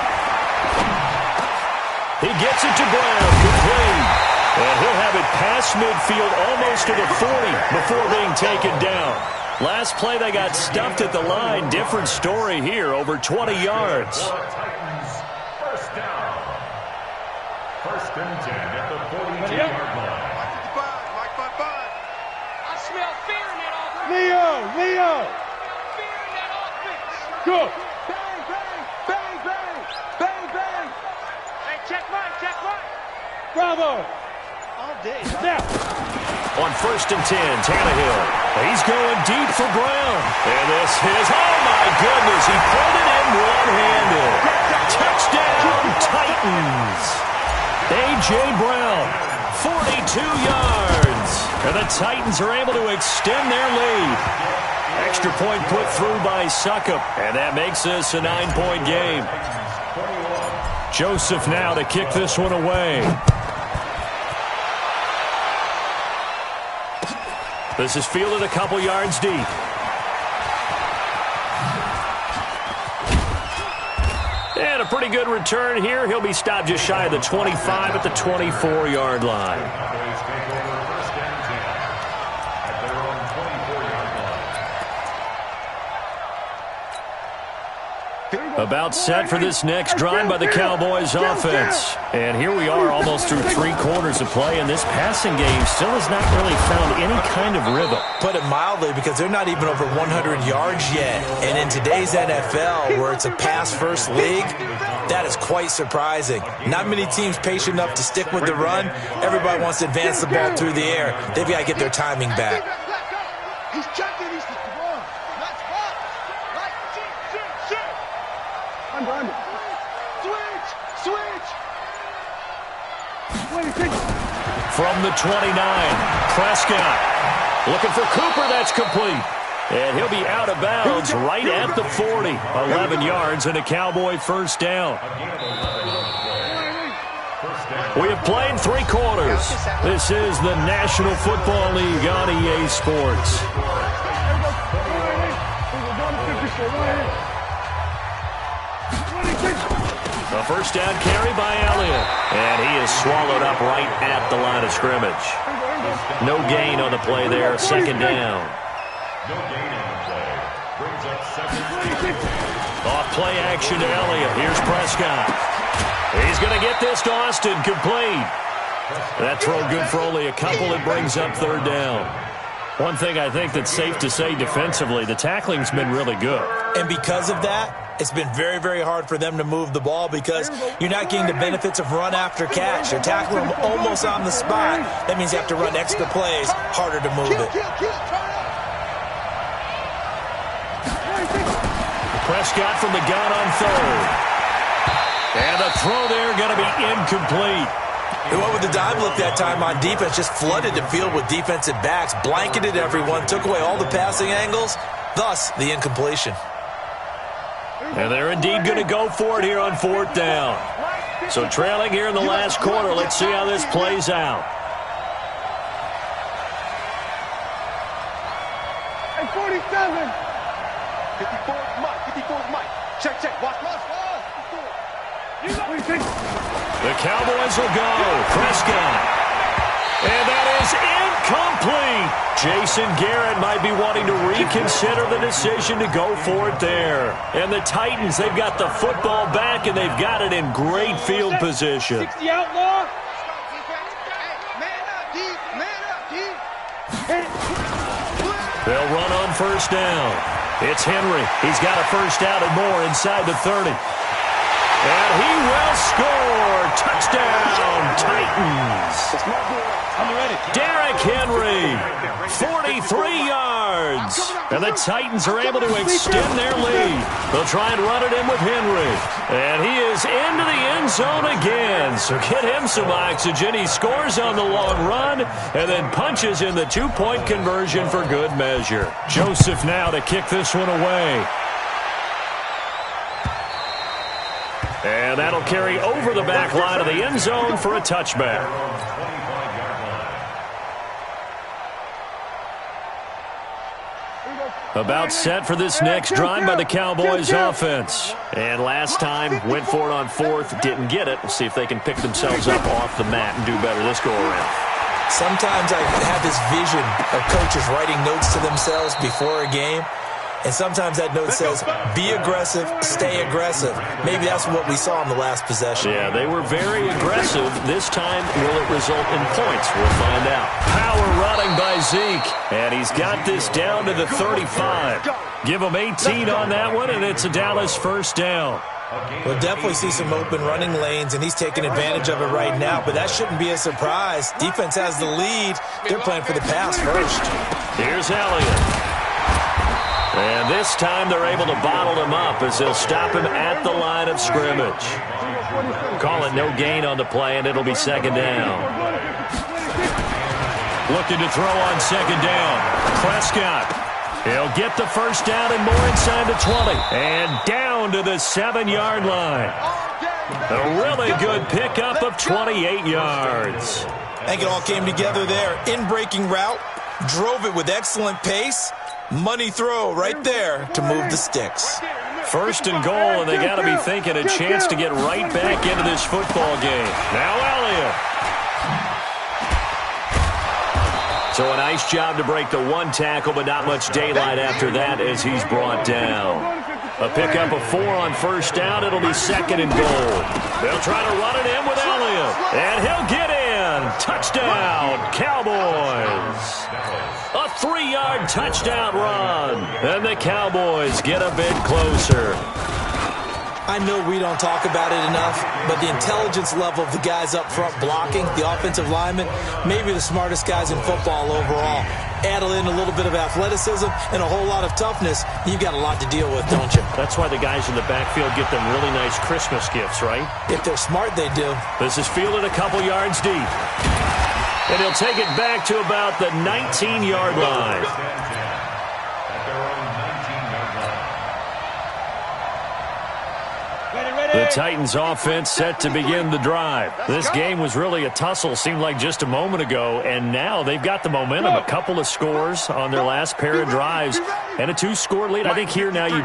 He gets it to Brown, complete. And he'll have it past midfield almost to the 40 before being taken down. Last play, they got stuffed at the line. Different story here, over 20 yards. Titans, first down. First and 10 at the 42-yard line. Mike 55. I smell fear in that offense. Leo. Fear in that offense. Go. Bang. Hey, check Mike. Bravo. All day. Now. On first and 10, Tannehill. He's going deep for Brown. And this is, oh my goodness, he pulled it in one-handed. Touchdown, Titans. A.J. Brown, 42 yards. And the Titans are able to extend their lead. Extra point put through by Succop. And that makes this a 9-point game. Joseph now to kick this one away. This is fielded a couple yards deep. And a pretty good return here. He'll be stopped just shy of the 25 at the 24-yard line. Cowboys take over first and 10 at their own 24-yard line. About set for this next drive by the Cowboys offense. And here we are almost through 3 quarters of play, and this passing game still has not really found any kind of rhythm. Put it mildly, because they're not even over 100 yards yet. And in today's NFL, where it's a pass-first league, that is quite surprising. Not many teams patient enough to stick with the run. Everybody wants to advance the ball through the air. They've got to get their timing back. He's checking. He's the ball. Let's walk. Right. Shit. Under. Switch. From the 29, Prescott. Looking for Cooper, that's complete. And he'll be out of bounds right at the 40. 11 yards and a Cowboy first down. We have played 3 quarters. This is the National Football League on EA Sports. A first down carry by Elliott. And he is swallowed up right at the line of scrimmage. No gain on the play there. Second down. No gain on the play. Brings up second. Off play action to Elliott. Here's Prescott. He's going to get this to Austin, complete. That throw good for only a couple. It brings up third down. One thing I think that's safe to say defensively, the tackling's been really good. And because of that, it's been very, very hard for them to move the ball because you're not getting the benefits of run after catch. You're tackling them almost on the spot. That means you have to run extra plays, harder to move it. Prescott from the gun on third. And the throw there going to be incomplete. They went with the dime look that time on defense, just flooded the field with defensive backs, blanketed everyone, took away all the passing angles, thus the incompletion. And they're indeed going to go for it here on 4th down. So trailing here in the last quarter. Let's see how this plays out. Hey, 47. 54 Mike. 54 Mike. Check. Watch. The Cowboys will go. Prescott. And that is incomplete. Jason Garrett might be wanting to reconsider the decision to go for it there. And the Titans, they've got the football back, and they've got it in great field position. 60 outlaw. Man up, D. They'll run on 1st down. It's Henry. He's got a first down and more inside the 30. And he will score. Touchdown, Titans. Derrick Henry, 43 yards. And the Titans are able to extend their lead. They'll try and run it in with Henry. And he is into the end zone again. So get him some oxygen. He scores on the long run and then punches in the 2-point conversion for good measure. Joseph now to kick this one away. And that'll carry over the back line of the end zone for a touchback. About set for this next drive by the Cowboys offense. And last time, went for it on 4th, didn't get it. We'll see if they can pick themselves up off the mat and do better this go-around. Sometimes I have this vision of coaches writing notes to themselves before a game. And sometimes that note says, be aggressive, stay aggressive. Maybe that's what we saw in the last possession. Yeah, they were very aggressive. This time, will it result in points? We'll find out. Power running by Zeke. And he's got this down to the 35. Give him 18 on that one, and it's a Dallas first down. We'll definitely see some open running lanes, and he's taking advantage of it right now. But that shouldn't be a surprise. Defense has the lead. They're playing for the pass first. Here's Elliott. And this time they're able to bottle him up as they'll stop him at the line of scrimmage. Call it no gain on the play, and it'll be 2nd down. Looking to throw on 2nd down. Prescott. He'll get the first down and more inside the 20. And down to the 7-yard line. A really good pickup of 28 yards. I think it all came together there. In-breaking route. Drove it with excellent pace. Money throw right there to move the sticks. 1st and goal, and they got to be thinking a chance to get right back into this football game. Now Elliott. So a nice job to break the 1 tackle, but not much daylight after that as he's brought down. A pickup of 4 on 1st down. It'll be 2nd and goal. They'll try to run it in with Elliott, and he'll get in. Touchdown, Cowboys. A 3-yard touchdown run. And the Cowboys get a bit closer. I know we don't talk about it enough, but the intelligence level of the guys up front blocking, the offensive linemen, maybe the smartest guys in football overall. Add in a little bit of athleticism and a whole lot of toughness, you've got a lot to deal with, don't you? That's why the guys in the backfield get them really nice Christmas gifts, right? If they're smart, they do. This is fielded a couple yards deep. And he'll take it back to about the 19-yard line. The Titans offense set to begin the drive. This game was really a tussle, seemed like just a moment ago, and now they've got the momentum. A couple of scores on their last pair of drives and a 2-score lead. I think here now you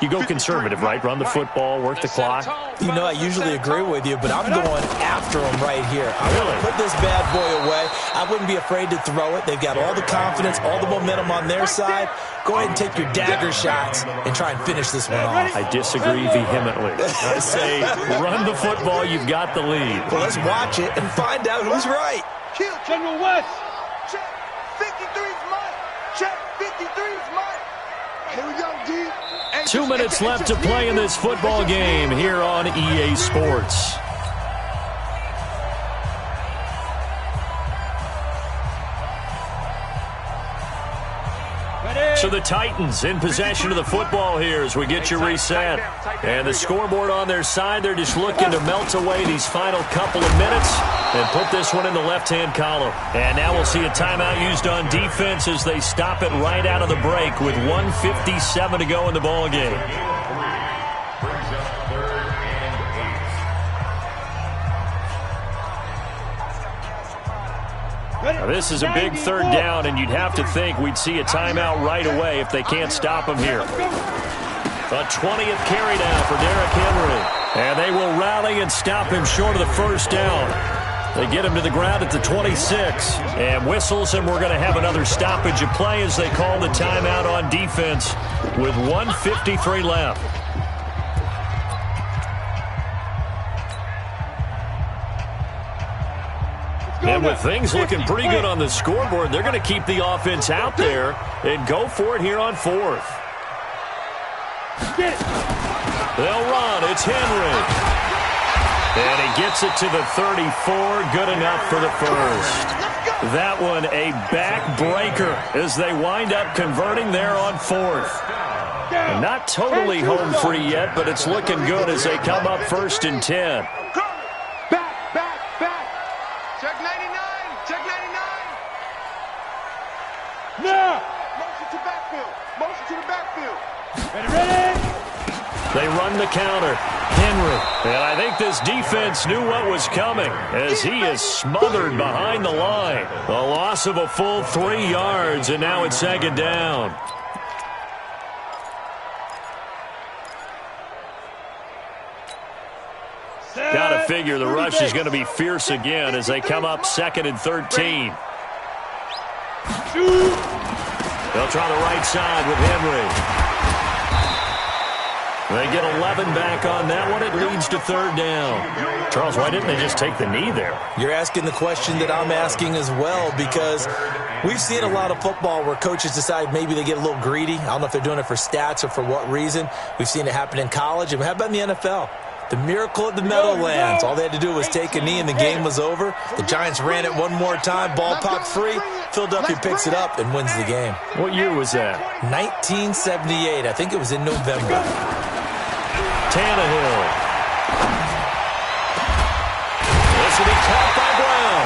go conservative, right? Run the football, work the clock. You know, I usually agree with you, but I'm going after them right here. I want to put this bad boy away. I wouldn't be afraid to throw it. They've got all the confidence, all the momentum on their side. Go ahead and take your dagger shots and try and finish this one off. I disagree vehemently. I say run the football. You've got the lead. Well, let's watch it and find out who's right. Kill General West. Check. 53's mine. Check. 53's mine. Here we go, D. 2 minutes left to play in this football game here on EA Sports. So the Titans in possession of the football here as we get you reset. And the scoreboard on their side, they're just looking to melt away these final couple of minutes and put this one in the left-hand column. And now we'll see a timeout used on defense as they stop it right out of the break with 1:57 to go in the ballgame. Now this is a big third down, and you'd have to think we'd see a timeout right away if they can't stop him here. A 20th carry now for Derrick Henry. And they will rally and stop him short of the first down. They get him to the ground at the 26. And whistles, and we're going to have another stoppage of play as they call the timeout on defense with 1:53 left. And with things looking pretty good on the scoreboard, they're going to keep the offense out there and go for it here on fourth. They'll run. It's Henry. And he gets it to the 34. Good enough for the first. That one a backbreaker as they wind up converting there on fourth. And not totally home free yet, but it's looking good as they come up 1st and 10. They run the counter. Henry. And I think this defense knew what was coming as he is smothered behind the line. A loss of a full 3 yards, and now it's 2nd down. Got to figure the rush is going to be fierce again as they come up 2nd and 13. They'll try the right side with Henry. They get 11 back on that one. It leads to 3rd down. Charles, why didn't they just take the knee there? You're asking the question that I'm asking as well, because we've seen a lot of football where coaches decide maybe they get a little greedy. I don't know if they're doing it for stats or for what reason. We've seen it happen in college. And how about in the NFL? The miracle at the Meadowlands. All they had to do was take a knee and the game was over. The Giants ran it one more time. Ball popped free. Philadelphia picks it up and wins the game. What year was that? 1978. I think it was in November. Tannehill. This will be caught by Brown.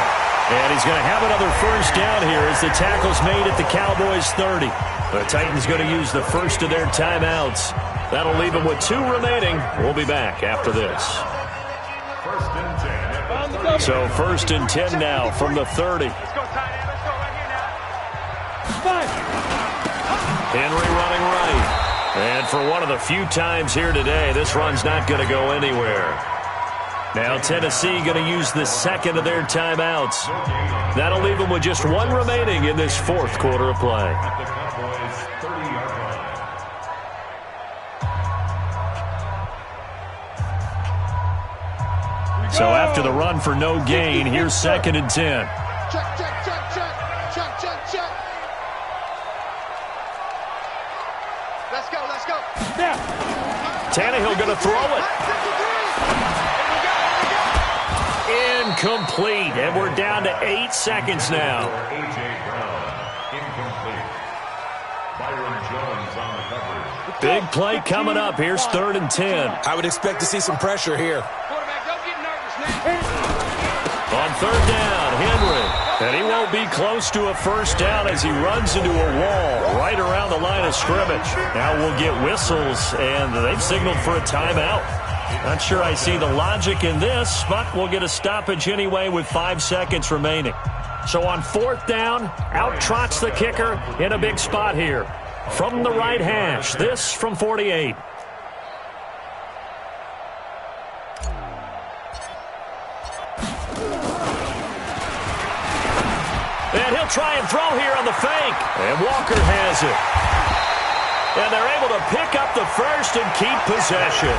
And he's going to have another first down here as the tackle's made at the Cowboys' 30. The Titans going to use the first of their timeouts. That'll leave them with 2 remaining. We'll be back after this. So 1st and 10 now from the 30. Henry running right. And for one of the few times here today, this run's not going to go anywhere. Now Tennessee going to use the 2nd of their timeouts. That'll leave them with just 1 remaining in this 4th quarter of play. So after the run for no gain, here's 2nd and 10. Check, check, check, check. Check, check, check. Let's go, let's go. Yeah. Tannehill going to throw it. Incomplete. And we're down to 8 seconds now. Big play coming up. Here's 3rd and 10. I would expect to see some pressure here. On 3rd down, Henry. And he won't be close to a first down as he runs into a wall right around the line of scrimmage. Now we'll get whistles, and they've signaled for a timeout. Not sure I see the logic in this, but we'll get a stoppage anyway with 5 seconds remaining. So on 4th down, out trots the kicker in a big spot here. From the right hash, this from 48. And he'll try and throw here on the fake. And Walker has it. And they're able to pick up the first and keep possession.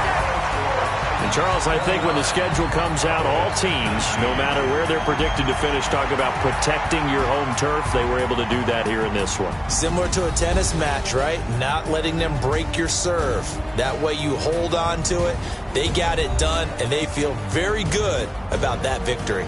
And Charles, I think when the schedule comes out, all teams, no matter where they're predicted to finish, talk about protecting your home turf. They were able to do that here in this one. Similar to a tennis match, right? Not letting them break your serve. That way you hold on to it. They got it done, and they feel very good about that victory.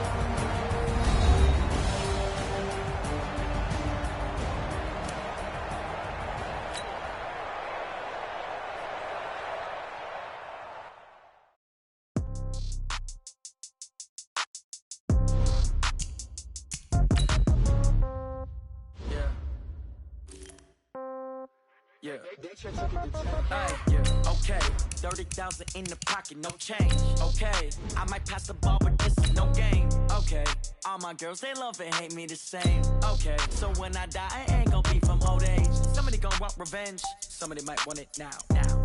Yeah. Hey, yeah. Okay. 30,000 in the pocket, no change. Okay. I might pass the ball, but this is no game. Okay. All my girls, they love and hate me the same. Okay. So when I die, I ain't gonna be from old age. Somebody gonna want revenge. Somebody might want it now.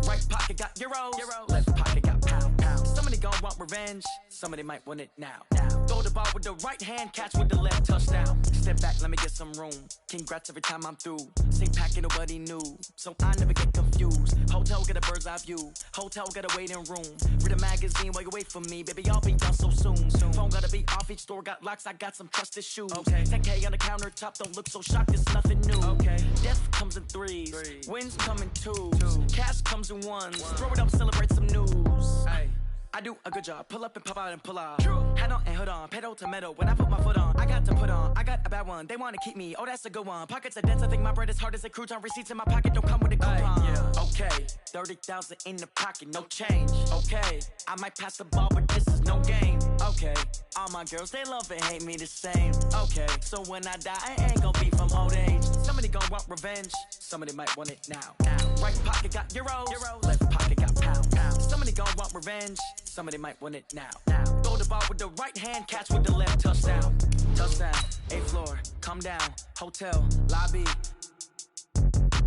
Right pocket got euros. Left pocket got pound. Somebody gonna want revenge. Somebody might want it now. Throw the ball with the right hand, catch with the left, touchdown. Step back, let me get some room. Congrats every time I'm through. Same packet, nobody knew, so I never get confused. Hotel get a bird's eye view. Hotel get a waiting room. Read a magazine while you wait for me, baby. I'll be done so soon. Phone gotta be off. Each store got locks. I got some trusted shoes. Okay. 10K on the countertop. Don't look so shocked. It's nothing new. Okay. Death comes in threes. Wins come in twos. Cash comes in ones. Throw it up, celebrate some news. Hey. I do a good job, pull up and pop out and pull off. Hat on and hood on, pedal to metal. When I put my foot on, I got to put on. I got a bad one, they wanna keep me. Oh, that's a good one. Pockets are dense, I think my bread is hard as a crouton. Receipts in my pocket don't come with a coupon. Yeah. Okay, 30,000 in the pocket, no change. Okay, I might pass the ball, but this is no game. Okay, all my girls, they love and hate me the same. Okay, so when I die, I ain't gonna be from old age. Somebody gonna want revenge. Somebody might want it now. Right pocket got euros. Left pocket got pound. Somebody gonna want revenge. Somebody might want it now. Throw the ball with the right hand, catch with the left, touchdown. Touchdown, 8th floor, come down. Hotel, lobby.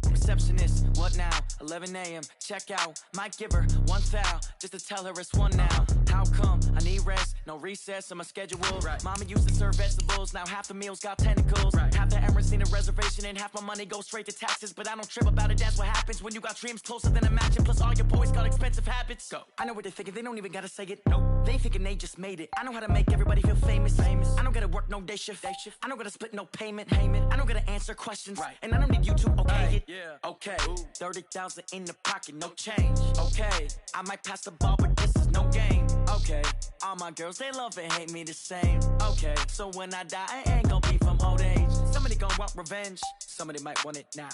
Receptionist, what now? 11 a.m., check out. Might give her one foul, just to tell her it's one now. How come? I need rest, no recess on my schedule. Right. Mama used to serve vegetables, now half the meals got tentacles. Right. Half the Emirates need a reservation and half my money goes straight to taxes. But I don't trip about it, that's what happens when you got dreams closer than a matching. Plus all your boys got expensive habits. Go. I know what they're thinking, they don't even gotta say it. Nope. They thinking they just made it. I know how to make everybody feel famous. I don't gotta work no day shift. I don't gotta split no payment. I don't gotta answer questions. Right. And I don't need you to okay it. Yeah. Okay, 30,000 in the pocket, no change. Okay, I might pass the ball, but this is no game. Okay, all my girls, they love and hate me the same. Okay, so when I die, I ain't gonna be from old age. Somebody gonna want revenge. Somebody might want it now.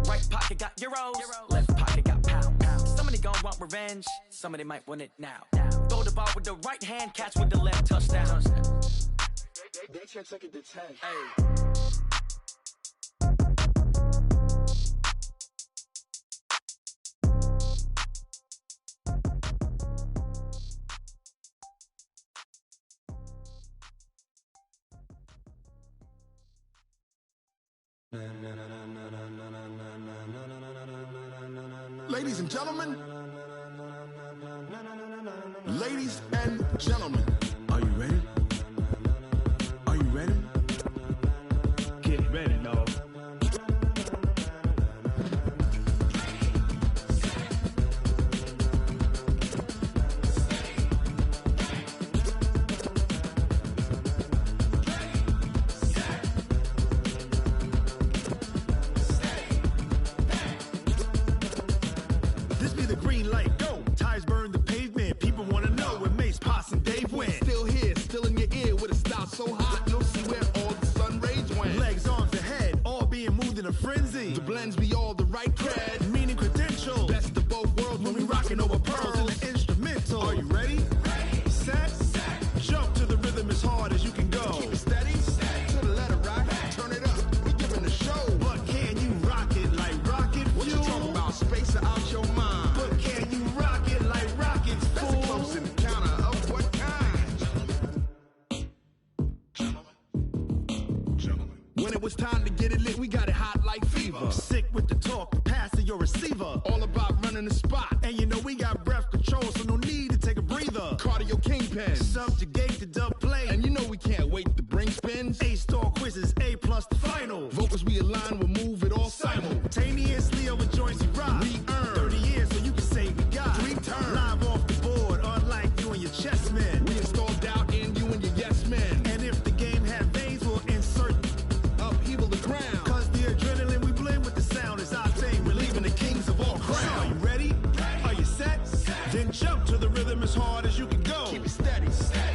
Right pocket got euros. Left pocket got pound. Somebody gonna want revenge. Somebody might want it now. Throw the ball with the right hand, catch with the left, touchdown. They can't take it to 10. Hey. Ladies and gentlemen, are you ready? Are you ready? Get ready, dog. This be the green light, go. Tires burn the pavement. People wanna know where Mace, Poss, and Dave went. Still here, still in your ear with a style so hot, you'll see where all the sun rays went. Legs, arms, and head, all being moved in a frenzy. The blends be all the right cred, meaning credentials. Best of both worlds when we rockin' over pearls in the instrumental. Are you ready? Set. Jump to the rhythm as hard as you can go. Keep it steady. To the letter rock. Turn it up. We giving the show. But can you rock it like rocket fuel? What you talking about? Space out your mind. But can you rock it like rockets, fool? That's a close encounter of what kind? Gentlemen. When it was time to get it lit, we got it hot like fever. Sick with the talk, pass to your receiver. All about running the spot. And you know we got breath control, so no need to take a breather. Cardio kingpin, subjugate the dub play. And you know we can't wait to bring spins. A-star quizzes, A+ the final. Vocals we align, we'll move it all simultaneously over joints we rock. We earn 30 years, so you can say we got 3 turns. Live off the board, unlike you and your chess men. We install doubt in you and your yes men. And if the game had veins, we'll insert upheaval the ground. Cause the adrenaline we blend with the sound is our thing. We're leaving the kings of all crowns. So are you ready? Are you set? Then jump to the rhythm as hard as you can go. Keep it steady.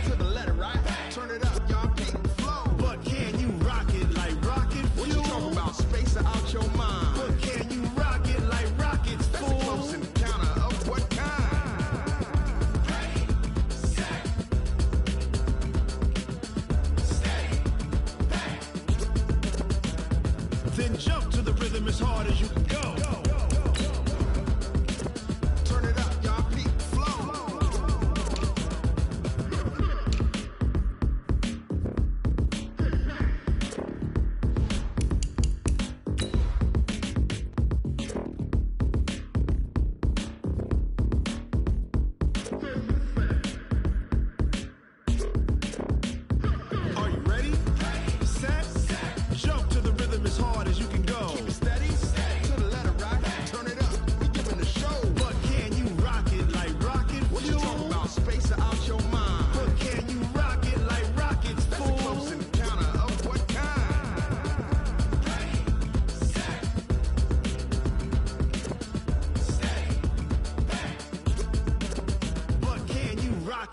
To the letter, right? Turn it up, y'all keep the flow. But can you rock it like rocket fuel? What you talking about? Space out your mind. But can you rock it like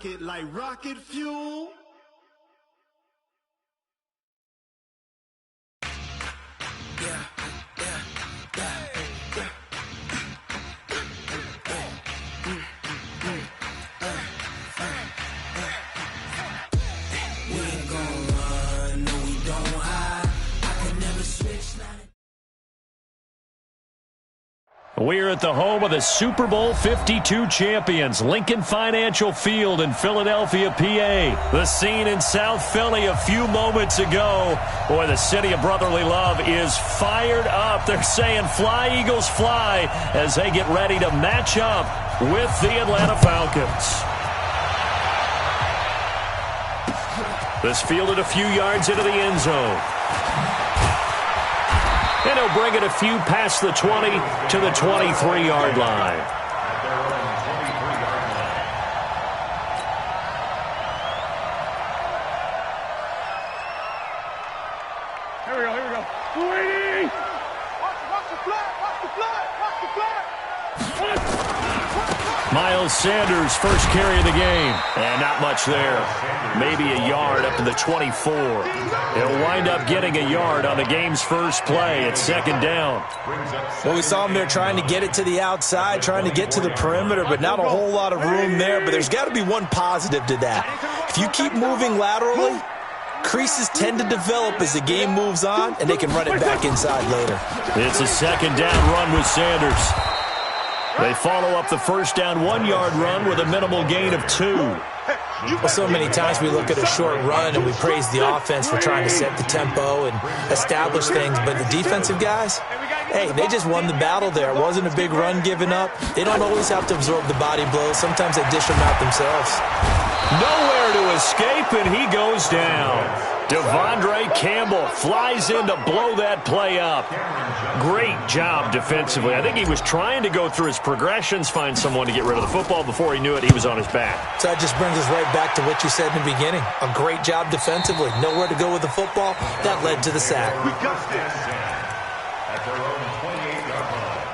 rocket like rocket fuel. We're at the home of the Super Bowl 52 champions, Lincoln Financial Field in Philadelphia, PA. The scene in South Philly a few moments ago. Boy, the city of brotherly love is fired up. They're saying, "Fly, Eagles, fly," as they get ready to match up with the Atlanta Falcons. This fielded a few yards into the end zone. And he'll bring it a few past the 20 to the 23-yard line. Here we go, here we go. 280! Watch the flag, watch the flag, watch the flag! Miles Sanders, first carry of the game. And not much there. Maybe a yard up to the 24. He'll wind up getting a yard on the game's first play at second down. Well, we saw him there trying to get it to the outside, trying to get to the perimeter, but not a whole lot of room there. But there's got to be one positive to that. If you keep moving laterally, creases tend to develop as the game moves on, and they can run it back inside later. It's a second down run with Sanders. They follow up the first down 1-yard run with a minimal gain of 2. Well, so many times we look at a short run and we praise the offense for trying to set the tempo and establish things, but the defensive guys, hey, they just won the battle there. It wasn't a big run given up. They don't always have to absorb the body blows. Sometimes they dish them out themselves. Nowhere to escape, and he goes down. Devondre Campbell flies in to blow that play up. Great job defensively. I think he was trying to go through his progressions, find someone to get rid of the football. Before he knew it, he was on his back. So that just brings us right back to what you said in the beginning. A great job defensively. Nowhere to go with the football. That led to the sack. We got this at their own 28-yard line.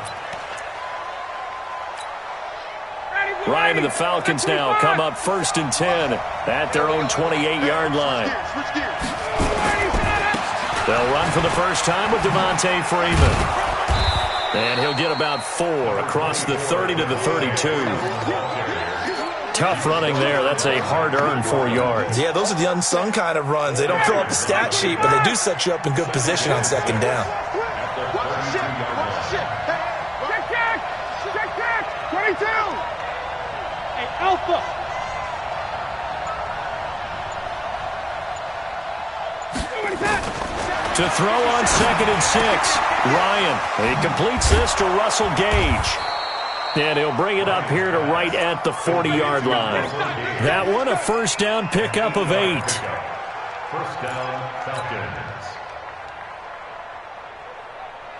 Ryan and the Falcons now come up 1st and 10 at their own 28-yard line. They'll run for the first time with Devontae Freeman. And he'll get about 4 across the 30 to the 32. Tough running there. That's a hard-earned 4 yards. Yeah, those are the unsung kind of runs. They don't fill up the stat sheet, but they do set you up in good position on second down. Check, 22! Hey, Alpha! To throw on 2nd and 6. Ryan, he completes this to Russell Gage. And he'll bring it up here to right at the 40-yard line. That one a first down pickup of 8. First down, Falcons.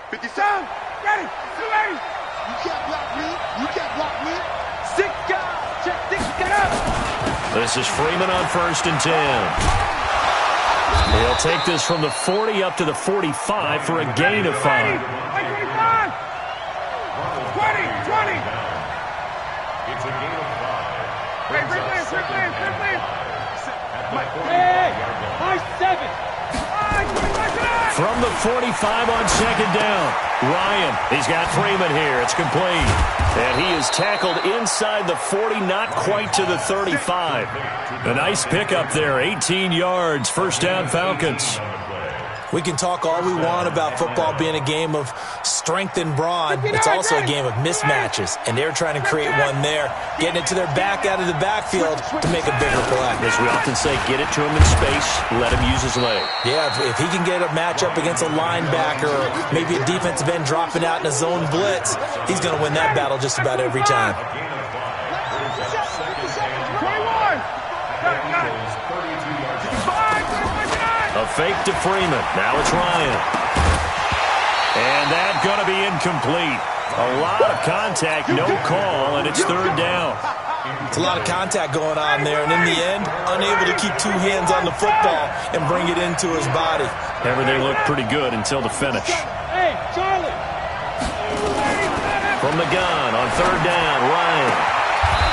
57! Ready! 280! You can't block me! You can't block me! 6 guys! Check 6, get up! This is Freeman on 1st and 10. He'll take this from the 40 up to the 45 for a gain of 5. 20! 20! It's a gain of 5. Wait, Hey! 5-7! From the 45 on 2nd down. Ryan, he's got Freeman here. It's complete. And he is tackled inside the 40, not quite to the 35. A nice pickup there, 18 yards. First down, Falcons. We can talk all we want about football being a game of strength and brawn. It's also a game of mismatches, and they're trying to create one there, getting it to their back out of the backfield to make a bigger play. As we often say, get it to him in space, let him use his leg. Yeah, if he can get a matchup against a linebacker or maybe a defensive end dropping out in a zone blitz, he's going to win that battle just about every time. A fake to Freeman. Now it's Ryan. And that's going to be incomplete. A lot of contact, no call, and it's 3rd down. It's a lot of contact going on there, and in the end, unable to keep 2 hands on the football and bring it into his body. Everything looked pretty good until the finish. Hey, Charlie! From the gun on 3rd down, Ryan.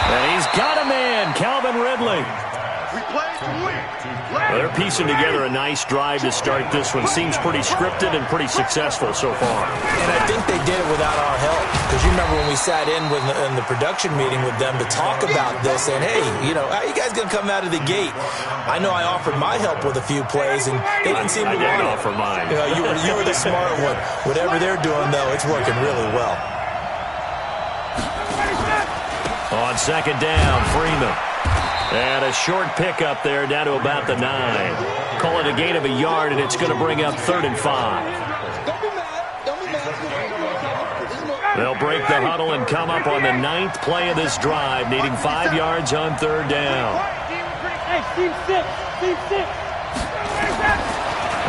And he's got a man and Calvin Ridley. We play to win. Well, they're piecing together a nice drive to start this one. Seems pretty scripted and pretty successful so far. And I think they did it without our help. Because you remember when we sat in the production meeting with them to talk about this, saying, hey, how are you guys going to come out of the gate? I know I offered my help with a few plays, and they didn't seem to want it. I didn't offer mine. You were the smart one. Whatever they're doing, though, it's working really well. On second down, Freeman. And a short pickup there down to about the 9. Call it a gain of a yard, and it's going to bring up 3rd and 5. They'll break the huddle and come up on the 9th play of this drive, needing 5 yards on 3rd down. Hey, team 6.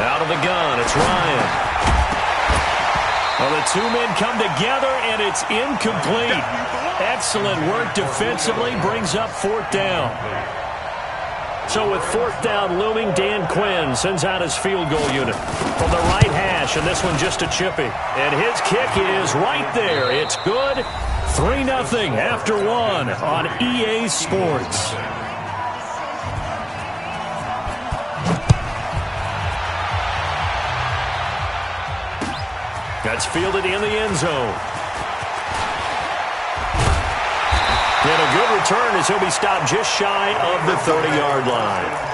Out of the gun, it's Ryan. Well, the two men come together, and it's incomplete. Excellent work defensively, brings up 4th down. So with 4th down looming, Dan Quinn sends out his field goal unit from the right hash, and this one just a chippy. And his kick is right there. It's good. 3-0 after 1 on EA Sports. That's fielded in the end zone. And a good return as he'll be stopped just shy of the 30-yard line.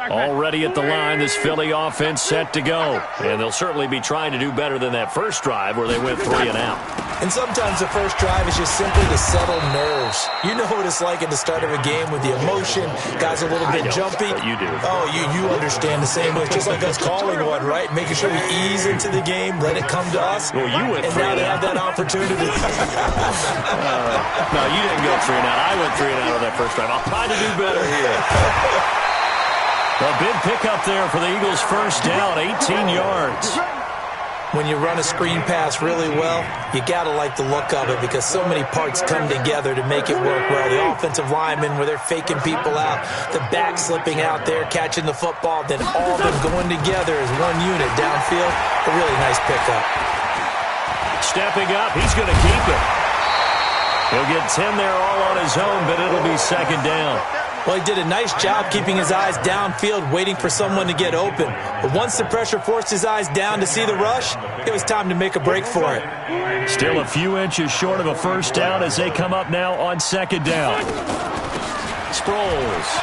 Already at the line, this Philly offense set to go. And they'll certainly be trying to do better than that first drive where they went 3 and out. And sometimes the first drive is just simply to settle nerves. You know what it's like at the start of a game with the emotion. Guys a little bit jumpy. But you do. Oh, you understand the same way. It's just like us calling one, right? Making sure we ease into the game, let it come to us. Well, you went 3 and now and they out. have that opportunity. No, you didn't go 3 and out. I went 3 and out on that first drive. I'll try to do better here. A big pickup there for the Eagles' first down, 18 yards. When you run a screen pass really well, you got to like the look of it because so many parts come together to make it work well. The offensive linemen, where they're faking people out, the back slipping out there, catching the football, then all of them going together as one unit downfield. A really nice pickup. Stepping up, he's going to keep it. He'll get 10 there all on his own, but it'll be second down. Well, he did a nice job keeping his eyes downfield, waiting for someone to get open. But once the pressure forced his eyes down to see the rush, it was time to make a break for it. Still a few inches short of a first down as they come up now on second down. Sproles.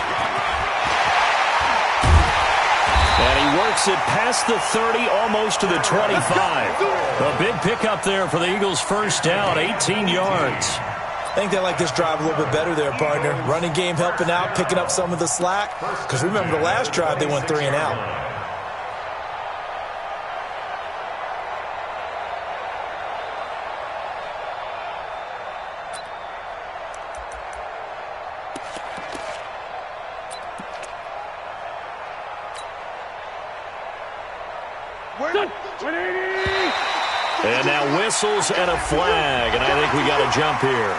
And he works it past the 30, almost to the 25. A big pickup there for the Eagles' first down, 18 yards. I think they like this drive a little bit better there, partner. Running game helping out, picking up some of the slack. Because remember, the last drive, they went 3 and out. And now whistles and a flag, and I think we got a jump here.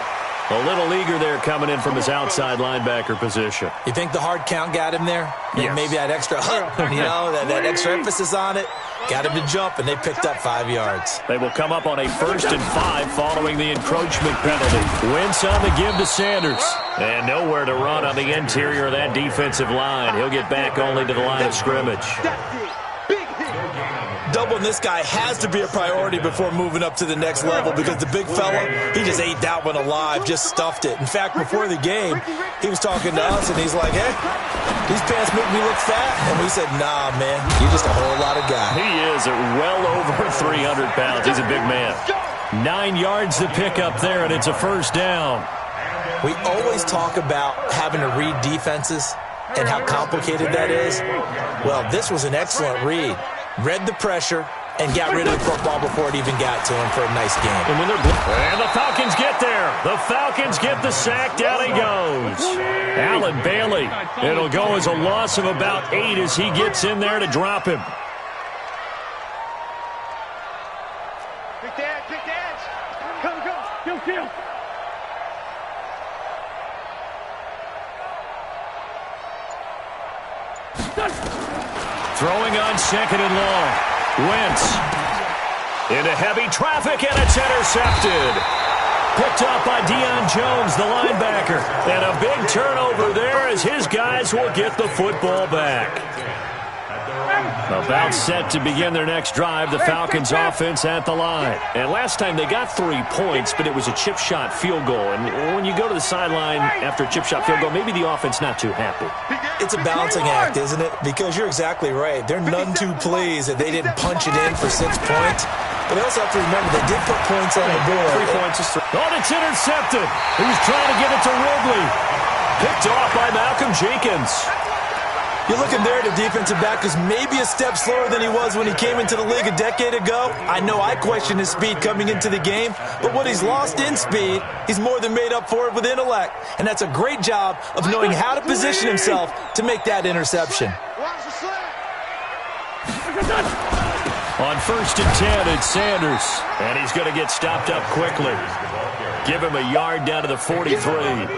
A little eager there coming in from his outside linebacker position. You think the hard count got him there? Yes. Maybe that extra that extra emphasis on it got him to jump, and they picked up 5 yards. They will come up on a 1st and 5 following the encroachment penalty. Wentz on the give to Sanders. And nowhere to run on the interior of that defensive line. He'll get back only to the line of scrimmage. Doubling this guy has to be a priority before moving up to the next level because the big fella, he just ate that one alive, just stuffed it. In fact, before the game, he was talking to us, and he's like, hey, these pants make me look fat. And we said, nah, man, you're just a whole lot of guy. He is at well over 300 pounds. He's a big man. 9 yards to pick up there, and it's a first down. We always talk about having to read defenses and how complicated that is. Well, this was an excellent read. Read the pressure and got rid of the football before it even got to him for a nice game. And the Falcons get there. The Falcons get the sack. Down he goes. Allen Bailey. It'll go as a loss of about 8 as he gets in there to drop him. Big Dad, Throwing on second and long. Wentz into heavy traffic, and it's intercepted. Picked up by Deion Jones, the linebacker. And a big turnover there as his guys will get the football back. About set to begin their next drive, the Falcons offense at the line. And last time they got 3 points, but it was a chip shot field goal. And when you go to the sideline after a chip shot field goal, maybe the offense not too happy. It's a balancing act, isn't it? Because you're exactly right. They're none too pleased that they didn't punch it in for 6 points. But they also have to remember they did put points on the board. 3 points is 3. Oh, it's intercepted. He was trying to get it to Ridley. Picked off by Malcolm Jenkins. You're looking there at the defensive back who's maybe a step slower than he was when he came into the league a decade ago. I know I questioned his speed coming into the game, but what he's lost in speed, he's more than made up for it with intellect. And that's a great job of knowing how to position himself to make that interception. On 1st and 10, it's Sanders. And he's going to get stopped up quickly. Give him a yard down to the 43.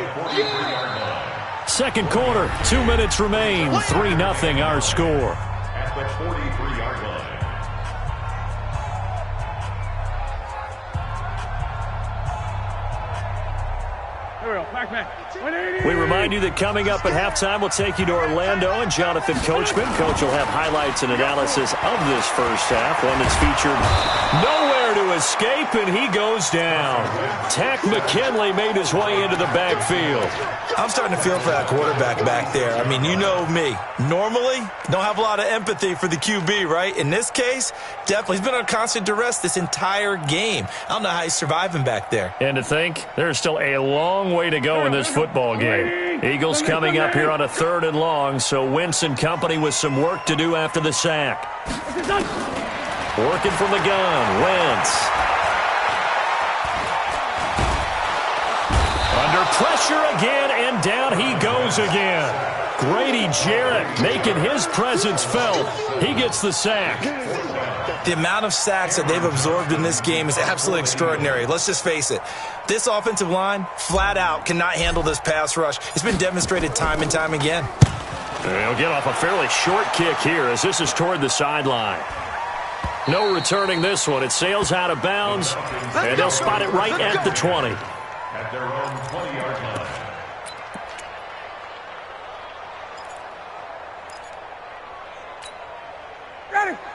Second quarter, 2 minutes remain. 3-0 our score. At the 43-yard line. We remind you that coming up at halftime, we'll take you to Orlando and Jonathan Coachman. Coach will have highlights and analysis of this first half, one that's featured nowhere to escape, and he goes down. Tack McKinley made his way into the backfield. I'm starting to feel for that quarterback back there. I mean, you know me. Normally, don't have a lot of empathy for the QB, right? In this case, definitely. He's been on constant duress this entire game. I don't know how he's surviving back there. And to think, there's still a long way to go in this football game. Eagles coming up here on a 3rd and long, so Wentz and company with some work to do after the sack. Working from the gun, Wentz. Under pressure again, and down he goes again. Grady Jarrett making his presence felt. He gets the sack. The amount of sacks that they've absorbed in this game is absolutely extraordinary. Let's just face it. This offensive line, flat out, cannot handle this pass rush. It's been demonstrated time and time again. They'll get off a fairly short kick here as this is toward the sideline. No returning this one. It sails out of bounds, and they'll spot it right at the 20. At their own 20-yard line.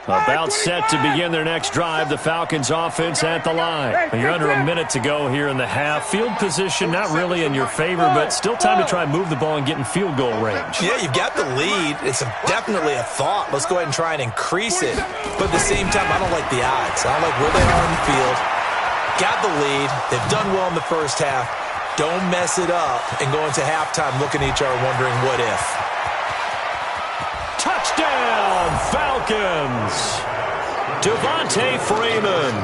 About set to begin their next drive, the Falcons offense at the line. You're under a minute to go here in the half. Field position not really in your favor, but still time to try and move the ball and get in field goal range. Yeah, you've got the lead. It's definitely a thought. Let's go ahead and try and increase it. But at the same time, I don't like the odds. I don't like where they are in the field. Got the lead. They've done well in the first half. Don't mess it up and go into halftime looking at each other wondering what if. Touchdown, Falcons! Devontae Freeman,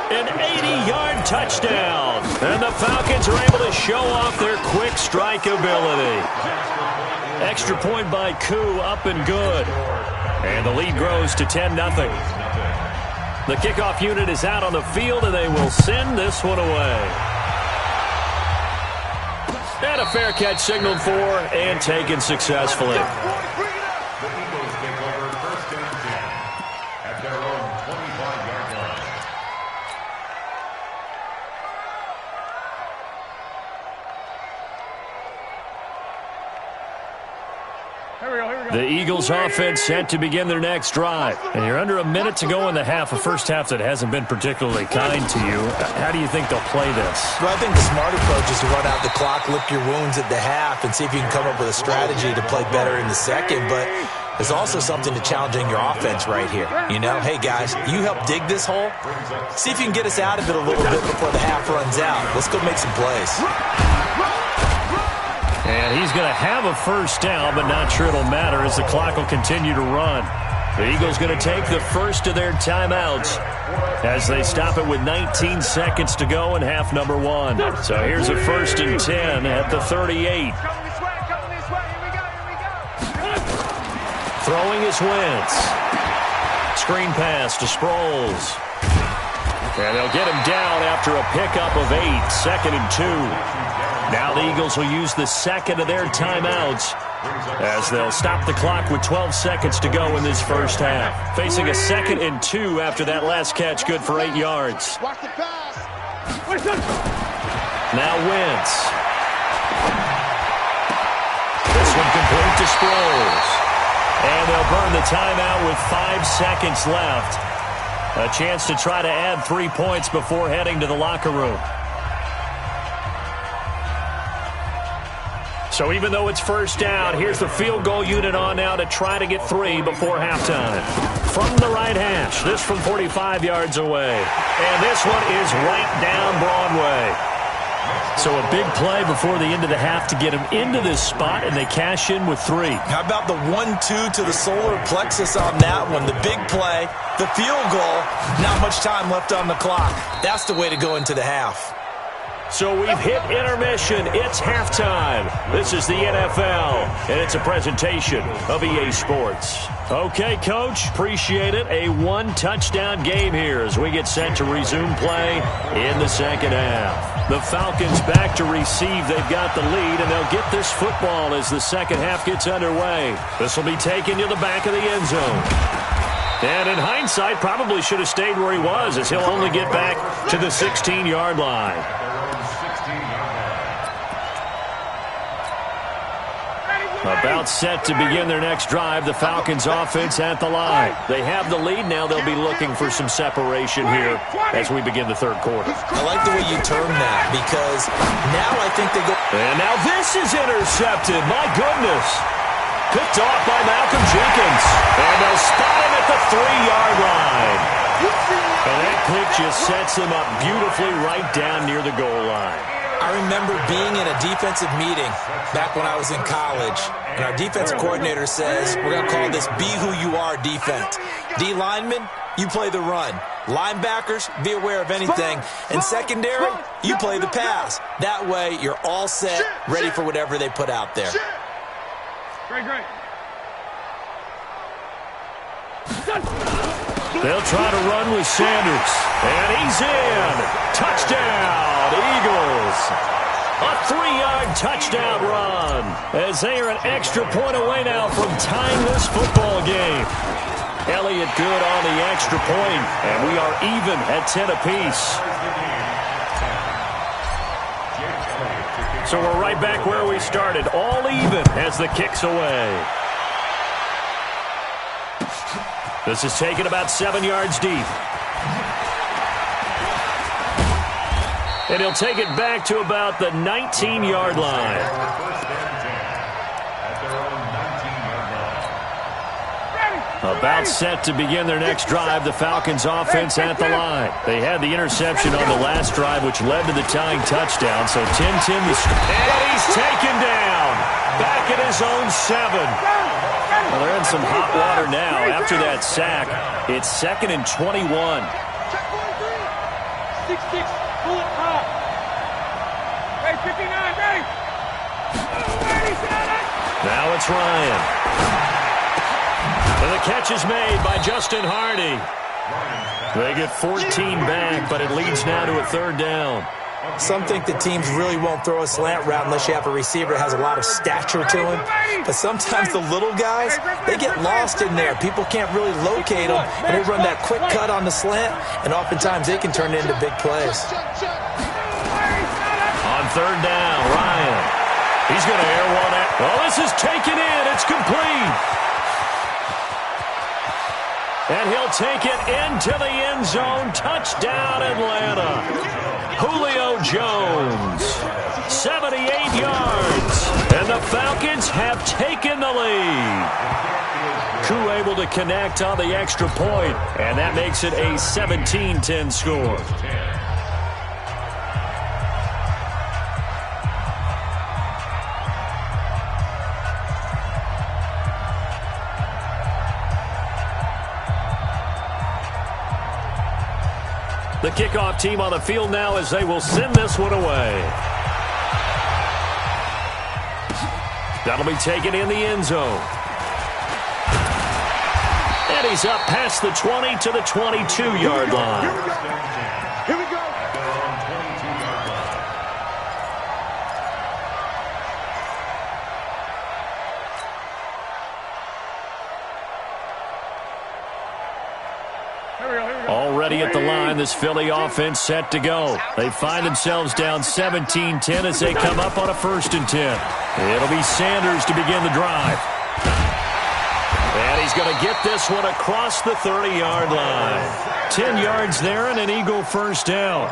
an 80-yard touchdown. And the Falcons are able to show off their quick strike ability. Extra point by Koo, up and good. And the lead grows to 10-0. The kickoff unit is out on the field, and they will send this one away. And a fair catch signaled for and taken successfully. The Eagles offense set to begin their next drive. And you're under a minute to go in the half, a first half that hasn't been particularly kind to you. How do you think they'll play this? Well, I think the smart approach is to run out the clock, lick your wounds at the half, and see if you can come up with a strategy to play better in the second. But there's also something to challenging your offense right here. You know, hey, guys, you help dig this hole. See if you can get us out of it a little bit before the half runs out. Let's go make some plays. And he's going to have a first down, but not sure it'll matter as the clock will continue to run. The Eagles going to take the first of their timeouts as they stop it with 19 seconds to go in half number one. So here's a 1st and 10 at the 38. Throwing is Wentz. Screen pass to Sproles. And they'll get him down after a pickup of 8, 2nd and 2. Now the Eagles will use the second of their timeouts as they'll stop the clock with 12 seconds to go in this first half. Facing a 2nd and 2 after that last catch, good for 8 yards. Watch the pass. Now Wentz. This one complete to Sproles. And they'll burn the timeout with 5 seconds left. A chance to try to add 3 points before heading to the locker room. So even though it's first down, here's the field goal unit on now to try to get 3 before halftime. From the right hash, this from 45 yards away. And this one is right down Broadway. So a big play before the end of the half to get them into this spot, and they cash in with 3. How about the 1-2 to the solar plexus on that one? The big play, the field goal, not much time left on the clock. That's the way to go into the half. So we've hit intermission. It's halftime. This is the NFL, and it's a presentation of EA Sports. Okay, Coach, appreciate it. A 1-touchdown game here as we get set to resume play in the second half. The Falcons back to receive. They've got the lead, and they'll get this football as the second half gets underway. This will be taken to the back of the end zone. And in hindsight, probably should have stayed where he was, as he'll only get back to the 16-yard line. About set to begin their next drive, the Falcons offense at the line. They have the lead. Now they'll be looking for some separation here as we begin the third quarter. I like the way you term that, because now I think they go. And now this is intercepted. My goodness. Picked off by Malcolm Jenkins. And they'll spot him at the 3-yard line. And that pick just sets him up beautifully right down near the goal line. I remember being in a defensive meeting back when I was in college, and our defensive coordinator says, we're going to call this be who you are defense. D linemen, you play the run. Linebackers, be aware of anything. And secondary, you play the pass. That way, you're all set, ready for whatever they put out there. Great. They'll try to run with Sanders. And he's in. Touchdown, Eagles. A 3-yard touchdown run as they are an extra point away now from tying this football game. Elliott good on the extra point, and we are even at 10 apiece. So we're right back where we started, all even as the kick's away. This is taken about 7 yards deep. And he'll take it back to about the 19-yard line. About set to begin their next drive, the Falcons offense at the line. They had the interception on the last drive, which led to the tying touchdown. So 10-10 and he's taken down. Back at his own 7. Well, they're in some hot water now. After that sack, it's 2nd and 21. 6-6, pull it hard. Hey, 59, ready. Now it's Ryan. And the catch is made by Justin Hardy. They get 14 back, but it leads now to a 3rd down. Some think the teams really won't throw a slant route unless you have a receiver that has a lot of stature to him. But sometimes the little guys, they get lost in there. People can't really locate them, and they run that quick cut on the slant, and oftentimes they can turn it into big plays. On 3rd down, Ryan. He's going to air one out. Well, this is taken in. It's complete. And he'll take it into the end zone. Touchdown, Atlanta. Julio Jones, 78 yards. And the Falcons have taken the lead. Koo able to connect on the extra point, and that makes it a 17-10 score. The kickoff team on the field now as they will send this one away. That'll be taken in the end zone. And he's up past the 20 to the 22-yard line. Here we go. Already at the line, this Philly offense set to go. They find themselves down 17-10 as they come up on a 1st and 10. It'll be Sanders to begin the drive. And he's going to get this one across the 30-yard line. 10 yards there and an Eagle 1st down.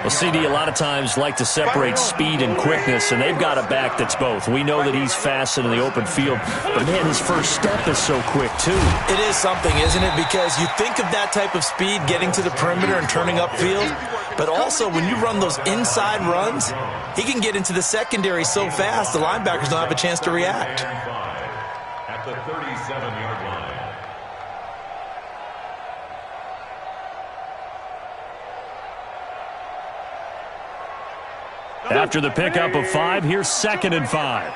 Well, CD, a lot of times like to separate speed and quickness, and they've got a back that's both. We know that he's fast in the open field, but, man, his first step is so quick, too. It is something, isn't it? Because you think of that type of speed getting to the perimeter and turning upfield, but also when you run those inside runs, he can get into the secondary so fast the linebackers don't have a chance to react. At the 37-yard line. After the pickup of 5, here's 2nd and 5.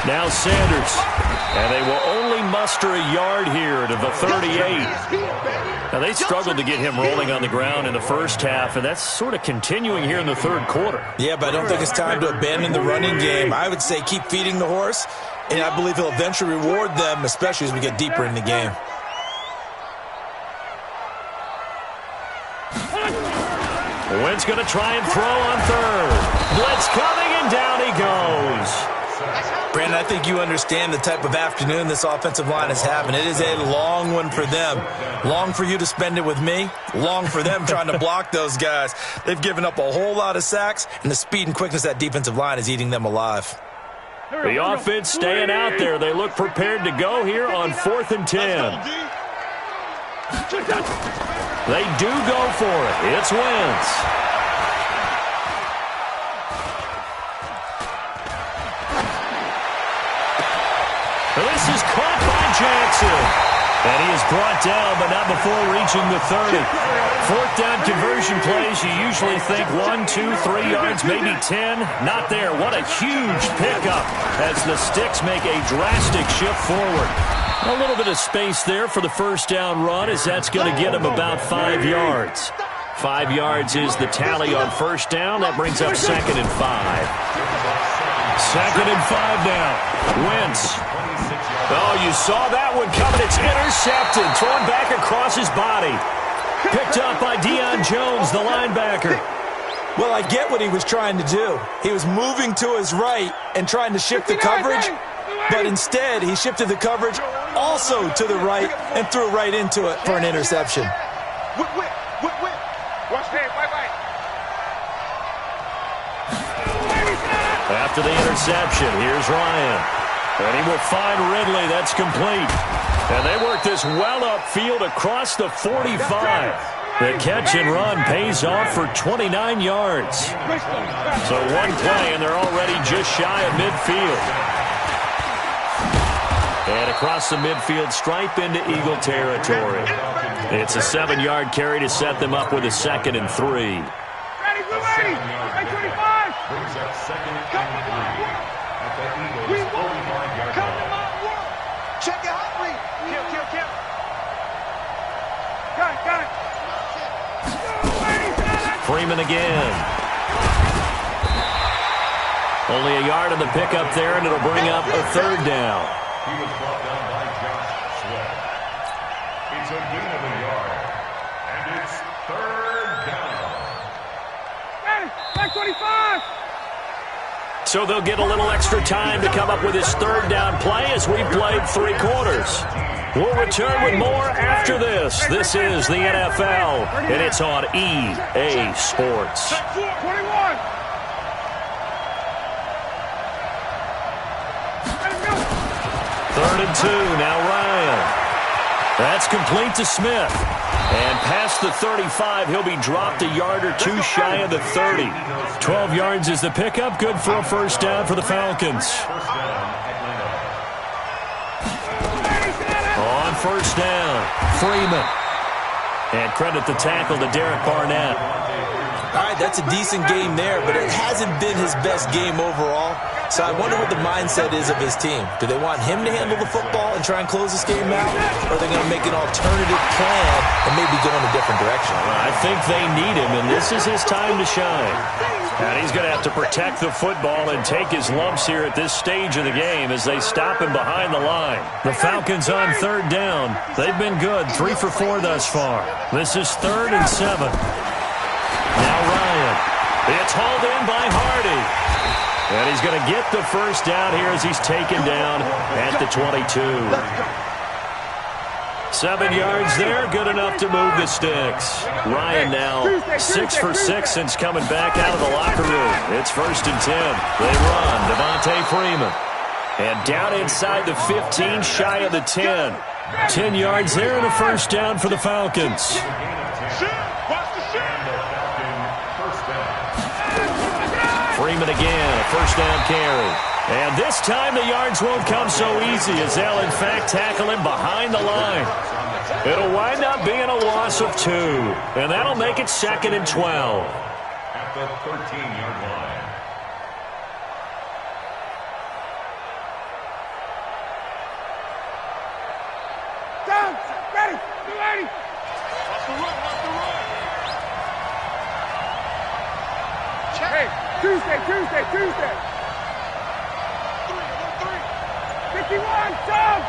Now Sanders. And they will only muster a yard here to the 38. Now they struggled to get him rolling on the ground in the first half, and that's sort of continuing here in the 3rd quarter. Yeah, but I don't think it's time to abandon the running game. I would say keep feeding the horse, and I believe he'll eventually reward them, especially as we get deeper in the game. Wentz going to try and throw on 3rd. Blitz coming, and down he goes. Brandon, I think you understand the type of afternoon this offensive line is having. It is a long one for them. Long for you to spend it with me. Long for them trying to block those guys. They've given up a whole lot of sacks, and the speed and quickness of that defensive line is eating them alive. The offense staying out there. They look prepared to go here on 4th and 10. They do go for it. It's Wentz. This is caught by Jackson. And he is brought down, but not before reaching the 30. 4th down conversion plays, you usually think 1, 2, 3 yards, maybe 10. Not there. What a huge pickup as the Sticks make a drastic shift forward. A little bit of space there for the 1st down run, as that's going to get him about 5 yards. 5 yards is the tally on 1st down. That brings up 2nd and 5. 2nd and 5 now. Wentz. Oh, you saw that one coming. It's intercepted. Thrown back across his body. Picked up by Deion Jones, the linebacker. Well, I get what he was trying to do. He was moving to his right and trying to shift the coverage, but instead he shifted the coverage also to the right and threw right into it for an interception. After the interception, here's Ryan. And he will find Ridley. That's complete. And they work this well upfield across the 45. The catch and run pays off for 29 yards. So one play, and they're already just shy of midfield. And across the midfield stripe into Eagle territory. It's a 7-yard carry to set them up with a 2nd and 3. Ready, ready. 25. Brings up 2nd and 3 at the Eagles' 45-yard line. Check it out, Lee. Kill. Got it. Freeman again. Only a yard on the pickup there, and it'll bring up a 3rd down. He was brought down by Josh Sweat. It's a gain of a yard, and it's 3rd down. Back 25. So they'll get a little extra time to come up with his 3rd down play as we've played 3 quarters. We'll return with more after this. This is the NFL, and it's on EA Sports. 21. 3rd and 2, now Ryan. That's complete to Smith. And past the 35, he'll be dropped a yard or 2 shy of the 30. 12 yards is the pickup, good for a 1st down for the Falcons. On 1st down, Freeman. And credit the tackle to Derek Barnett. All right, that's a decent game there, but it hasn't been his best game overall. So I wonder what the mindset is of his team. Do they want him to handle the football and try and close this game out? Or are they going to make an alternative plan and maybe go in a different direction? I think they need him, and this is his time to shine. And he's going to have to protect the football and take his lumps here at this stage of the game as they stop him behind the line. The Falcons on third down. They've been good, 3 for 4 thus far. This is 3rd and 7. Now Ryan. It's hauled in by Hardy. And he's going to get the first down here as he's taken down at the 22. 7 yards there, good enough to move the sticks. Ryan now 6 for 6 since coming back out of the locker room. It's 1st and 10. They run. Devontae Freeman. And down inside the 15, shy of the 10. 10 yards there and a first down for the Falcons. Freeman again, a first down carry. And this time the yards won't come so easy as they'll in fact tackle him behind the line. It'll wind up being a loss of 2. And that'll make it 2nd and 12. At the 13-yard line. Down, ready, be ready. Watch the run, watch the run. Hey, Tuesday. 51, Tom!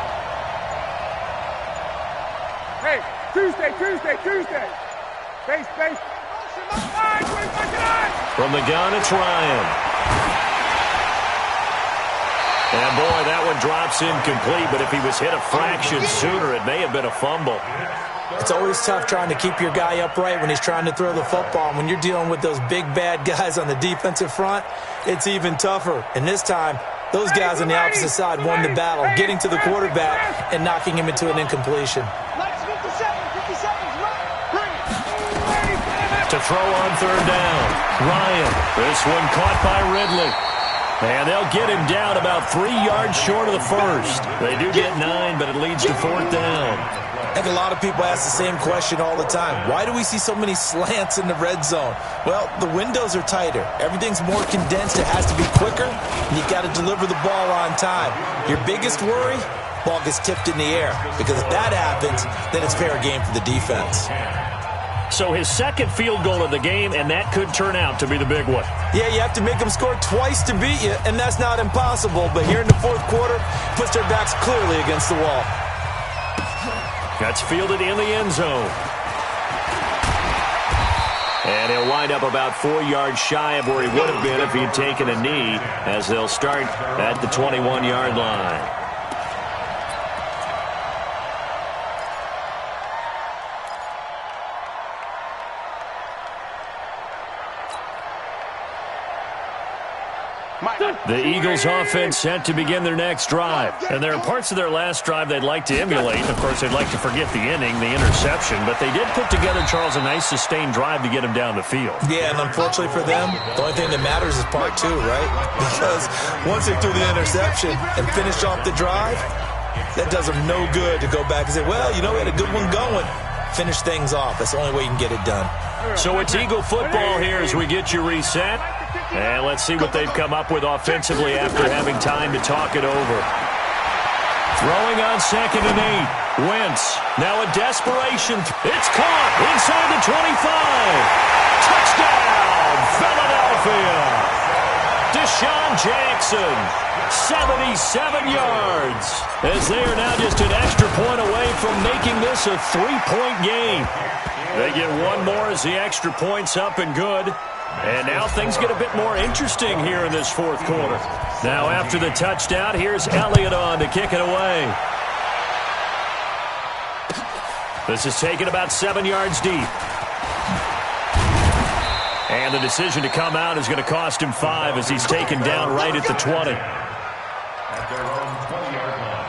Hey, Tuesday. Base. From the gun, it's Ryan. And boy, that one drops incomplete, but if he was hit a fraction sooner, it may have been a fumble. It's always tough trying to keep your guy upright when he's trying to throw the football. And when you're dealing with those big, bad guys on the defensive front, it's even tougher. And this time, those guys on the opposite side won the battle, getting to the quarterback and knocking him into an incompletion. To throw on third down, Ryan. This one caught by Ridley. And they'll get him down about 3 yards short of the first. They do get 9, but it leads to 4th down. I think a lot of people ask the same question all the time. Why do we see so many slants in the red zone? Well, the windows are tighter. Everything's more condensed. It has to be quicker, and you've got to deliver the ball on time. Your biggest worry? Ball gets tipped in the air. Because if that happens, then it's fair game for the defense. So his second field goal of the game, and that could turn out to be the big one. Yeah, you have to make them score twice to beat you, and that's not impossible. But here in the fourth quarter, puts their backs clearly against the wall. That's fielded in the end zone. And he'll wind up about 4 yards shy of where he would have been if he'd taken a knee, as they'll start at the 21-yard line. The Eagles offense set to begin their next drive. And there are parts of their last drive they'd like to emulate. Of course, they'd like to forget the inning, the interception. But they did put together, Charles, a nice sustained drive to get him down the field. Yeah, and unfortunately for them, the only thing that matters is part 2, right? Because once they threw the interception and finished off the drive, that does them no good to go back and say, well, you know, we had a good one going. Finish things off. That's the only way you can get it done. So it's Eagle football here as we get you reset. And let's see what they've come up with offensively after having time to talk it over. Throwing on 2nd and 8. Wentz. Now a desperation. It's caught inside the 25. Touchdown, Philadelphia. Deshaun Jackson. 77 yards. As they are now just an extra point away from making this a 3-point game. They get one more as the extra point's up and good. And now things get a bit more interesting here in this fourth quarter. Now after the touchdown, here's Elliott on to kick it away. This is taken about 7 yards deep. And the decision to come out is going to cost him 5 as he's taken down right at the 20. At their own 20-yard line.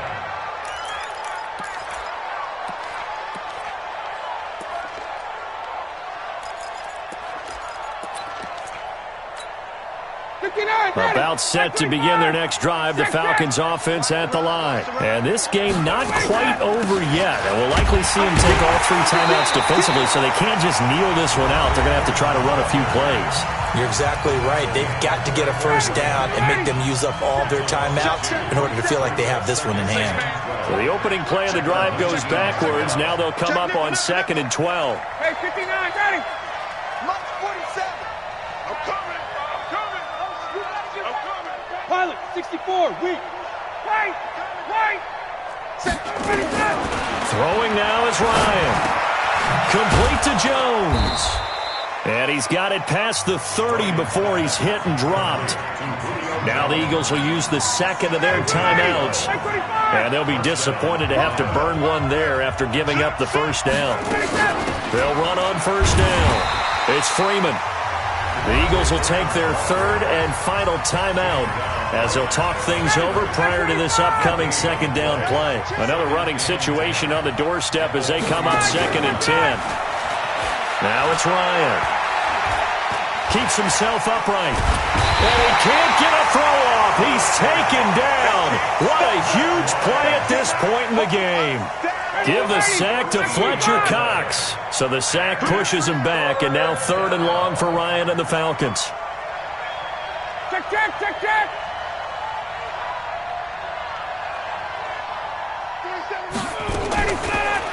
About set to begin their next drive, the Falcons offense at the line. And this game not quite over yet. And we'll likely see them take all 3 timeouts defensively, so they can't just kneel this one out. They're going to have to try to run a few plays. You're exactly right. They've got to get a first down and make them use up all their timeouts in order to feel like they have this one in hand. So the opening play of the drive goes backwards. Now they'll come up on 2nd and 12. Hey, 59, ready. Mark 47. I'm coming. Pilot, 64, weak. Right. Throwing now is Ryan. Complete to Jones. And he's got it past the 30 before he's hit and dropped. Now the Eagles will use the second of their timeouts. And they'll be disappointed to have to burn one there after giving up the first down. They'll run on first down. It's Freeman. The Eagles will take their third and final timeout as they'll talk things over prior to this upcoming second down play. Another running situation on the doorstep as they come up 2nd and 10. Now it's Ryan. Keeps himself upright. And he can't get a throw off. He's taken down. What a huge play at this point in the game. Give the sack to Fletcher Cox. So the sack pushes him back, and now 3rd and long for Ryan and the Falcons. Check.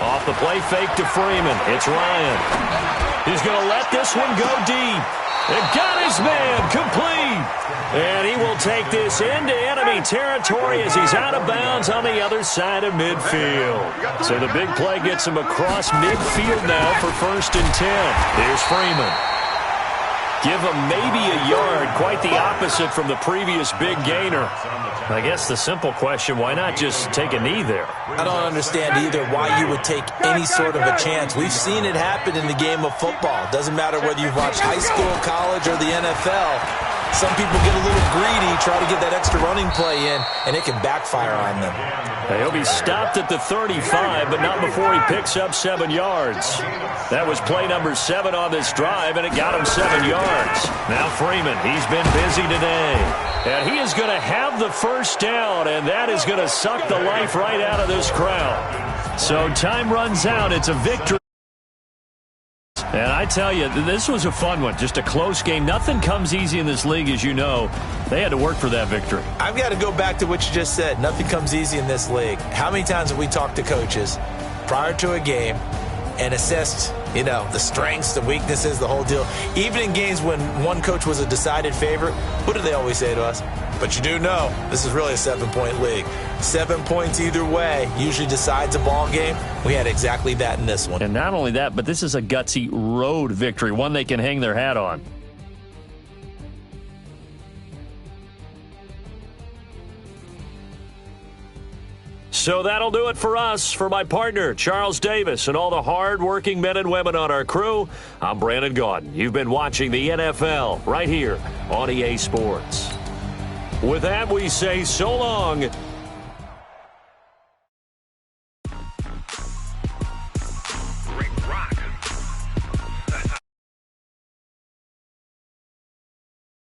Off the play fake to Freeman. It's Ryan. He's going to let this one go deep. And got his man complete. And he will take this into enemy territory as he's out of bounds on the other side of midfield. So the big play gets him across midfield now for 1st and 10. Here's Freeman. Give him maybe a yard, quite the opposite from the previous big gainer. I guess the simple question, why not just take a knee there? I don't understand either why you would take any sort of a chance. We've seen it happen in the game of football. Doesn't matter whether you've watched high school, college, or the NFL. Some people get a little greedy, try to get that extra running play in, and it can backfire on them. He'll be stopped at the 35, but not before he picks up 7 yards. That was play number 7 on this drive, and it got him 7 yards. Now Freeman, he's been busy today. And he is going to have the first down, and that is going to suck the life right out of this crowd. So time runs out. It's a victory. And I tell you, this was a fun one. Just a close game. Nothing comes easy in this league, as you know. They had to work for that victory. I've got to go back to what you just said. Nothing comes easy in this league. How many times have we talked to coaches prior to a game and assessed, the strengths, the weaknesses, the whole deal? Even in games when one coach was a decided favorite, what do they always say to us? But you do know this is really a 7-point league. 7 points either way usually decides a ball game. We had exactly that in this one. And not only that, but this is a gutsy road victory, one they can hang their hat on. So that'll do it for us. For my partner, Charles Davis, and all the hard-working men and women on our crew, I'm Brandon Gaudin. You've been watching the NFL right here on EA Sports. With that, we say so long